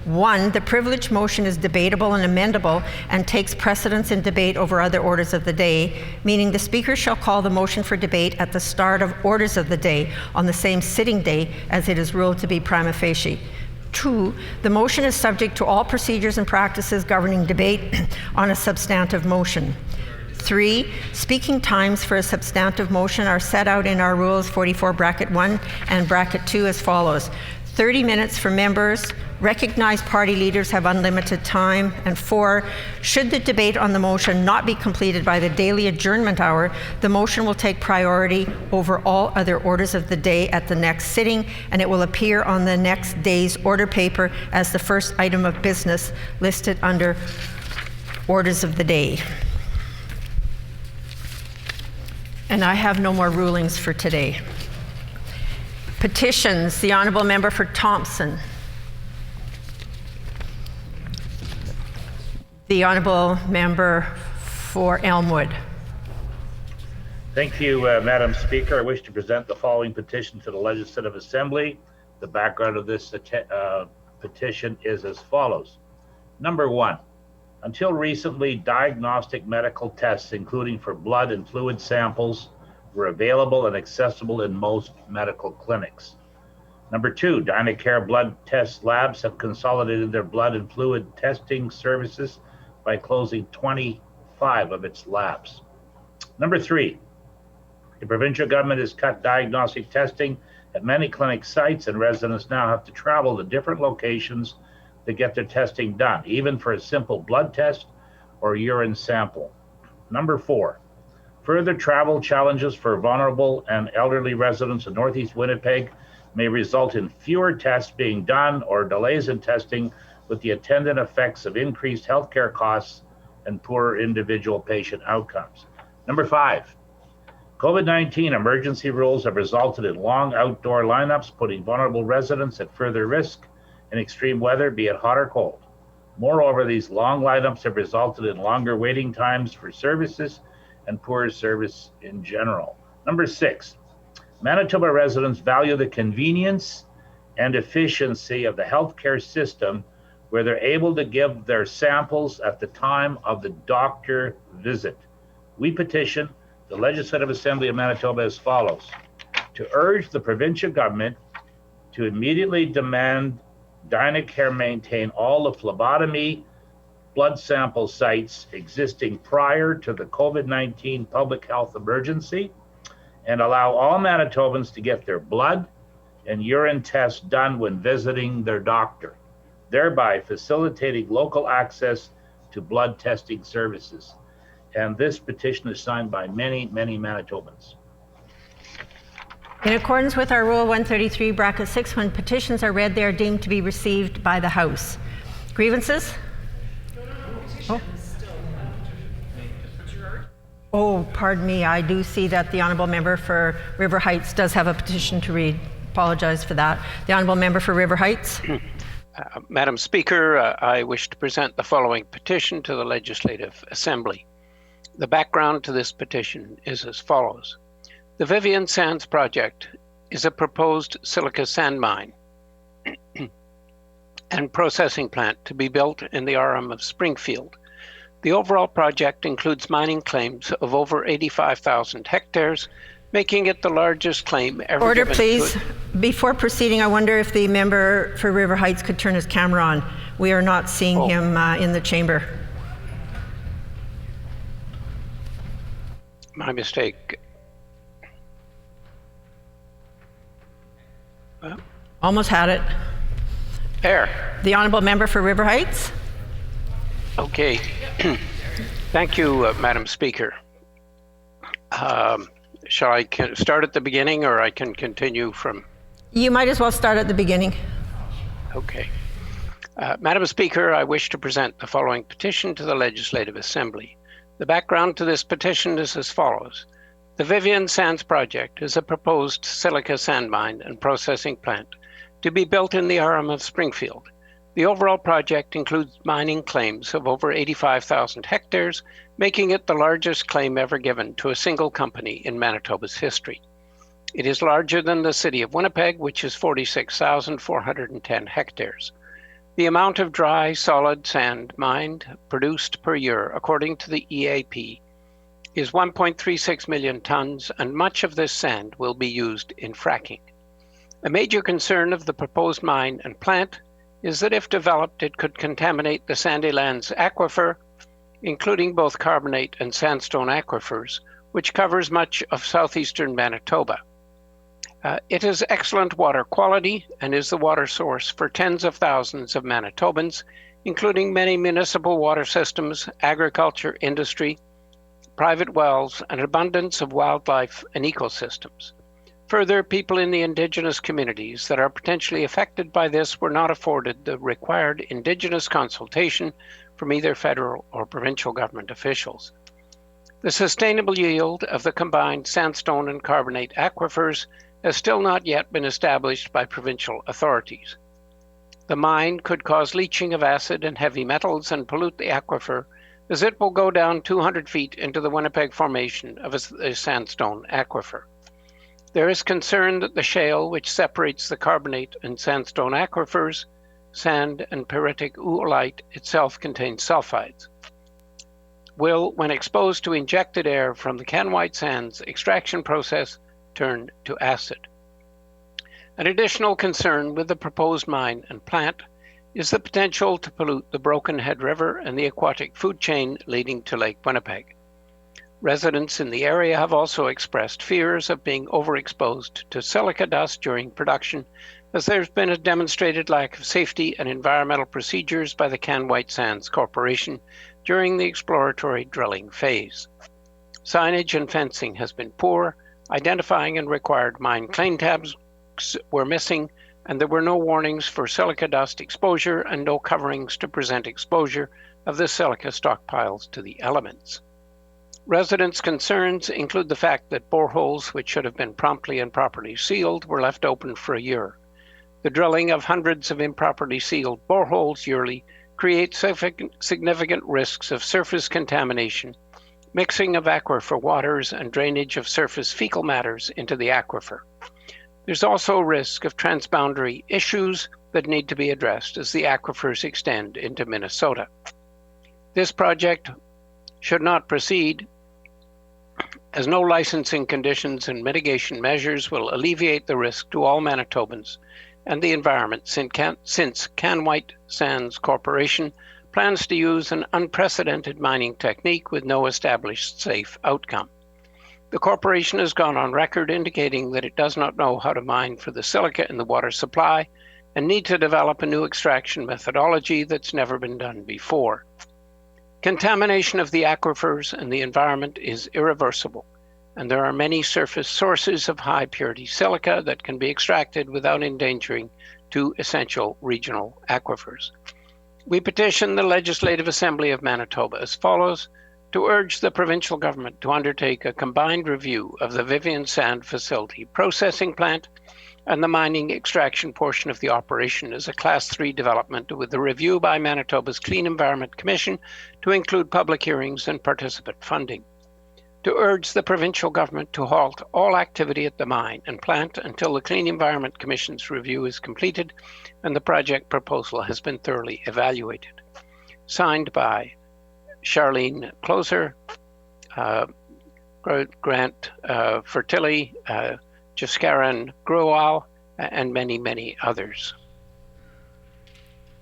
1, the privilege motion is debatable and amendable and takes precedence in debate over other orders of the day, meaning the Speaker shall call the motion for debate at the start of orders of the day on the same sitting day as it is ruled to be prima facie. 2, the motion is subject to all procedures and practices governing debate on a substantive motion. 3, speaking times for a substantive motion are set out in our rules 44 bracket 1 and bracket 2 as follows. 30 minutes for members. Recognized party leaders have unlimited time. And 4, should the debate on the motion not be completed by the daily adjournment hour, the motion will take priority over all other orders of the day at the next sitting, and it will appear on the next day's order paper as the first item of business listed under orders of the day. And I have no more rulings for today. Petitions, the Honourable Member for Thompson. The Honourable Member for Elmwood. Thank you, Madam Speaker. I wish to present the following petition to the Legislative Assembly. The background of this petition is as follows. Number 1, until recently, diagnostic medical tests, including for blood and fluid samples, were available and accessible in most medical clinics. Number 2, Dynacare blood test labs have consolidated their blood and fluid testing services by closing 25 of its labs. Number 3, the provincial government has cut diagnostic testing at many clinic sites, and residents now have to travel to different locations to get their testing done, even for a simple blood test or urine sample. Number 4, further travel challenges for vulnerable and elderly residents of Northeast Winnipeg may result in fewer tests being done or delays in testing, with the attendant effects of increased healthcare costs and poorer individual patient outcomes. Number 5, COVID-19 emergency rules have resulted in long outdoor lineups, putting vulnerable residents at further risk in extreme weather, be it hot or cold. Moreover, these long lineups have resulted in longer waiting times for services and poorer service in general. Number 6, Manitoba residents value the convenience and efficiency of the healthcare system, where they're able to give their samples at the time of the doctor visit. We petition the Legislative Assembly of Manitoba as follows: to urge the provincial government to immediately demand Dynacare maintain all the phlebotomy blood sample sites existing prior to the COVID-19 public health emergency, and allow all Manitobans to get their blood and urine tests done when visiting their doctor, thereby facilitating local access to blood testing services. And this petition is signed by many, many Manitobans. In accordance with our Rule 133, bracket 6, when petitions are read, they are deemed to be received by the House. Grievances? Oh, pardon me. I do see that the Honourable Member for River Heights does have a petition to read. Apologize for that. The Honourable Member for River Heights. Madam Speaker, I wish to present the following petition to the Legislative Assembly. The background to this petition is as follows. The Vivian Sands project is a proposed silica sand mine and processing plant to be built in the RM of Springfield. The overall project includes mining claims of over 85,000 hectares, making it the largest claim ever Order, given please. to Before proceeding, I wonder if the member for River Heights could turn his camera on. We are not seeing him in the chamber. My mistake. Almost had it. There. The Honourable Member for River Heights. Okay. Thank you, Madam Speaker. Shall I start at the beginning, or I can continue from? You might as well start at the beginning. Okay. Madam Speaker, I wish to present the following petition to the Legislative Assembly. The background to this petition is as follows. The Vivian Sands project is a proposed silica sand mine and processing plant to be built in the RM of Springfield. The overall project includes mining claims of over 85,000 hectares, making it the largest claim ever given to a single company in Manitoba's history. It is larger than the city of Winnipeg, which is 46,410 hectares. The amount of dry, solid sand mined produced per year, according to the EAP, is 1.36 million tons, and much of this sand will be used in fracking. A major concern of the proposed mine and plant is that if developed, it could contaminate the Sandylands aquifer, including both carbonate and sandstone aquifers, which covers much of southeastern Manitoba. It has excellent water quality and is the water source for tens of thousands of Manitobans, including many municipal water systems, agriculture, industry, private wells, and an abundance of wildlife and ecosystems. Further, people in the Indigenous communities that are potentially affected by this were not afforded the required Indigenous consultation from either federal or provincial government officials. The sustainable yield of the combined sandstone and carbonate aquifers has still not yet been established by provincial authorities. The mine could cause leaching of acid and heavy metals and pollute the aquifer, as it will go down 200 feet into the Winnipeg Formation of a sandstone aquifer. There is concern that the shale, which separates the carbonate and sandstone aquifers, sand and pyritic oolite itself contains sulfides, will, when exposed to injected air from the Can White Sands extraction process, turn to acid. An additional concern with the proposed mine and plant is the potential to pollute the Broken Head River and the aquatic food chain leading to Lake Winnipeg. Residents in the area have also expressed fears of being overexposed to silica dust during production, as there's been a demonstrated lack of safety and environmental procedures by the Can White Sands Corporation during the exploratory drilling phase. Signage and fencing has been poor, identifying and required mine claim tabs hooks were missing, and there were no warnings for silica dust exposure and no coverings to prevent exposure of the silica stockpiles to the elements. Residents' concerns include the fact that boreholes, which should have been promptly and properly sealed, were left open for a year. The drilling of hundreds of improperly sealed boreholes yearly creates significant risks of surface contamination, mixing of aquifer waters, and drainage of surface fecal matters into the aquifer. There's also a risk of transboundary issues that need to be addressed as the aquifers extend into Minnesota. This project should not proceed, as no licensing conditions and mitigation measures will alleviate the risk to all Manitobans and the environment, since Can-White Sands Corporation plans to use an unprecedented mining technique with no established safe outcome. The corporation has gone on record indicating that it does not know how to mine for the silica in the water supply and need to develop a new extraction methodology that's never been done before. Contamination of the aquifers and the environment is irreversible, and there are many surface sources of high purity silica that can be extracted without endangering two essential regional aquifers. We petition the Legislative Assembly of Manitoba as follows: to urge the provincial government to undertake a combined review of the Vivian Sand Facility processing plant and the mining extraction portion of the operation as a Class 3 development, with a review by Manitoba's Clean Environment Commission to include public hearings and participant funding. To urge the provincial government to halt all activity at the mine and plant until the Clean Environment Commission's review is completed and the project proposal has been thoroughly evaluated. Signed by Charlene Closer, Grant Fertilli, Jaskaran Gruwal, and many, many others.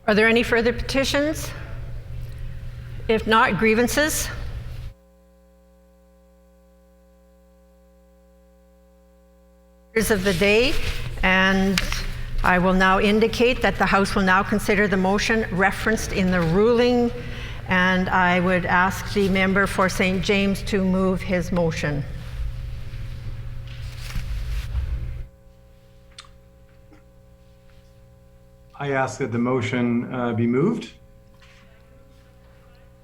Are there any further petitions? If not, grievances? Of the day, and I will now indicate that the House will now consider the motion referenced in the ruling, and I would ask the member for St. James to move his motion. I ask that the motion be moved.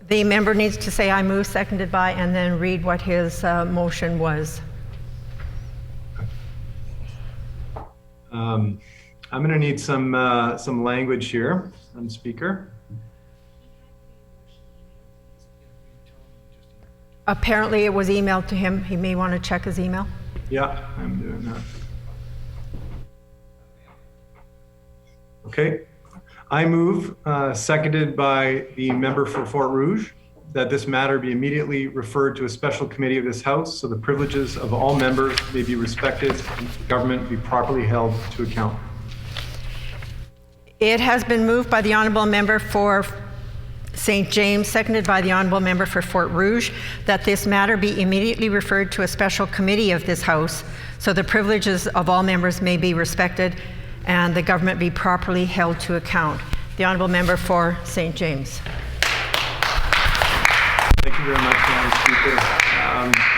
The member needs to say "I move," seconded by, and then read what his motion was. I'm going to need some language here, Speaker. Apparently it was emailed to him. He may want to check his email. Yeah, I'm doing that. Okay. I move, seconded by the member for Fort Rouge, that this matter be immediately referred to a special committee of this House so the privileges of all members may be respected and the government be properly held to account. It has been moved by the Honourable Member for St. James, seconded by the Honourable Member for Fort Rouge, that this matter be immediately referred to a special committee of this House so the privileges of all members may be respected and the government be properly held to account. The Honourable Member for St. James. Thank you very much, Madam Speaker.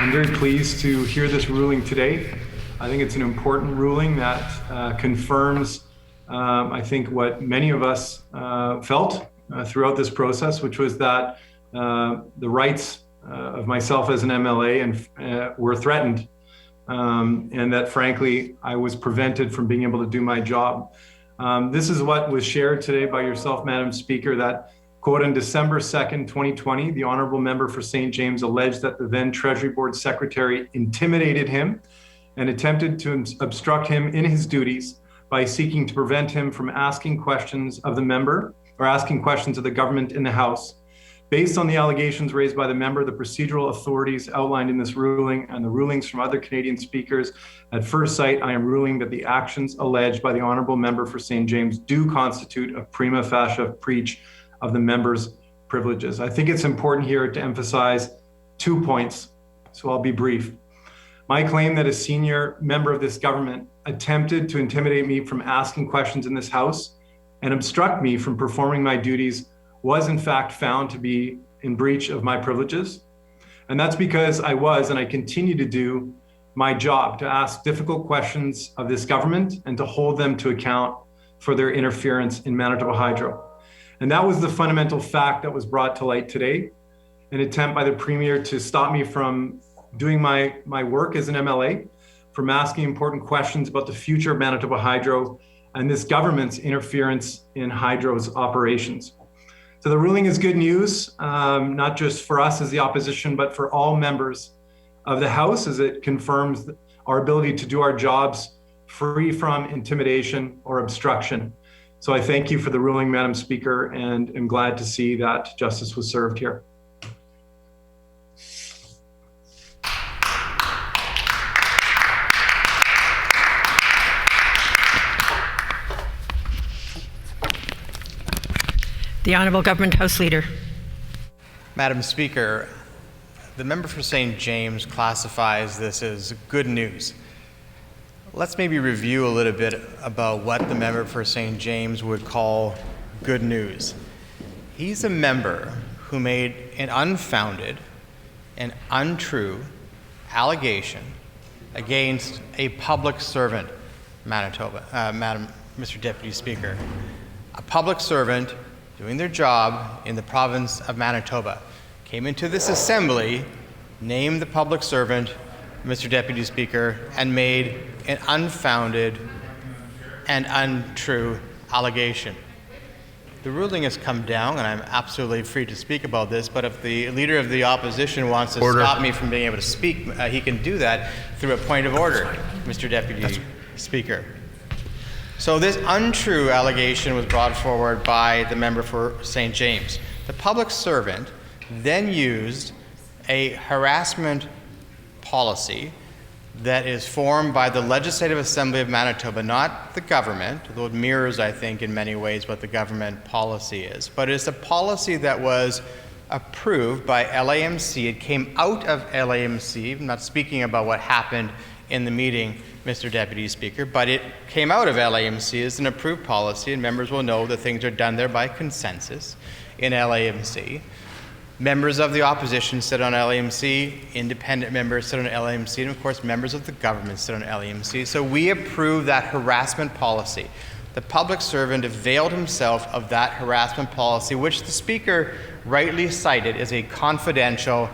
I'm very pleased to hear this ruling today. I think it's an important ruling that confirms, I think, what many of us felt throughout this process, which was that the rights of myself as an MLA were threatened, and that, frankly, I was prevented from being able to do my job. This is what was shared today by yourself, Madam Speaker, that, quote, on December 2nd, 2020, the Honourable Member for St. James alleged that the then Treasury Board Secretary intimidated him and attempted to obstruct him in his duties by seeking to prevent him from asking questions of the member or asking questions of the government in the House. Based on the allegations raised by the member, the procedural authorities outlined in this ruling, and the rulings from other Canadian speakers, at first sight, I am ruling that the actions alleged by the Honourable Member for St. James do constitute a prima facie breach of the member's privileges. I think it's important here to emphasize 2 points, so I'll be brief. My claim that a senior member of this government attempted to intimidate me from asking questions in this House and obstruct me from performing my duties was in fact found to be in breach of my privileges. And that's because I was, and I continue to do, my job to ask difficult questions of this government and to hold them to account for their interference in Manitoba Hydro. And that was the fundamental fact that was brought to light today, an attempt by the Premier to stop me from doing my work as an MLA, from asking important questions about the future of Manitoba Hydro and this government's interference in Hydro's operations. So the ruling is good news, not just for us as the opposition, but for all members of the House, as it confirms our ability to do our jobs free from intimidation or obstruction. So I thank you for the ruling, Madam Speaker, and am glad to see that justice was served here. The Honourable Government House Leader. Madam Speaker, the member for St. James classifies this as good news. Let's maybe review a little bit about what the member for St. James would call good news. He's a member who made an unfounded and untrue allegation against a public servant, Mr. Deputy Speaker. A public servant doing their job in the province of Manitoba came into this assembly, named the public servant, Mr. Deputy Speaker, and made an unfounded and untrue allegation. The ruling has come down, and I'm absolutely free to speak about this, but if the Leader of the Opposition wants to stop me from being able to speak, he can do that through a point of order, Mr. Deputy Speaker. So this untrue allegation was brought forward by the member for St. James. The public servant then used a harassment policy that is formed by the Legislative Assembly of Manitoba, not the government, although it mirrors, I think, in many ways what the government policy is. But it's a policy that was approved by LAMC. It came out of LAMC. I'm not speaking about what happened in the meeting, Mr. Deputy Speaker, but it came out of LAMC as an approved policy, and members will know that things are done there by consensus in LAMC. Members of the opposition sit on LAMC, independent members sit on LAMC, and of course members of the government sit on LAMC. So we approve that harassment policy. The public servant availed himself of that harassment policy, which the Speaker rightly cited as a confidential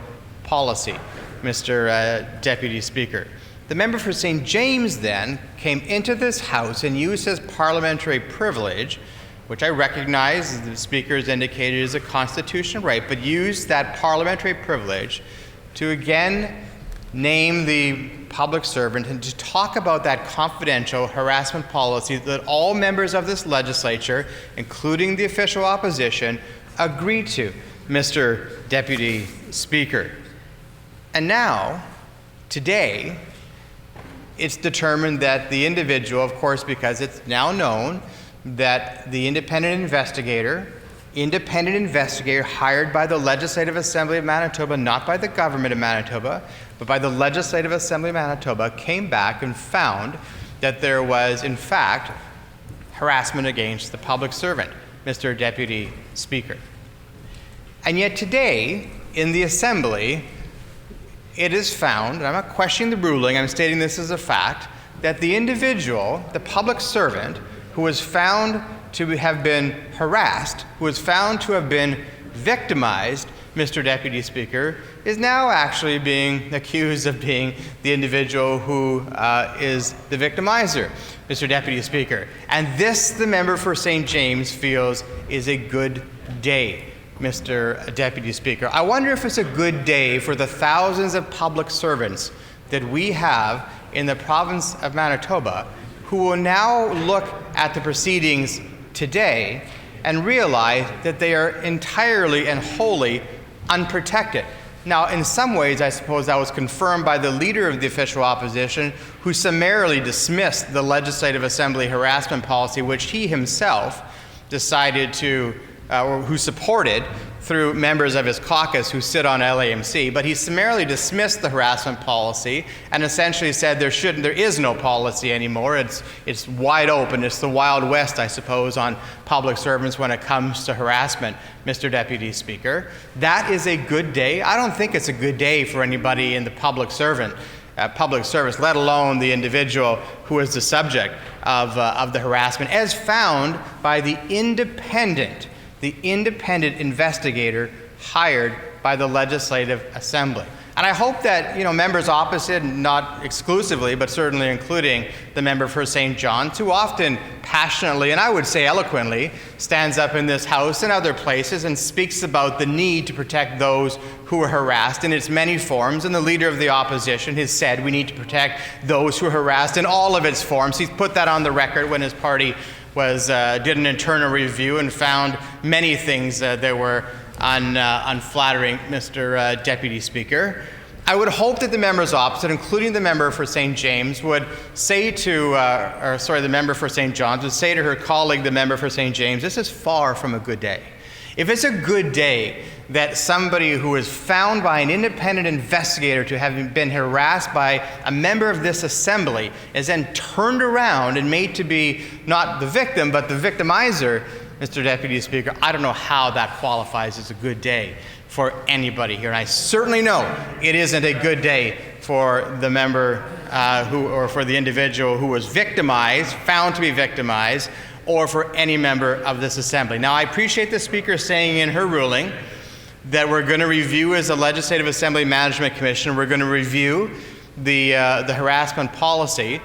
policy, Mr. Deputy Speaker. The member for St. James then came into this House and used his parliamentary privilege, which I recognize, as the Speaker has indicated, is a constitutional right, but used that parliamentary privilege to again name the public servant and to talk about that confidential harassment policy that all members of this legislature, including the official opposition, agreed to, Mr. Deputy Speaker. And now, today, it's determined that the individual, of course, because it's now known that the independent investigator hired by the Legislative Assembly of Manitoba, not by the government of Manitoba, but by the Legislative Assembly of Manitoba, came back and found that there was, in fact, harassment against the public servant, Mr. Deputy Speaker. And yet today, in the Assembly, it is found, and I'm not questioning the ruling, I'm stating this as a fact, that the individual, the public servant, who was found to have been harassed, who was found to have been victimized, Mr. Deputy Speaker, is now actually being accused of being the individual who is the victimizer, Mr. Deputy Speaker. And this, the member for St. James feels, is a good day, Mr. Deputy Speaker. I wonder if it's a good day for the thousands of public servants that we have in the province of Manitoba who will now look at the proceedings today and realize that they are entirely and wholly unprotected. Now, in some ways, I suppose that was confirmed by the Leader of the official opposition, who summarily dismissed the Legislative Assembly harassment policy, which he himself decided to, or who supported through members of his caucus who sit on LAMC, but he summarily dismissed the harassment policy and essentially said there is no policy anymore. It's wide open. It's the Wild West, I suppose, on public servants when it comes to harassment, Mr. Deputy Speaker. That is a good day. I don't think it's a good day for anybody in the public servant public service, let alone the individual who is the subject of the harassment, as found by the independent investigator hired by the Legislative Assembly. And I hope that, members opposite, not exclusively, but certainly including the member for St. John's, who often passionately, and I would say eloquently, stands up in this House and other places and speaks about the need to protect those who are harassed in its many forms. And the Leader of the Opposition has said we need to protect those who are harassed in all of its forms. He's put that on the record when his party did an internal review and found many things that were unflattering, Mr. Deputy Speaker. I would hope that the members opposite, including the member for St. James, would say to, the member for St. John's, would say to her colleague, the member for St. James, this is far from a good day. If it's a good day that somebody who is found by an independent investigator to have been harassed by a member of this assembly is then turned around and made to be not the victim, but the victimizer, Mr. Deputy Speaker, I don't know how that qualifies as a good day for anybody here. And I certainly know it isn't a good day for the member or for the individual who was victimized, found to be victimized, or for any member of this assembly. Now, I appreciate the Speaker saying in her ruling that we're going to review, as a Legislative Assembly Management Commission, we're going to review the harassment policy.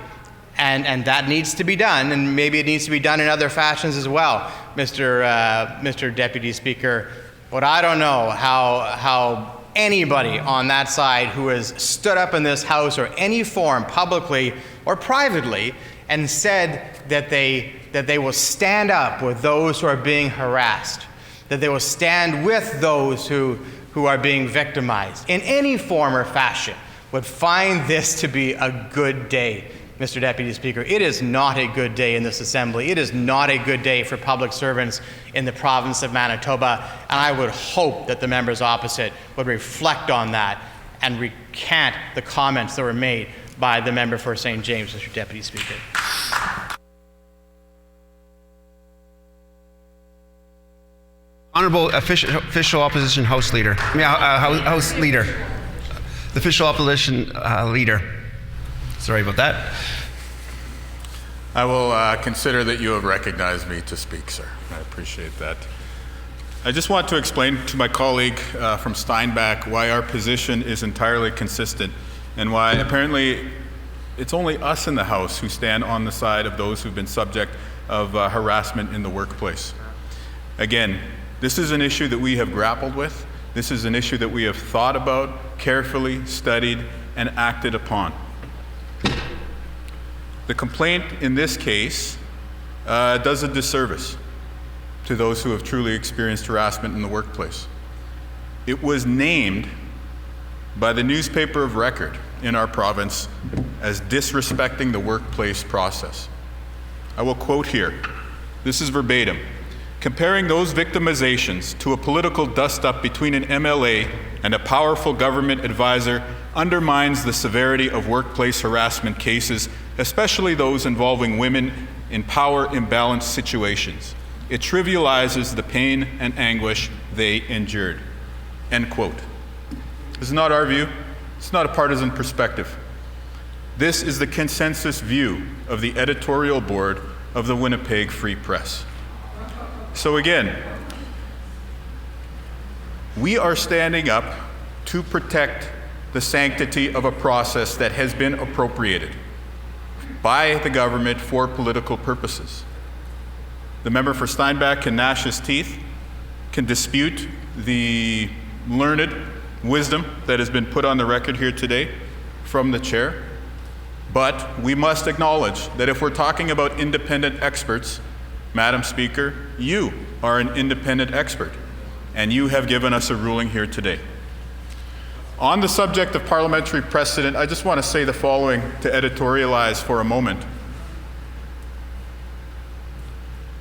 And that needs to be done, and maybe it needs to be done in other fashions as well, Mr. Deputy Speaker. But I don't know how anybody on that side who has stood up in this House or any forum, publicly or privately, and said that they will stand up with those who are being harassed, that they will stand with those who are being victimized in any form or fashion, would find this to be a good day. Mr. Deputy Speaker, it is not a good day in this Assembly. It is not a good day for public servants in the province of Manitoba, and I would hope that the members opposite would reflect on that and recant the comments that were made by the member for St. James, Mr. Deputy Speaker. Honourable official opposition House Leader. House Leader. The official opposition Leader. Sorry about that. I will consider that you have recognized me to speak, sir. I appreciate that. I just want to explain to my colleague from Steinbach why our position is entirely consistent and why apparently it's only us in the House who stand on the side of those who've been subject of harassment in the workplace. Again, this is an issue that we have grappled with. This is an issue that we have thought about, carefully studied, and acted upon. The complaint in this case does a disservice to those who have truly experienced harassment in the workplace. It was named by the newspaper of record in our province as disrespecting the workplace process. I will quote here. This is verbatim. Comparing those victimizations to a political dust-up between an MLA and a powerful government advisor undermines the severity of workplace harassment cases, especially those involving women in power imbalance situations. It trivializes the pain and anguish they endured. End quote. This is not our view. It's not a partisan perspective. This is the consensus view of the editorial board of the Winnipeg Free Press. So again, we are standing up to protect the sanctity of a process that has been appropriated by the government for political purposes. The member for Steinbach can gnash his teeth, can dispute the learned wisdom that has been put on the record here today from the chair, but we must acknowledge that if we're talking about independent experts, Madam Speaker, you are an independent expert, and you have given us a ruling here today. On the subject of parliamentary precedent, I just want to say the following to editorialize for a moment.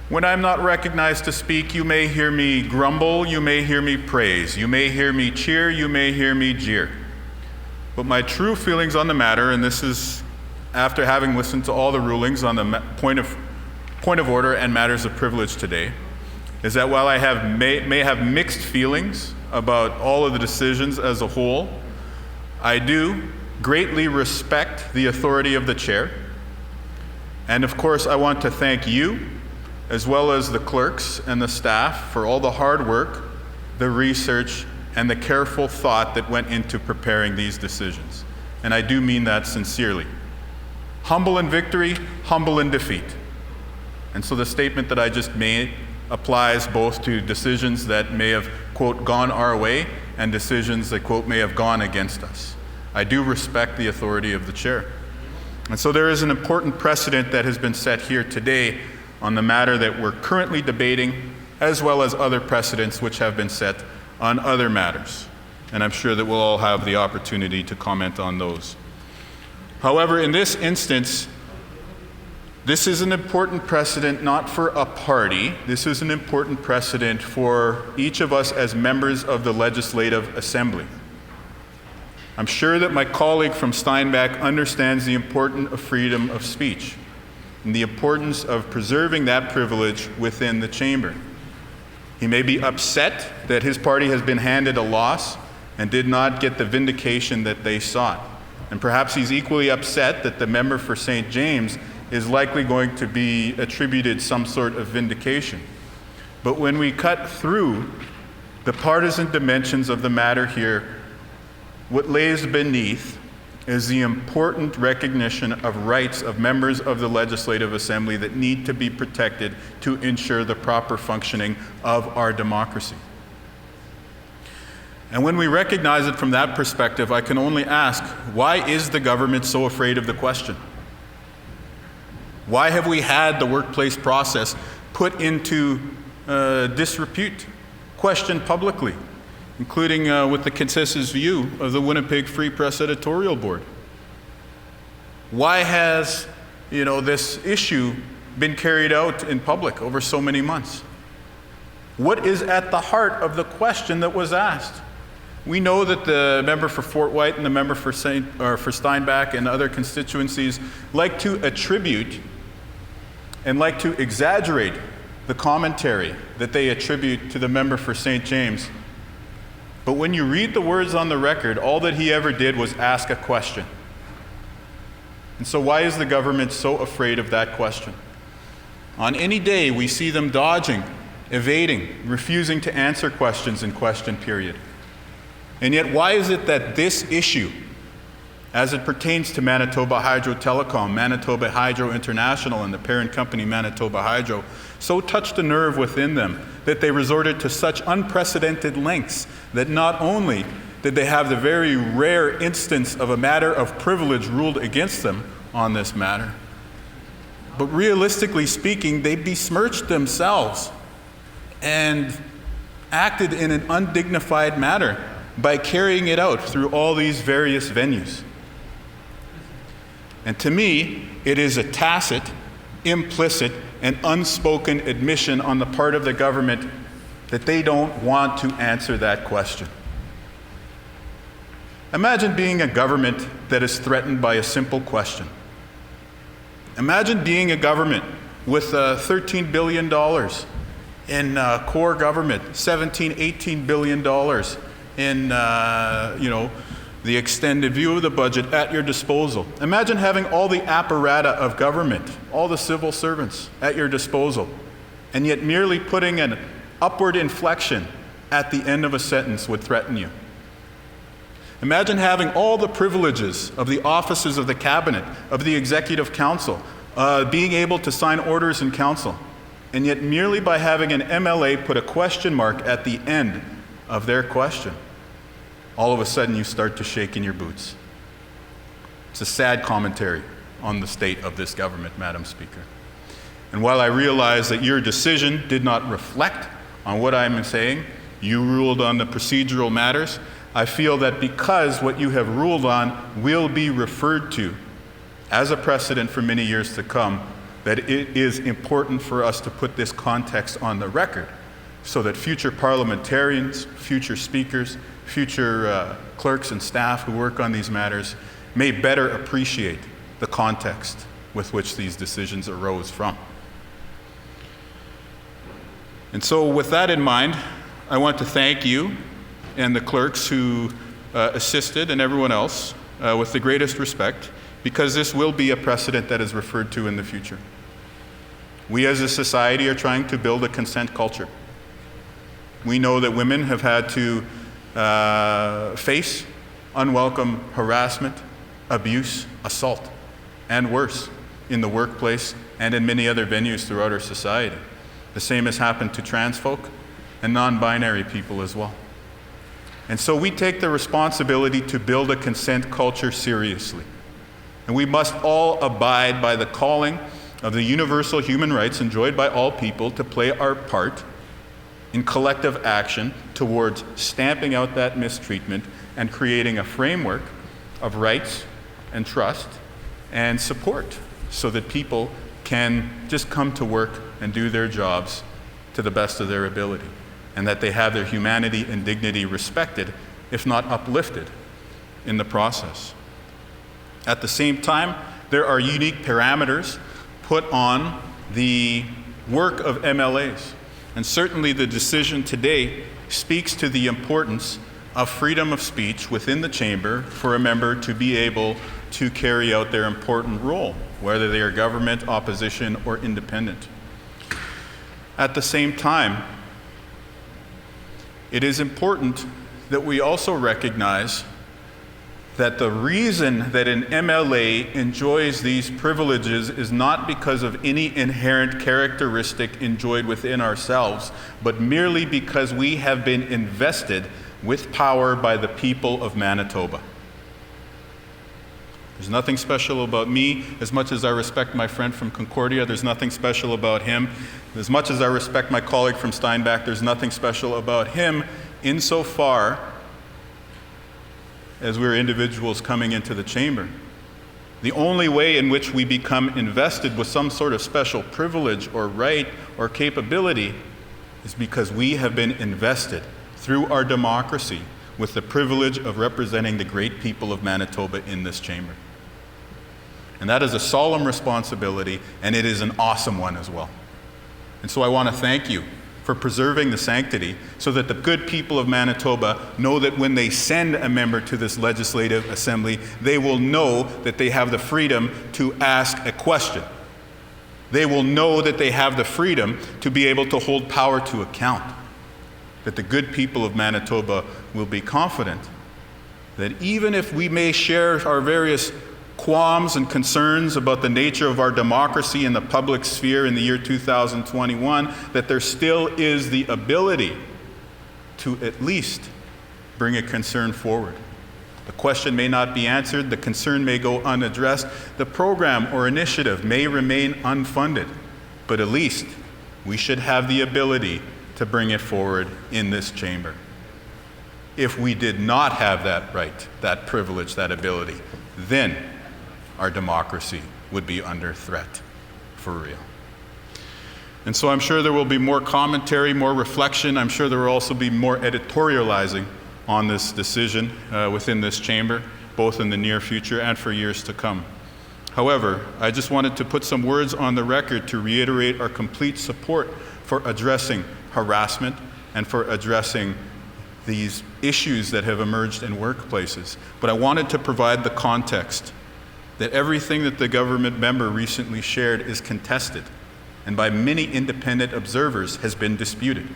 When I'm not recognized to speak, you may hear me grumble, you may hear me praise, you may hear me cheer, you may hear me jeer. But my true feelings on the matter, and this is after having listened to all the rulings on the point of order and matters of privilege today, is that while I may have mixed feelings about all of the decisions as a whole, I do greatly respect the authority of the chair. And of course, I want to thank you, as well as the clerks and the staff, for all the hard work, the research, and the careful thought that went into preparing these decisions. And I do mean that sincerely. Humble in victory, humble in defeat. And so the statement that I just made applies both to decisions that may have, quote, gone our way, and decisions that, quote, may have gone against us. I do respect the authority of the chair. And so there is an important precedent that has been set here today on the matter that we're currently debating, as well as other precedents which have been set on other matters. And I'm sure that we'll all have the opportunity to comment on those. However, in this instance, this is an important precedent not for a party. This is an important precedent for each of us as members of the Legislative Assembly. I'm sure that my colleague from Steinbach understands the importance of freedom of speech and the importance of preserving that privilege within the chamber. He may be upset that his party has been handed a loss and did not get the vindication that they sought. And perhaps he's equally upset that the member for St. James is likely going to be attributed some sort of vindication. But when we cut through the partisan dimensions of the matter here, what lays beneath is the important recognition of rights of members of the Legislative Assembly that need to be protected to ensure the proper functioning of our democracy. And when we recognize it from that perspective, I can only ask, why is the government so afraid of the question? Why have we had the workplace process put into disrepute, questioned publicly, including with the consensus view of the Winnipeg Free Press Editorial Board? Why has, this issue been carried out in public over so many months? What is at the heart of the question that was asked? We know that the member for Fort White and the member for Steinbach and other constituencies like to attribute and like to exaggerate the commentary that they attribute to the member for St. James. But when you read the words on the record, all that he ever did was ask a question. And so why is the government so afraid of that question? On any day, we see them dodging, evading, refusing to answer questions in question period. And yet, why is it that this issue, as it pertains to Manitoba Hydro Telecom, Manitoba Hydro International, and the parent company Manitoba Hydro, so touched a nerve within them that they resorted to such unprecedented lengths that not only did they have the very rare instance of a matter of privilege ruled against them on this matter, but realistically speaking, they besmirched themselves and acted in an undignified manner by carrying it out through all these various venues. And to me, it is a tacit, implicit, and unspoken admission on the part of the government that they don't want to answer that question. Imagine being a government that is threatened by a simple question. Imagine being a government with $13 billion in core government, $17, $18 billion in the extended view of the budget at your disposal. Imagine having all the apparata of government, all the civil servants at your disposal, and yet merely putting an upward inflection at the end of a sentence would threaten you. Imagine having all the privileges of the offices of the cabinet, of the executive council, being able to sign orders in council, and yet merely by having an MLA put a question mark at the end of their question, all of a sudden you start to shake in your boots. It's a sad commentary on the state of this government, Madam Speaker. And while I realize that your decision did not reflect on what I'm saying, you ruled on the procedural matters, I feel that because what you have ruled on will be referred to as a precedent for many years to come, that it is important for us to put this context on the record so that future parliamentarians, future speakers, future clerks and staff who work on these matters may better appreciate the context with which these decisions arose from. And so with that in mind, I want to thank you and the clerks who assisted and everyone else with the greatest respect, because this will be a precedent that is referred to in the future. We as a society are trying to build a consent culture. We know that women have had to face unwelcome harassment, abuse, assault, and worse in the workplace and in many other venues throughout our society. The same has happened to trans folk and non-binary people as well. And so we take the responsibility to build a consent culture seriously. And we must all abide by the calling of the universal human rights enjoyed by all people to play our part in collective action towards stamping out that mistreatment and creating a framework of rights and trust and support so that people can just come to work and do their jobs to the best of their ability, and that they have their humanity and dignity respected, if not uplifted, in the process. At the same time, there are unique parameters put on the work of MLAs. And certainly the decision today speaks to the importance of freedom of speech within the chamber for a member to be able to carry out their important role, whether they are government, opposition, or independent. At the same time, it is important that we also recognize that the reason that an MLA enjoys these privileges is not because of any inherent characteristic enjoyed within ourselves, but merely because we have been invested with power by the people of Manitoba. There's nothing special about me. As much as I respect my friend from Concordia, there's nothing special about him. As much as I respect my colleague from Steinbach, there's nothing special about him insofar as we're individuals coming into the chamber. The only way in which we become invested with some sort of special privilege or right or capability is because we have been invested through our democracy with the privilege of representing the great people of Manitoba in this chamber. And that is a solemn responsibility, and it is an awesome one as well. And so I want to thank you for preserving the sanctity so that the good people of Manitoba know that when they send a member to this legislative assembly, they will know that they have the freedom to ask a question. They will know that they have the freedom to be able to hold power to account. That the good people of Manitoba will be confident that even if we may share our various qualms and concerns about the nature of our democracy in the public sphere in the year 2021, that there still is the ability to at least bring a concern forward. The question may not be answered, the concern may go unaddressed, the program or initiative may remain unfunded, but at least we should have the ability to bring it forward in this chamber. If we did not have that right, that privilege, that ability, then our democracy would be under threat, for real. And so I'm sure there will be more commentary, more reflection. I'm sure there will also be more editorializing on this decision within this chamber, both in the near future and for years to come. However, I just wanted to put some words on the record to reiterate our complete support for addressing harassment and for addressing these issues that have emerged in workplaces. But I wanted to provide the context that everything that the government member recently shared is contested and by many independent observers has been disputed.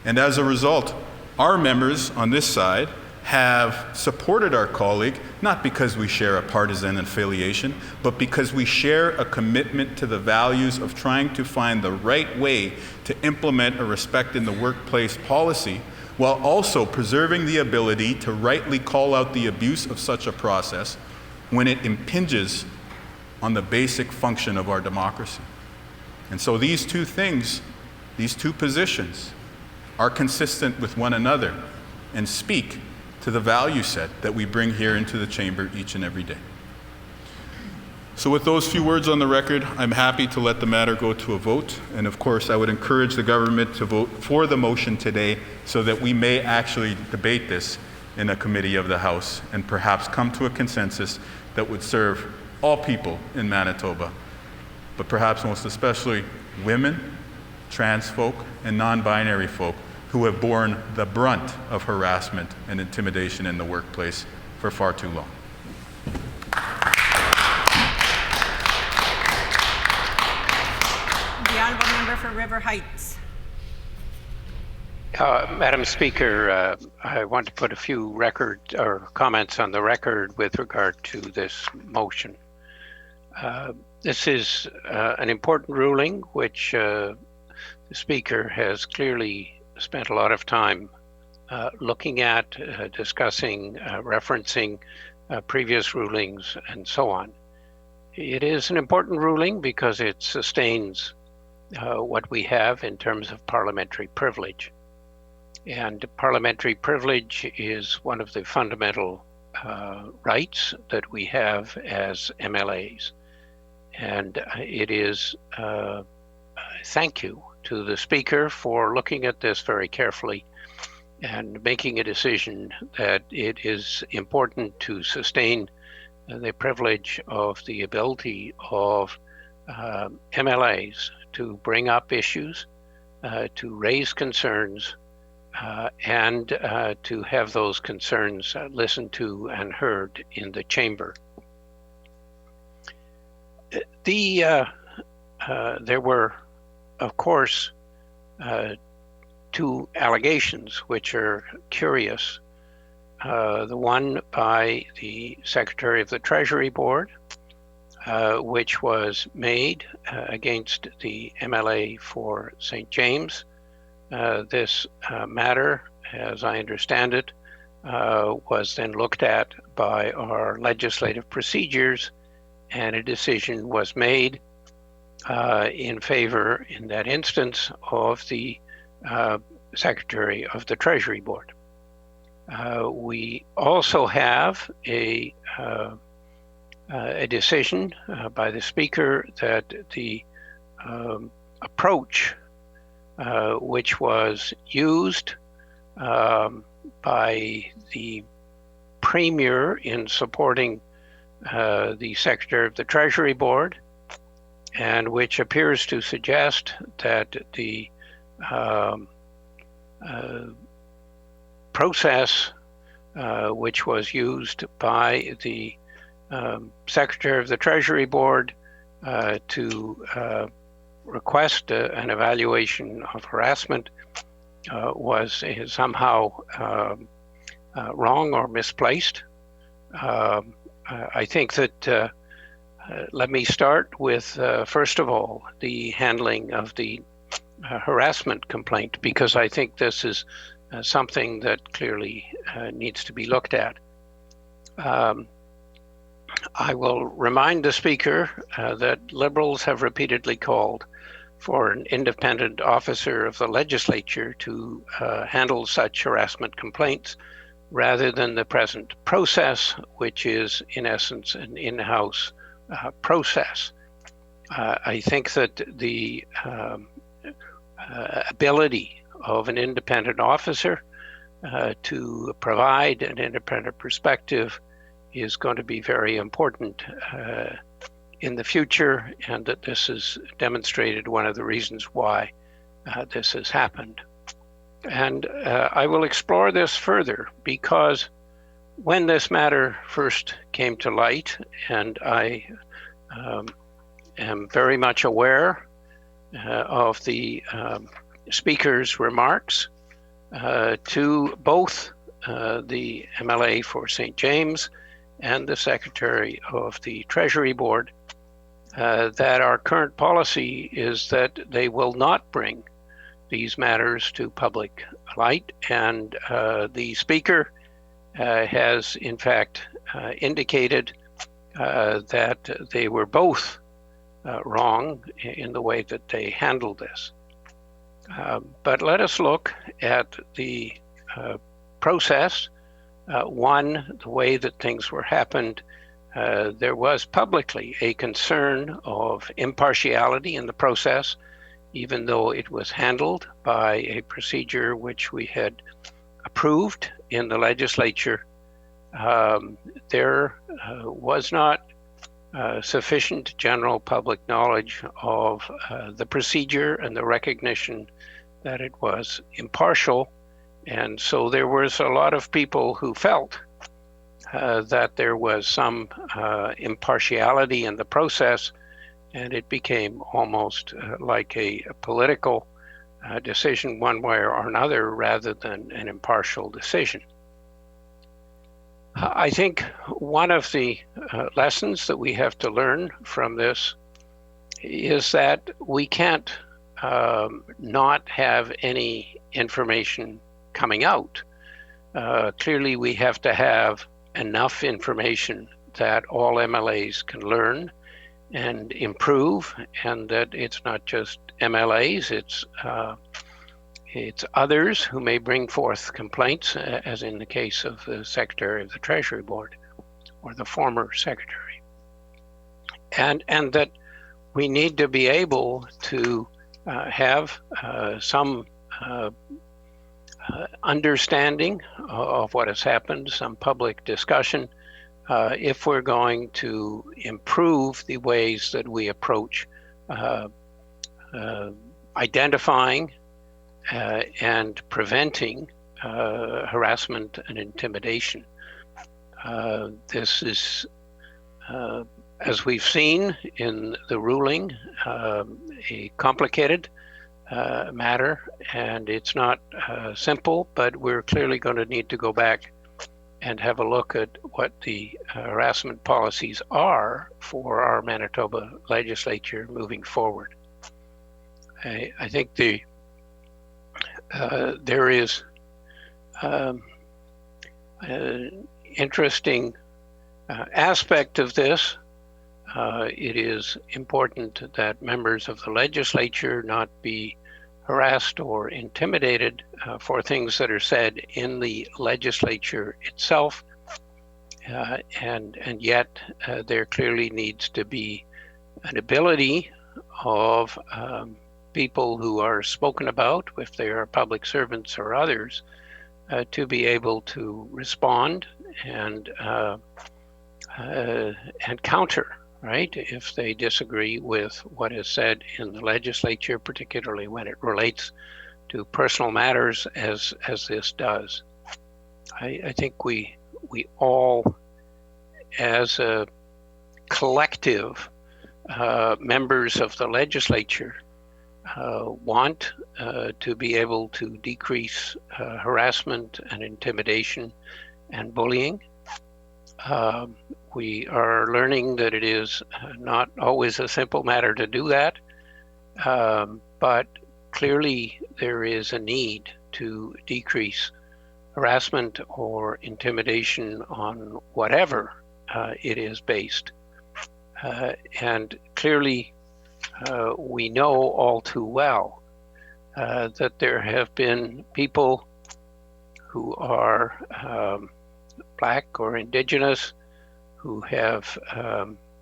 And as a result, our members on this side have supported our colleague, not because we share a partisan affiliation, but because we share a commitment to the values of trying to find the right way to implement a respect in the workplace policy, while also preserving the ability to rightly call out the abuse of such a process when it impinges on the basic function of our democracy. And so these two things, these two positions, are consistent with one another and speak to the value set that we bring here into the chamber each and every day. So with those few words on the record, I'm happy to let the matter go to a vote. And of course, I would encourage the government to vote for the motion today so that we may actually debate this in a committee of the House and perhaps come to a consensus that would serve all people in Manitoba, but perhaps most especially women, trans folk, and non-binary folk who have borne the brunt of harassment and intimidation in the workplace for far too long. for River Heights. Madam Speaker, I want to put a few comments on the record with regard to this motion. This is an important ruling which the Speaker has clearly spent a lot of time looking at, discussing, referencing previous rulings, and so on. It is an important ruling because it sustains what we have in terms of parliamentary privilege. And parliamentary privilege is one of the fundamental rights that we have as MLAs. And it is thank you to the Speaker for looking at this very carefully and making a decision that it is important to sustain the privilege of the ability of MLAs to bring up issues, to raise concerns, and to have those concerns listened to and heard in the chamber. There were, of course, two allegations which are curious. The one by the Secretary of the Treasury Board, which was made against the MLA for St. James. This matter, as I understand it, was then looked at by our legislative procedures, and a decision was made in favor, in that instance, of the Secretary of the Treasury Board. We also have a decision by the Speaker that the approach which was used by the Premier in supporting the Secretary of the Treasury Board, and which appears to suggest that the process which was used by the Secretary of the Treasury Board to request an evaluation of harassment was somehow wrong or misplaced. I think that let me start with, first of all, the handling of the harassment complaint, because I think this is something that clearly needs to be looked at. I will remind the Speaker that Liberals have repeatedly called for an independent officer of the Legislature to handle such harassment complaints rather than the present process, which is in essence an in-house process. I think that the ability of an independent officer to provide an independent perspective is going to be very important in the future, and that this has demonstrated one of the reasons why this has happened. And I will explore this further, because when this matter first came to light, and I am very much aware of the Speaker's remarks to both the MLA for St. James and the Secretary of the Treasury Board, that our current policy is that they will not bring these matters to public light, and the Speaker has in fact indicated that they were both wrong in the way that they handled this. But let us look at the process. One, the way that things were happened. There was publicly a concern of impartiality in the process, even though it was handled by a procedure which we had approved in the Legislature. There was not sufficient general public knowledge of the procedure and the recognition that it was impartial. And so there was a lot of people who felt that there was some impartiality in the process, and it became almost like a political decision one way or another rather than an impartial decision. I think one of the lessons that we have to learn from this is that we can't not have any information coming out. Clearly, we have to have enough information that all MLAs can learn and improve, and that it's not just MLAs, it's others who may bring forth complaints, as in the case of the Secretary of the Treasury Board or the former Secretary. And that we need to be able to have some understanding of what has happened, some public discussion, if we're going to improve the ways that we approach identifying and preventing harassment and intimidation. This is, as we've seen in the ruling, a complicated matter, and it's not simple, but we're clearly going to need to go back and have a look at what the harassment policies are for our Manitoba legislature moving forward. I think there is an interesting aspect of this. It is important that members of the legislature not be harassed or intimidated for things that are said in the legislature itself, and yet there clearly needs to be an ability of people who are spoken about, if they are public servants or others, to be able to respond and counter, right, if they disagree with what is said in the legislature, particularly when it relates to personal matters as this does. I think we all, as a collective members of the legislature, want to be able to decrease harassment and intimidation and bullying. We are learning that it is not always a simple matter to do that, but clearly there is a need to decrease harassment or intimidation on whatever it is based. And clearly we know all too well that there have been people who are Black or Indigenous who have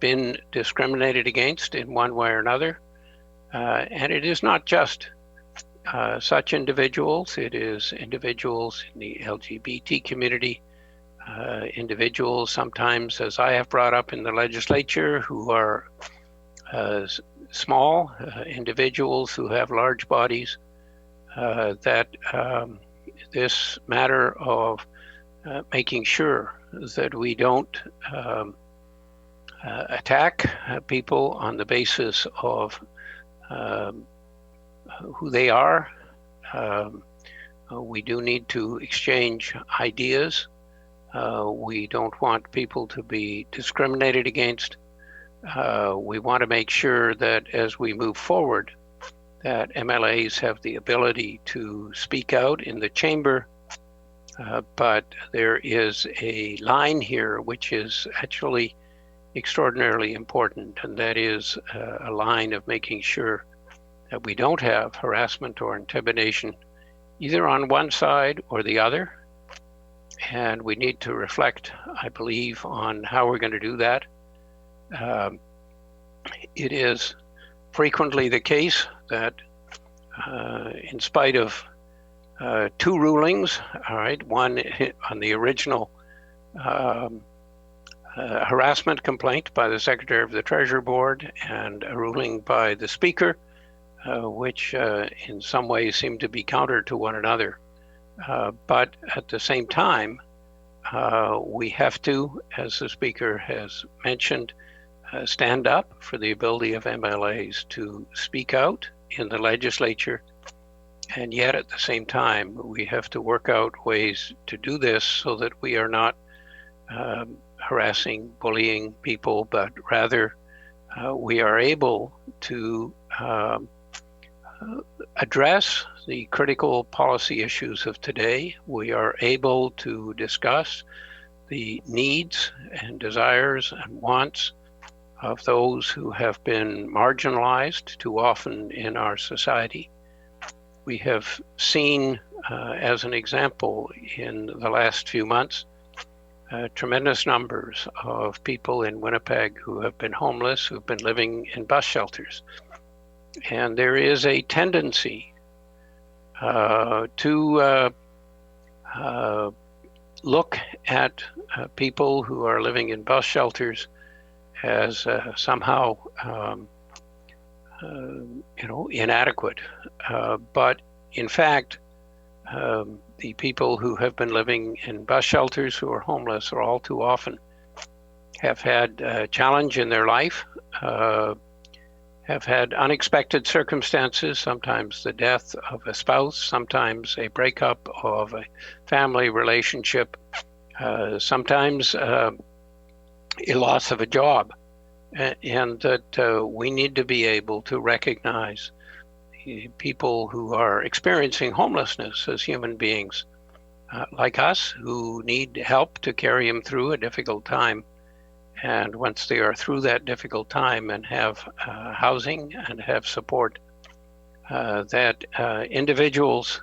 been discriminated against in one way or another. And it is not just such individuals, it is individuals in the LGBT community, individuals sometimes, as I have brought up in the legislature, who are small, individuals who have large bodies, that this matter of making sure that we don't attack people on the basis of who they are. We do need to exchange ideas. We don't want people to be discriminated against. We want to make sure that as we move forward, that MLAs have the ability to speak out in the chamber, but there is a line here which is actually extraordinarily important, and that is a line of making sure that we don't have harassment or intimidation either on one side or the other. And we need to reflect, I believe, on how we're going to do that. It is frequently the case that in spite of two rulings, all right, one on the original harassment complaint by the Secretary of the Treasury Board and a ruling by the Speaker, which in some ways seem to be counter to one another. But at the same time, we have to, as the Speaker has mentioned, stand up for the ability of MLAs to speak out in the legislature, and yet at the same time we have to work out ways to do this so that we are not harassing, bullying people, but rather we are able to address the critical policy issues of today. We are able to discuss the needs and desires and wants of those who have been marginalized too often in our society. We have seen, as an example, in the last few months, tremendous numbers of people in Winnipeg who have been homeless, who've been living in bus shelters. And there is a tendency to look at people who are living in bus shelters as somehow inadequate. But in fact, the people who have been living in bus shelters who are homeless are all too often have had a challenge in their life, have had unexpected circumstances, sometimes the death of a spouse, sometimes a breakup of a family relationship, sometimes a loss of a job. And that we need to be able to recognize people who are experiencing homelessness as human beings like us, who need help to carry them through a difficult time. And once they are through that difficult time and have housing and have support, that individuals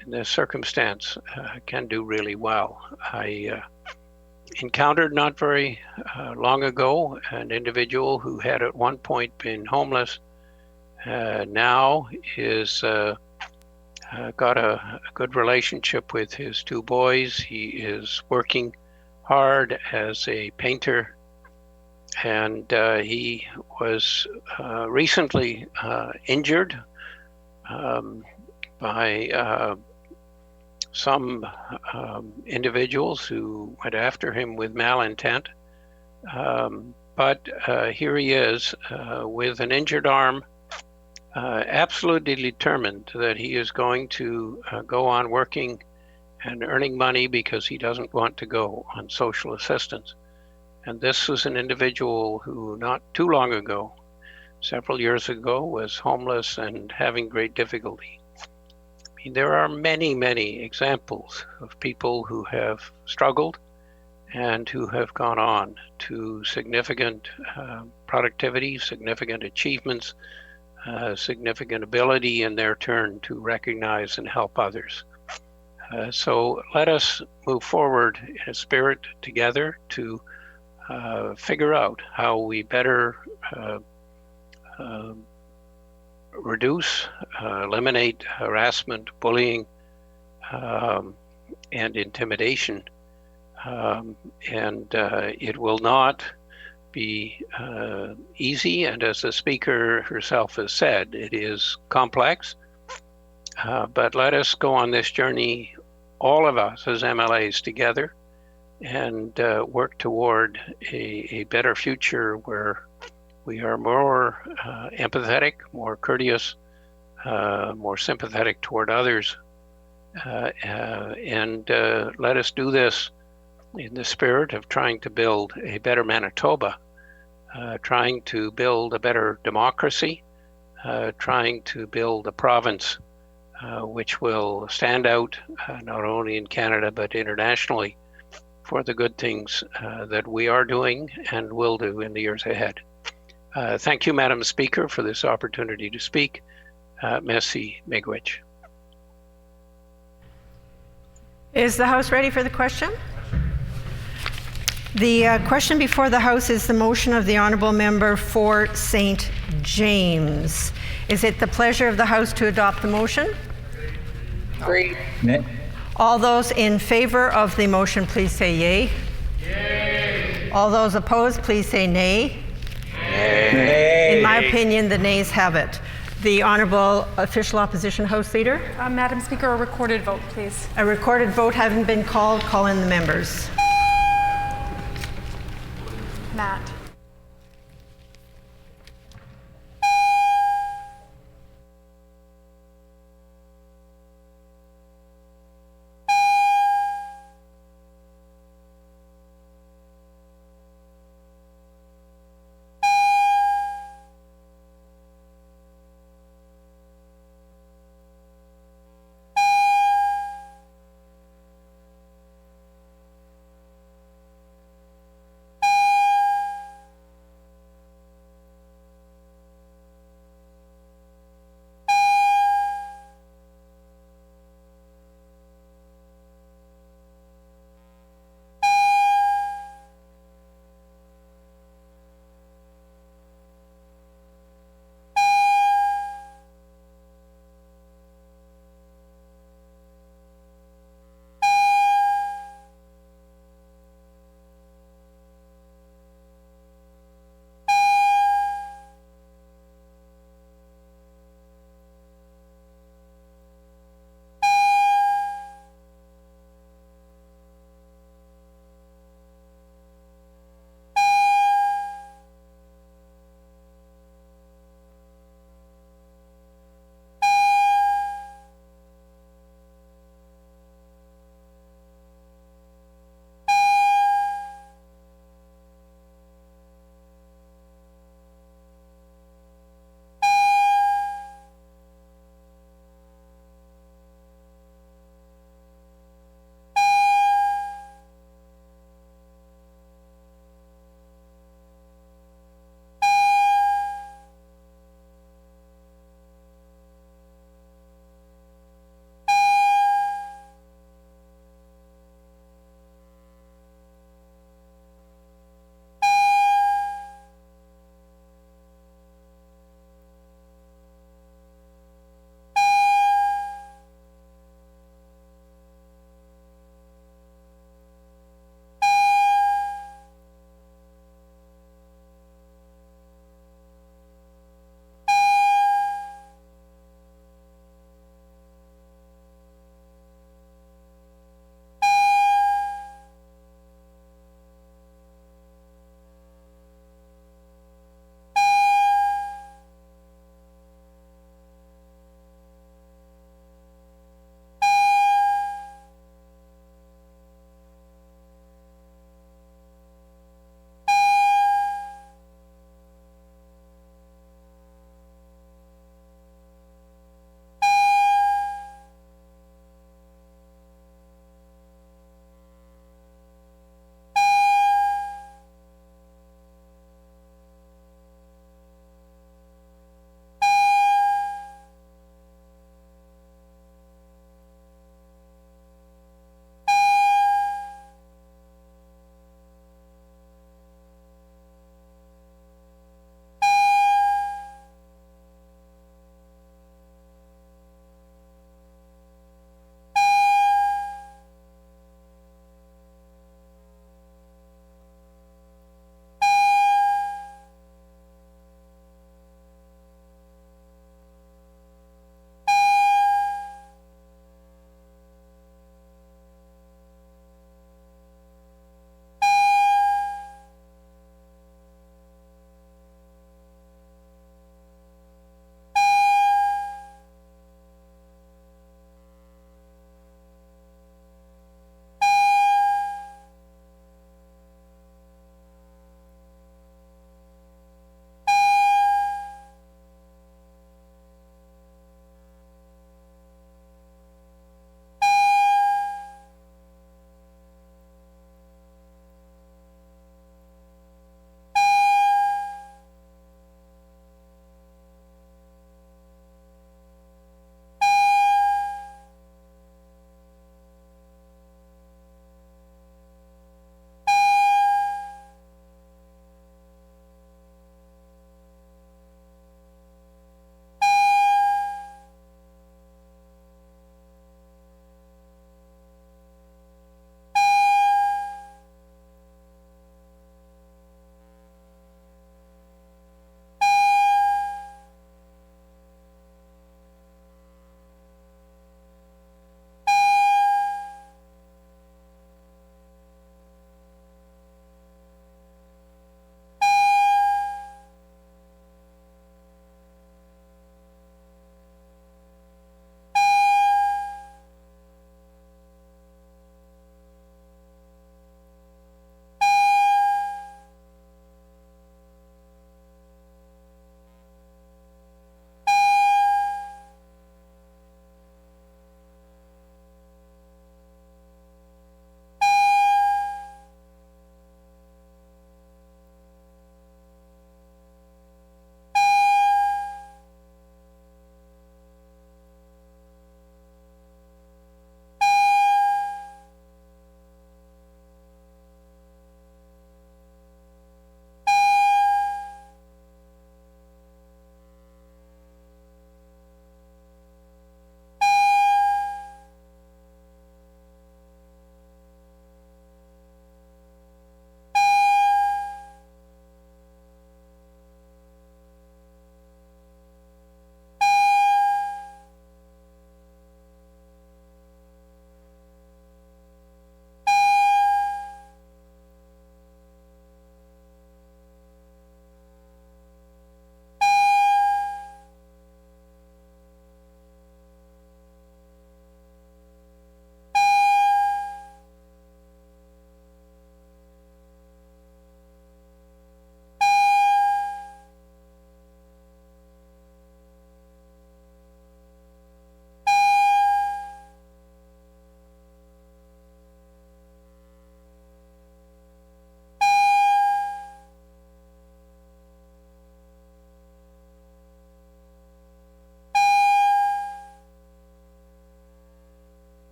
in this circumstance can do really well. I encountered not very long ago an individual who had at one point been homeless, now is got a good relationship with his two boys. He is working hard as a painter, and he was recently injured by some individuals who went after him with malintent. But here he is with an injured arm, absolutely determined that he is going to go on working and earning money because he doesn't want to go on social assistance. And this was an individual who not too long ago, several years ago, was homeless and having great difficulty. I mean, there are many, many examples of people who have struggled and who have gone on to significant productivity, significant achievements, significant ability in their turn to recognize and help others. So let us move forward in a spirit together to figure out how we better reduce, eliminate harassment, bullying, and intimidation. And it will not be easy, and as the speaker herself has said, it is complex. But let us go on this journey, all of us as MLAs together, and work toward a better future where we are more empathetic, more courteous, more sympathetic toward others. And let us do this in the spirit of trying to build a better Manitoba, trying to build a better democracy, trying to build a province which will stand out not only in Canada but internationally for the good things that we are doing and will do in the years ahead. Thank you, Madam Speaker, for this opportunity to speak. Merci, miigwech. Is the House ready for the question? The question before the House is the motion of the Honourable Member for St. James. Is it the pleasure of the House to adopt the motion? Agreed. All those in favour of the motion, please say yea. Yay. All those opposed, please say nay. Nay. In my opinion, the nays have it. The Honourable Official Opposition House Leader. Madam Speaker, a recorded vote, please. A recorded vote having been called, call in the members. Matt.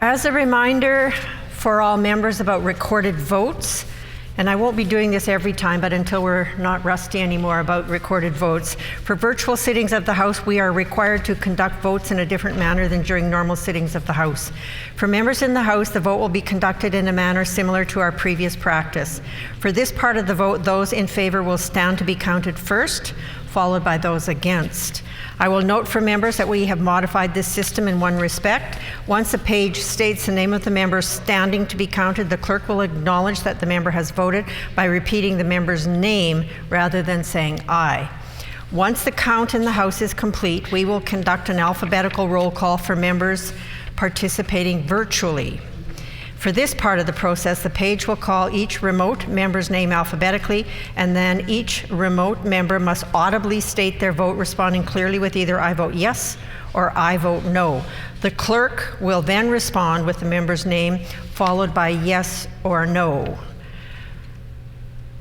As a reminder for all members about recorded votes, and I won't be doing this every time, but until we're not rusty anymore about recorded votes. For virtual sittings of the House, we are required to conduct votes in a different manner than during normal sittings of the House. For members in the House, the vote will be conducted in a manner similar to our previous practice. For this part of the vote, those in favor will stand to be counted first, followed by those against. I will note for members that we have modified this system in one respect. Once a page states the name of the member standing to be counted, the clerk will acknowledge that the member has voted by repeating the member's name rather than saying aye. Once the count in the House is complete, we will conduct an alphabetical roll call for members participating virtually. For this part of the process, the page will call each remote member's name alphabetically, and then each remote member must audibly state their vote, responding clearly with either I vote yes or I vote no. The clerk will then respond with the member's name, followed by yes or no.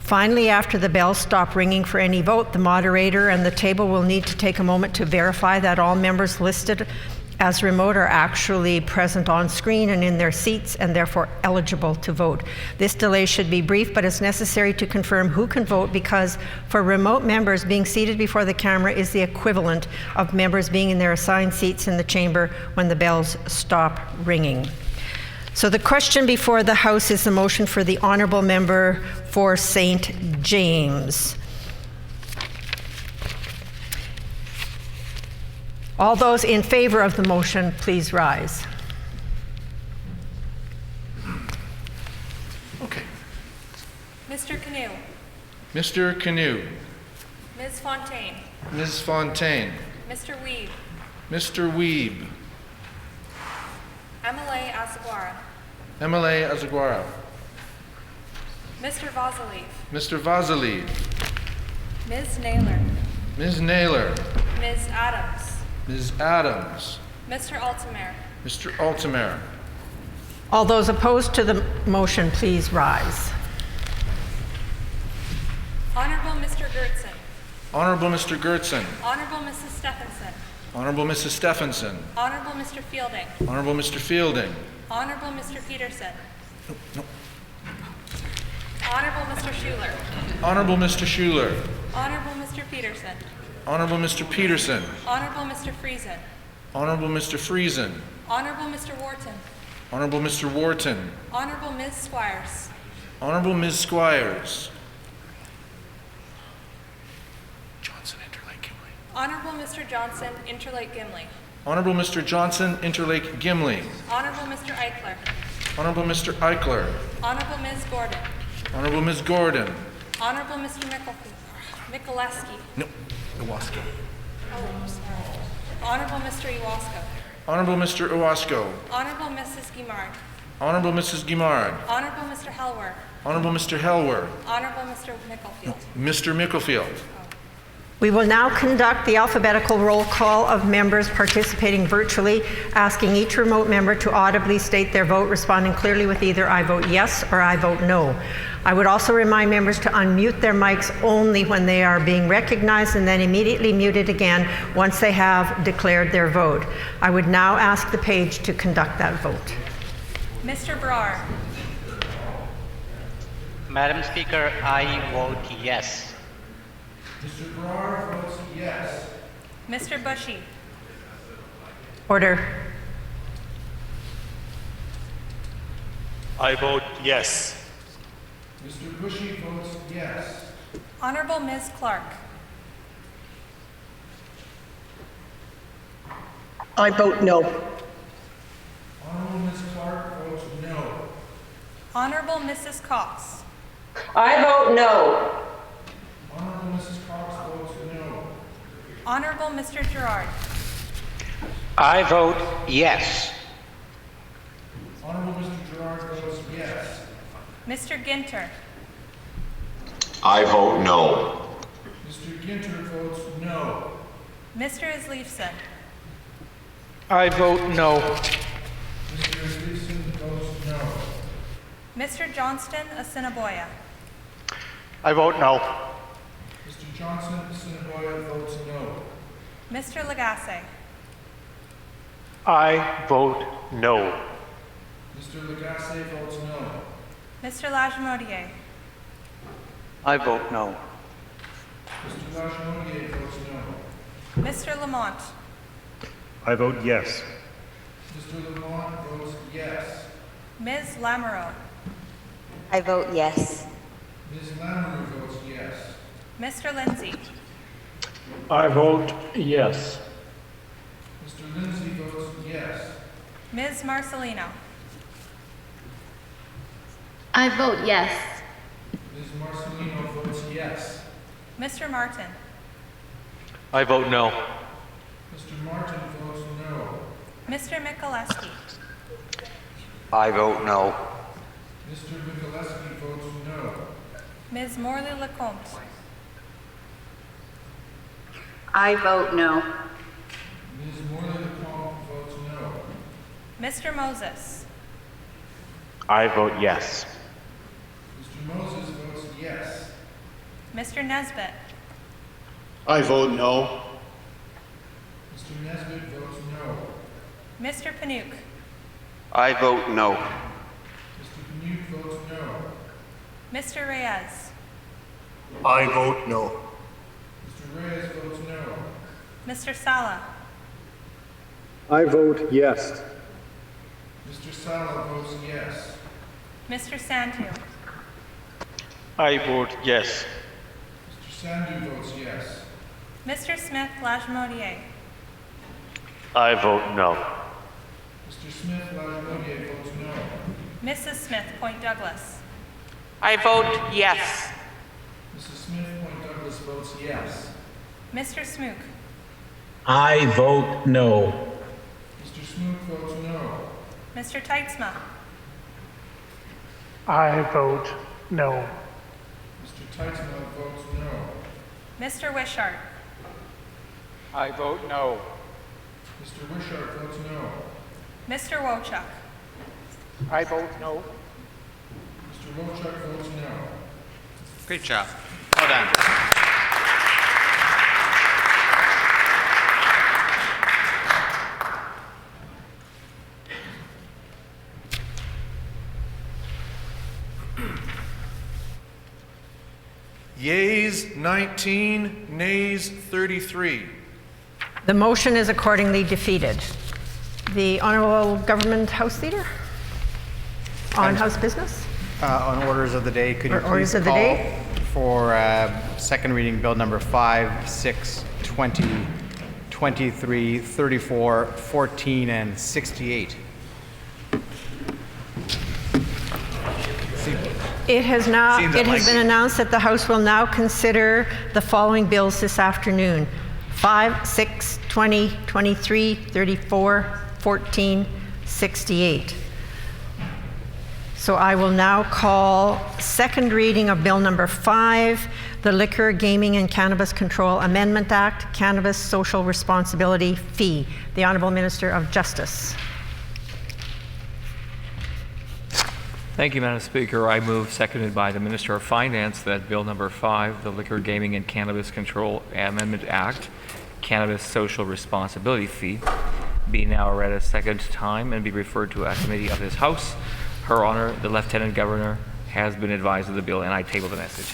Finally, after the bells stop ringing for any vote, the moderator and the table will need to take a moment to verify that all members listed as remote are actually present on screen and in their seats and therefore eligible to vote. This delay should be brief, but it's necessary to confirm who can vote because for remote members, being seated before the camera is the equivalent of members being in their assigned seats in the chamber when the bells stop ringing. So the question before the House is the motion for the Honourable Member for St. James. All those in favor of the motion, please rise. Okay. Mr. Canoe. Mr. Canoe. Ms. Fontaine. Ms. Fontaine. Mr. Weeb. Mr. Weeb. Emily Azaguara. Emily Azaguara. Mr. Vazalev. Mr. Vazalev. Ms. Naylor. Ms. Naylor. Ms. Adams. Ms. Adams. Mr. Altamare. Mr. Altamare. All those opposed to the motion, please rise. Honourable Mr. Gertson. Honourable Mr. Gertson. Honourable Mrs. Stephenson. Honourable Mrs. Stephenson. Honourable Mr. Fielding. Honourable Mr. Fielding. Honourable Mr. Peterson. No. Honourable Mr. Schuler. Honourable Mr. Schuler. Honourable Mr. Peterson. Honourable Mr. Peterson. Honourable Mr. Friesen. Honourable Mr. Friesen. Honourable Mr. Wharton. Honourable Mr. Wharton. Honourable Ms. Squires. Honourable Ms. Squires. Honourable Mr. Johnson, Interlake Gimli. Honourable Mr. Johnson, Interlake Gimli. Honourable Mr. Eichler. Honourable Mr. Eichler. Honourable Ms. Gordon. Honourable Ms. Gordon. Honourable Mr. Mikuleski. No, Iwasko. Oh, sorry. Honourable Mr. Iwasko. Honourable Mr. Iwasko. Honourable Mrs. Guimard. Honourable Mrs. Guimard. Honourable Mr. Helwer. Honourable Mr. Helwer. Honourable Mr. Micklefield. Mr. Micklefield. We will now conduct the alphabetical roll call of members participating virtually, asking each remote member to audibly state their vote, responding clearly with either I vote yes or I vote no. I would also remind members to unmute their mics only when they are being recognized and then immediately mute it again once they have declared their vote. I would now ask the page to conduct that vote. Mr. Brar. Madam Speaker, I vote yes. Mr. Brar votes yes. Mr. Bushy. Order. I vote yes. Mr. Bushy votes yes. Honourable Ms. Clark. I vote no. Honourable Ms. Clark votes no. Honourable Mrs. Cox. I vote no. Honourable Mrs. Cox votes no. Honourable Mr. Gerard. I vote yes. Honourable Mr. Gerard votes yes. Mr. Ginter. I vote no. Mr. Ginter votes no. Mr. Isleifson. I vote no. Mr. Isleifson votes no. Mr. Johnston Assiniboia. I vote no. Mr. Johnson Assiniboia votes no. Mr. Lagasse. I vote no. Mr. Lagacé votes no. Mr. Lajemodier. I vote no. Mr. Lajemodier votes no. Mr. Lamont. I vote yes. Mr. Lamont votes yes. Ms. Lamoureux. I vote yes. Ms. Lamoureux votes yes. Mr. Lindsay. I vote yes. Mr. Lindsay votes yes. Ms. Marcelino. I vote yes. Ms. Marcelino votes yes. Mr. Martin. I vote no. Mr. Martin votes no. Mr. Mikuleski. I vote no. Mr. Mikuleski votes no. Ms. Morley-Lecomte. I vote no. Ms. Morley-Lecomte votes no. Mr. Moses. I vote yes. Mr. Moses votes yes. Mr. Nesbitt. I vote no. Mr. Nesbitt votes no. Mr. Panouk. I vote no. Mr. Panouk votes no. Mr. Reyes. I vote no. Mr. Reyes votes no. Mr. Sala. I vote yes. Mr. Sala votes yes. Mr. Santu. I vote yes. Mr. Sandu votes yes. Mr. Smith Lajemodier. I vote no. Mr. Smith Lajemodier votes no. Mrs. Smith Point Douglas. I vote yes. Mrs. Smith Point Douglas votes yes. Mr. Smook. I vote no. Mr. Smook votes no. Mr. Teitzma. I vote no. Mr. Teitzma votes no. Mr. Wishart. I vote no. Mr. Wishart votes no. Mr. Wochuk. I vote no. Mr. Wochuk votes no. Great job. Well done. Yeas 19, nays 33. The motion is accordingly defeated. The Honourable Government House Leader on House business? On orders of the day, could you Orders please of the call day? for second reading bill number 5, 6, 20, 23, 34, 14, and 68? It has Seems been unlikely. announced that the House will now consider the following bills this afternoon: 5, 6, 20, 23, 34, 14, 68. So I will now call second reading of Bill number 5, the Liquor, Gaming and Cannabis Control Amendment Act, Cannabis Social Responsibility Fee. The Honourable Minister of Justice. Thank you, Madam Speaker. I move, seconded by the Minister of Finance, that Bill number 5, the Liquor, Gaming and Cannabis Control Amendment Act, Cannabis Social Responsibility Fee, be now read a second time and be referred to a committee of this House. Her Honor, the Lieutenant Governor, has been advised of the bill, and I table the message.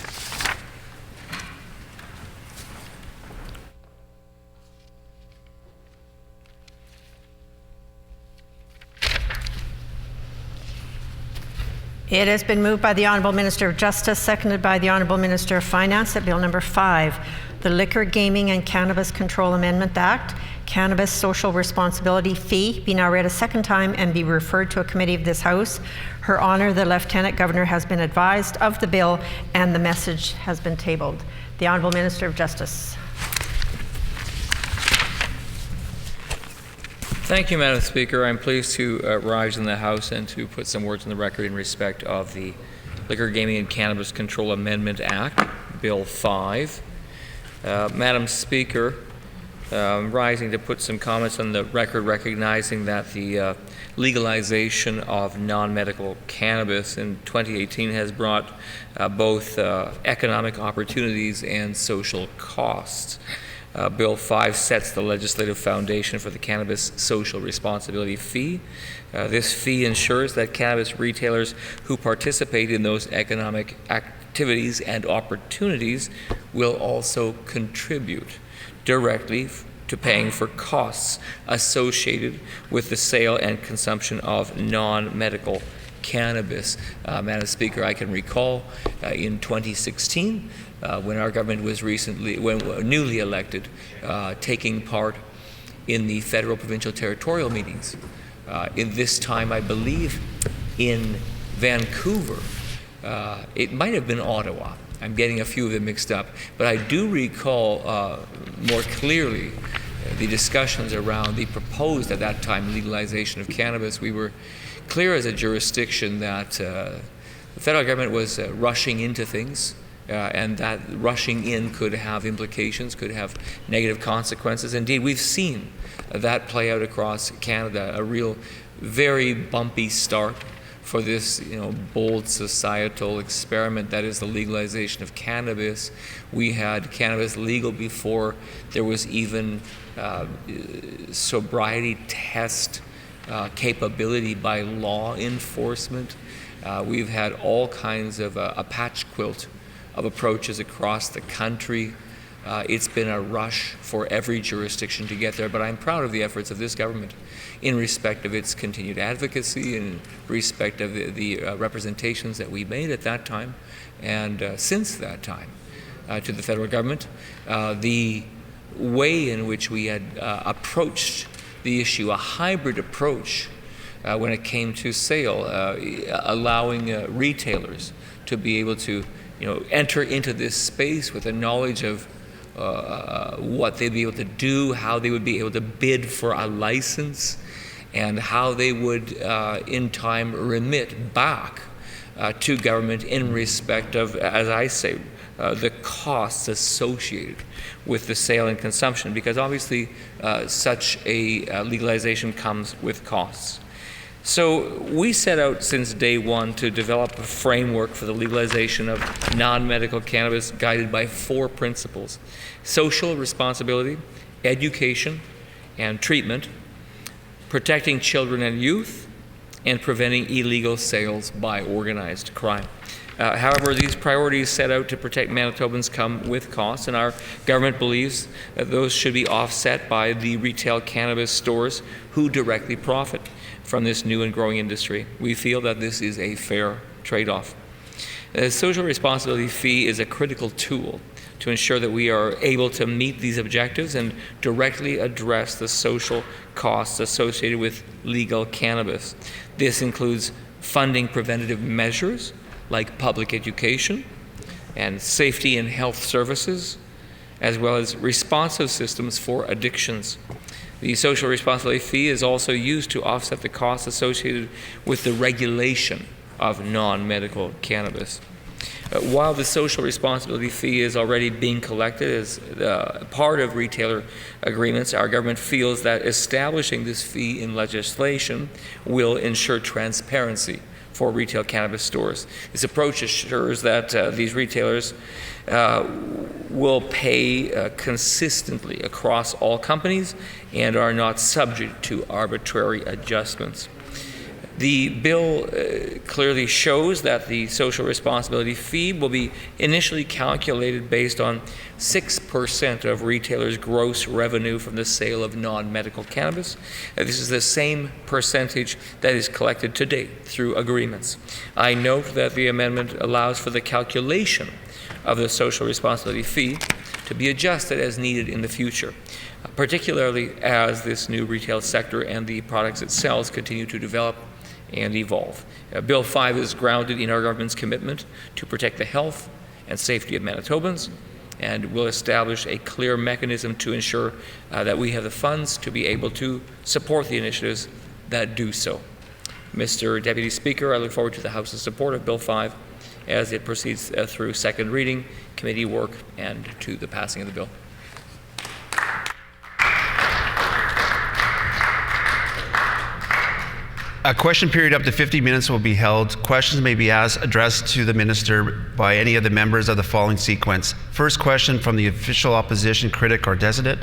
It has been moved by the Honourable Minister of Justice, seconded by the Honourable Minister of Finance, that Bill number 5, the Liquor, Gaming and Cannabis Control Amendment Act, Cannabis Social Responsibility Fee, be now read a second time and be referred to a committee of this House. Her Honour, the Lieutenant Governor, has been advised of the bill and the message has been tabled. The Honourable Minister of Justice. Thank you, Madam Speaker. I'm pleased to rise in the House and to put some words on the record in respect of the Liquor, Gaming and Cannabis Control Amendment Act, Bill 5. Madam Speaker, rising to put some comments on the record, recognizing that the legalization of non-medical cannabis in 2018 has brought both economic opportunities and social costs. Bill 5 sets the legislative foundation for the cannabis social responsibility fee. This fee ensures that cannabis retailers who participate in those economic activities and opportunities will also contribute directly to paying for costs associated with the sale and consumption of non-medical cannabis. Madam Speaker, I can recall in 2016, when our government was newly elected, taking part in the federal, provincial, territorial meetings. In this time, I believe, in Vancouver. It might have been Ottawa. I'm getting a few of them mixed up. But I do recall more clearly the discussions around the proposed, at that time, legalization of cannabis. We were clear as a jurisdiction that the federal government was rushing into things, and that rushing in could have implications, could have negative consequences. Indeed, we've seen that play out across Canada, a real, very bumpy start for this, bold societal experiment that is the legalization of cannabis. We had cannabis legal before there was even sobriety test capability by law enforcement. We've had all kinds of a patch quilt of approaches across the country. It's been a rush for every jurisdiction to get there, but I'm proud of the efforts of this government in respect of its continued advocacy, in respect of the representations that we made at that time and since that time to the federal government. The way in which we had approached the issue, a hybrid approach when it came to sale, allowing retailers to be able to enter into this space with a knowledge of what they'd be able to do, how they would be able to bid for a license, and how they would in time remit back to government in respect of, as I say, the costs associated with the sale and consumption, because obviously such a legalization comes with costs. So we set out since day one to develop a framework for the legalization of non-medical cannabis guided by 4 principles: social responsibility, education and treatment, protecting children and youth, and preventing illegal sales by organized crime. However, these priorities set out to protect Manitobans come with costs, and our government believes that those should be offset by the retail cannabis stores who directly profit from this new and growing industry. We feel that this is a fair trade-off. The social responsibility fee is a critical tool to ensure that we are able to meet these objectives and directly address the social costs associated with legal cannabis. This includes funding preventative measures like public education and safety and health services, as well as responsive systems for addictions. The social responsibility fee is also used to offset the costs associated with the regulation of non-medical cannabis. While the social responsibility fee is already being collected as part of retailer agreements, our government feels that establishing this fee in legislation will ensure transparency for retail cannabis stores. This approach assures that these retailers will pay consistently across all companies and are not subject to arbitrary adjustments. The bill clearly shows that the social responsibility fee will be initially calculated based on 6% of retailers' gross revenue from the sale of non-medical cannabis. This is the same percentage that is collected to date through agreements. I note that the amendment allows for the calculation of the social responsibility fee to be adjusted as needed in the future, particularly as this new retail sector and the products it sells continue to develop and evolve. Bill 5 is grounded in our government's commitment to protect the health and safety of Manitobans, and will establish a clear mechanism to ensure that we have the funds to be able to support the initiatives that do so. Mr. Deputy Speaker, I look forward to the House's support of Bill 5 as it proceeds through second reading, committee work, and to the passing of the bill. A question period up to 50 minutes will be held. Questions may be addressed to the minister by any of the members of the following sequence. First question from the official opposition critic or designate.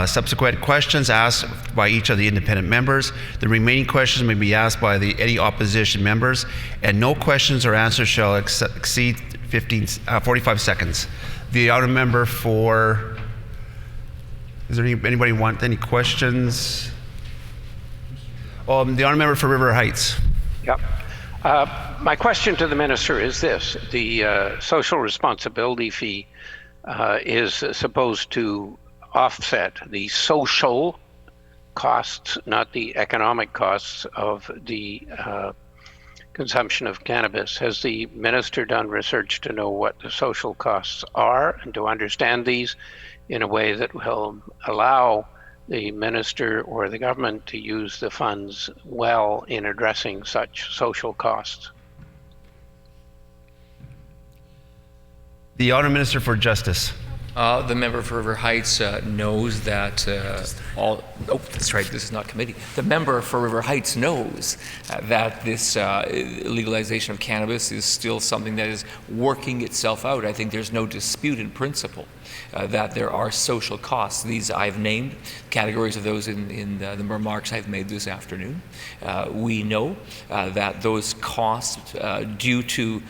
Subsequent questions asked by each of the independent members. The remaining questions may be asked by any opposition members, and no questions or answers shall exceed 45 seconds. The honourable member for... Is there anybody want any questions? The honourable member for River Heights. Yep. My question to the minister is this. The social responsibility fee is supposed to offset the social costs, not the economic costs of the consumption of cannabis. Has the minister done research to know what the social costs are and to understand these in a way that will allow the minister or the government to use the funds well in addressing such social costs? The Honourable Minister for Justice. The member for River Heights knows that that's right, this is not committee. The member for River Heights knows that this legalization of cannabis is still something that is working itself out. I think there's no dispute in principle that there are social costs. These I've named, categories of those in the remarks I've made this afternoon. We know that those costs due to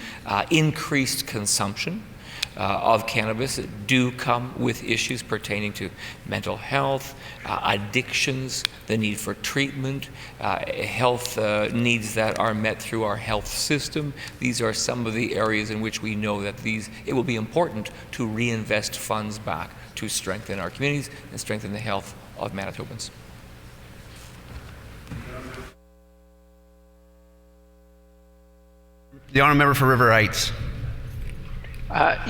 increased consumption of cannabis do come with issues pertaining to mental health, addictions, the need for treatment, health needs that are met through our health system. These are some of the areas in which we know that it will be important to reinvest funds back to strengthen our communities and strengthen the health of Manitobans. The honourable member for River Heights. I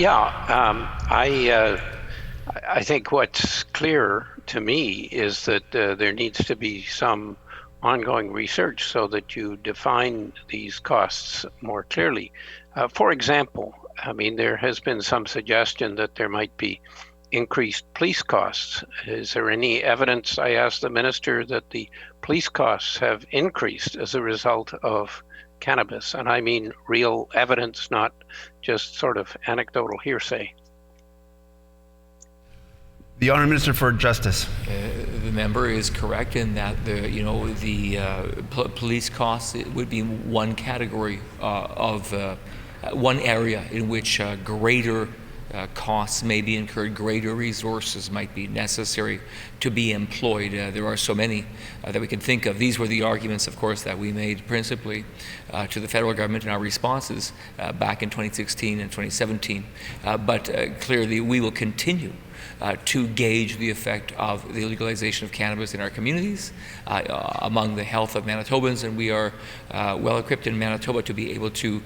think what's clear to me is that there needs to be some ongoing research so that you define these costs more clearly. For example, I mean, there has been some suggestion that there might be increased police costs. Is there any evidence, I asked the minister, that the police costs have increased as a result of cannabis? And I mean real evidence, not just sort of anecdotal hearsay. The Honourable Minister for Justice. The member is correct in that the police costs would be one category of one area in which greater costs may be incurred, greater resources might be necessary to be employed. There are so many that we can think of. These were the arguments, of course, that we made principally to the federal government in our responses back in 2016 and 2017. But clearly, we will continue to gauge the effect of the legalization of cannabis in our communities, among the health of Manitobans, and we are well equipped in Manitoba to be able to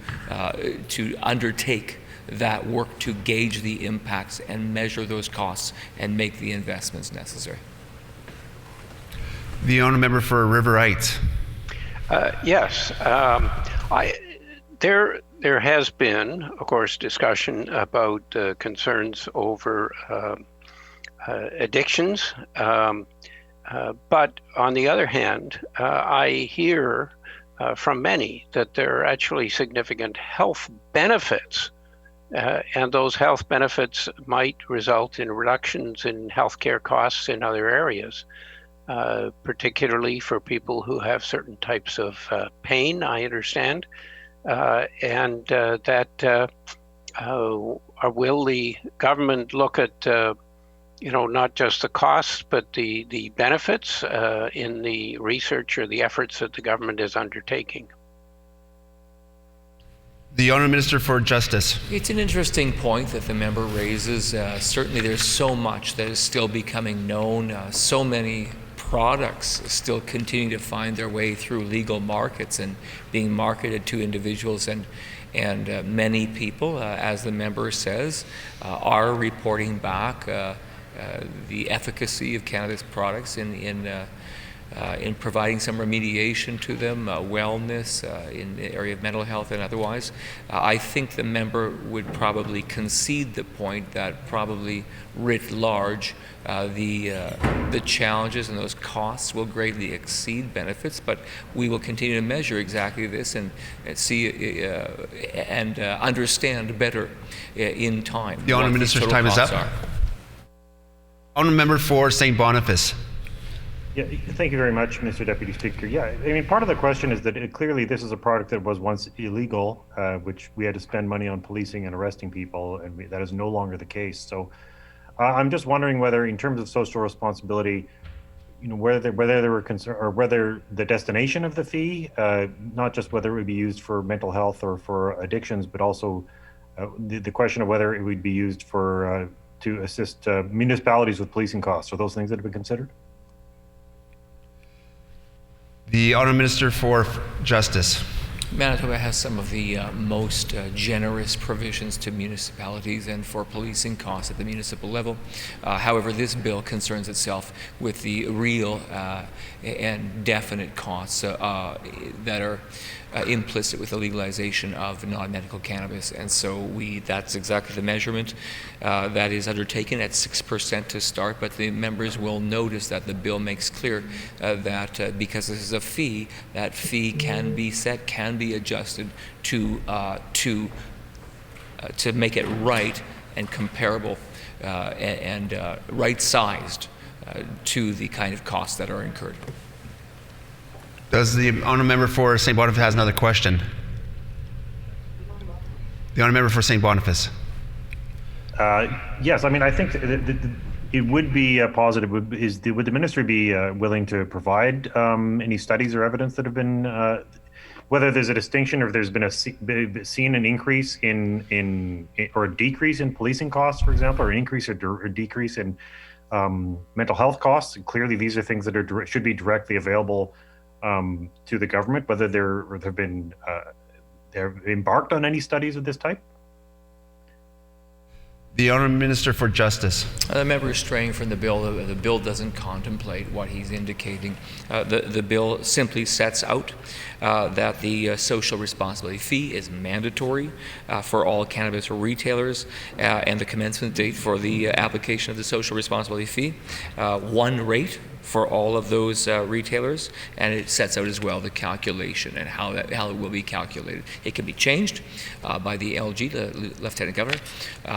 undertake that work to gauge the impacts and measure those costs and make the investments necessary. The honourable member for River Heights. Yes, there has been, of course, discussion about concerns over addictions, but on the other hand, I hear from many that there are actually significant health benefits. And those health benefits might result in reductions in healthcare costs in other areas, particularly for people who have certain types of pain, I understand. And that will the government look at, not just the costs, but the benefits in the research or the efforts that the government is undertaking? The Honourable Minister for Justice. It's an interesting point that the member raises. Certainly there's so much that is still becoming known, so many products still continue to find their way through legal markets and being marketed to individuals, and many people, as the member says, are reporting back the efficacy of cannabis products in in providing some remediation to them, wellness, in the area of mental health and otherwise. I think the member would probably concede the point that probably writ large, the challenges and those costs will greatly exceed benefits, but we will continue to measure exactly this and see and understand better in time. The Honourable Minister's time is up. Honourable Member for St. Boniface. Yeah, thank you very much, Mr. Deputy Speaker. Yeah, I mean, part of the question is that clearly this is a product that was once illegal, which we had to spend money on policing and arresting people, and that is no longer the case. So I'm just wondering whether, in terms of social responsibility, whether there were concern, or whether the destination of the fee, not just whether it would be used for mental health or for addictions, but also the question of whether it would be used for to assist municipalities with policing costs. Are those things that have been considered? The Honourable Minister for Justice. Manitoba has some of the most generous provisions to municipalities and for policing costs at the municipal level. However, this bill concerns itself with the real and definite costs that are implicit with the legalization of non-medical cannabis, and so that's exactly the measurement that is undertaken at 6% to start, but the members will notice that the bill makes clear that because this is a fee, that fee can be set, can be adjusted to make it right and comparable and right-sized to the kind of costs that are incurred. Does the Honourable Member for St. Boniface has another question? The Honourable Member for St. Boniface. Yes, I mean, I think it would be positive. Would the ministry be willing to provide any studies or evidence that have been, whether there's a distinction or if there's been seen an increase in or a decrease in policing costs, for example, or an increase or decrease in mental health costs? And clearly, these are things that should be directly available to the government, whether they've embarked on any studies of this type? The Honourable Minister for Justice. The member is straying from the bill. The bill doesn't contemplate what he's indicating. The bill simply sets out that the social responsibility fee is mandatory for all cannabis retailers, and the commencement date for the application of the social responsibility fee, one rate for all of those retailers, and it sets out as well the calculation and how it will be calculated. It can be changed by the LG, the Lieutenant Governor,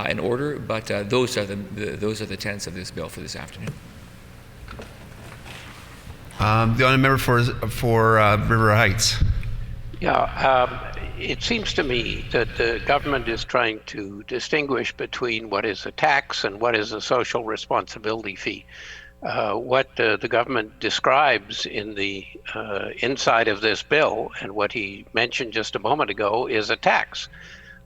in order, but those are the tenets of this bill for this afternoon. The Honourable Member for River Heights. Yeah, it seems to me that the government is trying to distinguish between what is a tax and what is a social responsibility fee. What the government describes in the inside of this bill and what he mentioned just a moment ago is a tax.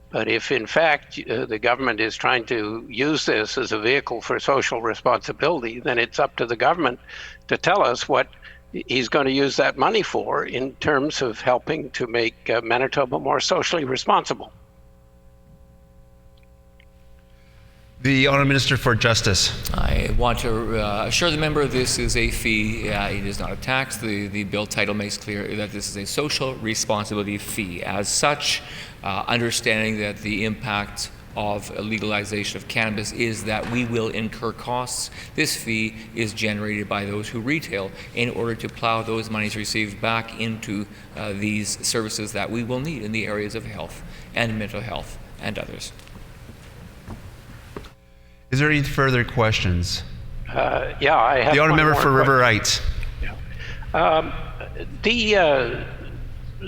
But if in fact the government is trying to use this as a vehicle for social responsibility, then it's up to the government to tell us what he's going to use that money for in terms of helping to make Manitoba more socially responsible. The Honourable Minister for Justice. I want to assure the member this is a fee. It is not a tax. The bill title makes clear that this is a social responsibility fee. As such, understanding that the impact of legalization of cannabis is that we will incur costs. This fee is generated by those who retail in order to plow those monies received back into these services that we will need in the areas of health and mental health and others. Is there any further questions? Yeah, I have. The Honourable Member for River Heights.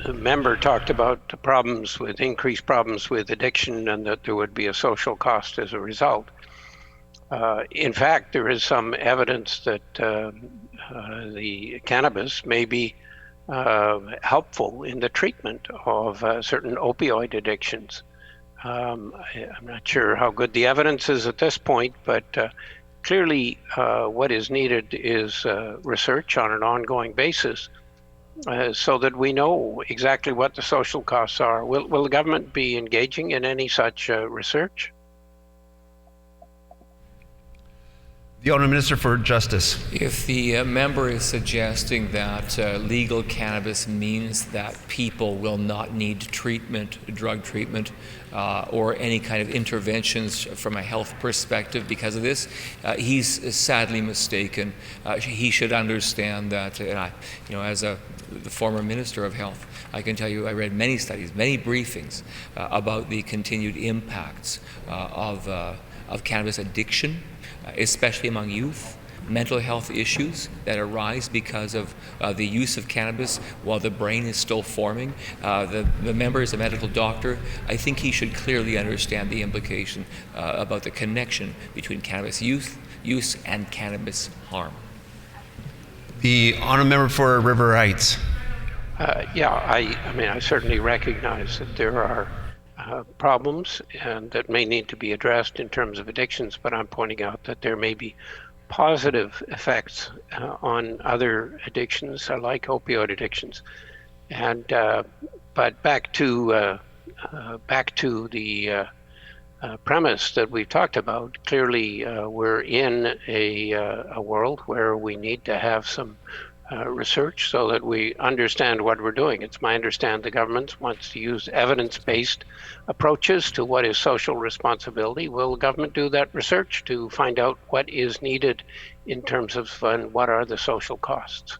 The member talked about the problems with increased problems with addiction and that there would be a social cost as a result. In fact, there is some evidence that the cannabis may be helpful in the treatment of certain opioid addictions. I'm not sure how good the evidence is at this point, but clearly what is needed is research on an ongoing basis so that we know exactly what the social costs are. Will the government be engaging in any such research? The Honourable Minister for Justice. If the member is suggesting that legal cannabis means that people will not need treatment, drug treatment, or any kind of interventions from a health perspective because of this, he's sadly mistaken. He should understand that, as the former Minister of Health, I can tell you I read many studies, many briefings about the continued impacts of cannabis addiction, especially among youth, mental health issues that arise because of the use of cannabis while the brain is still forming. The member is a medical doctor. I think he should clearly understand the implication about the connection between cannabis use and cannabis harm. The Honourable Member for River Heights. I certainly recognize that there are problems and that may need to be addressed in terms of addictions, but I'm pointing out that there may be positive effects on other addictions like opioid addictions. And but back to the premise that we've talked about. Clearly, we're in a world where we need to have some research so that we understand what we're doing. It's my understanding the government wants to use evidence-based approaches to what is social responsibility. Will the government do that research to find out what is needed in terms of what are the social costs?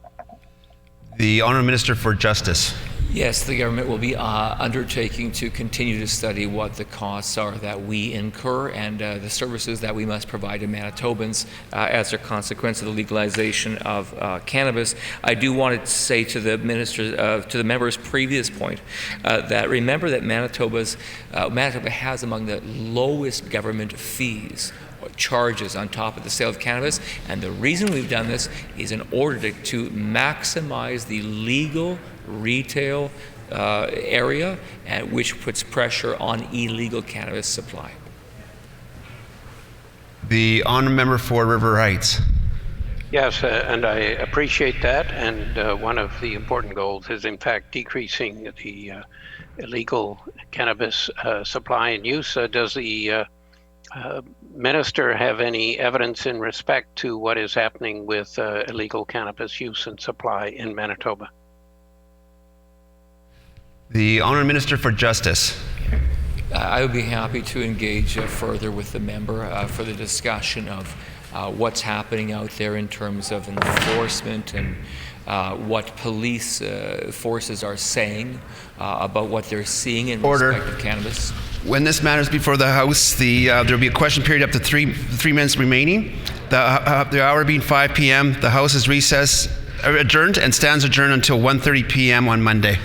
The Honourable Minister for Justice. Yes, the government will be undertaking to continue to study what the costs are that we incur and the services that we must provide to Manitobans as a consequence of the legalization of cannabis. I do want to say to the member's previous point that remember that Manitoba has among the lowest government fees charges on top of the sale of cannabis, and the reason we've done this is in order to maximize the legal retail area, which puts pressure on illegal cannabis supply. The Honourable Member for River Heights. Yes, and I appreciate that, and one of the important goals is in fact decreasing the illegal cannabis supply and use. Does the Minister have any evidence in respect to what is happening with illegal cannabis use and supply in Manitoba? The Honourable Minister for Justice. I would be happy to engage further with the member for the discussion of what's happening out there in terms of enforcement and what police forces are saying about what they're seeing in respect of cannabis. When this matter is before the House, there will be a question period up to three minutes remaining. The hour being 5 p.m. The House is adjourned and stands adjourned until 1:30 p.m. on Monday.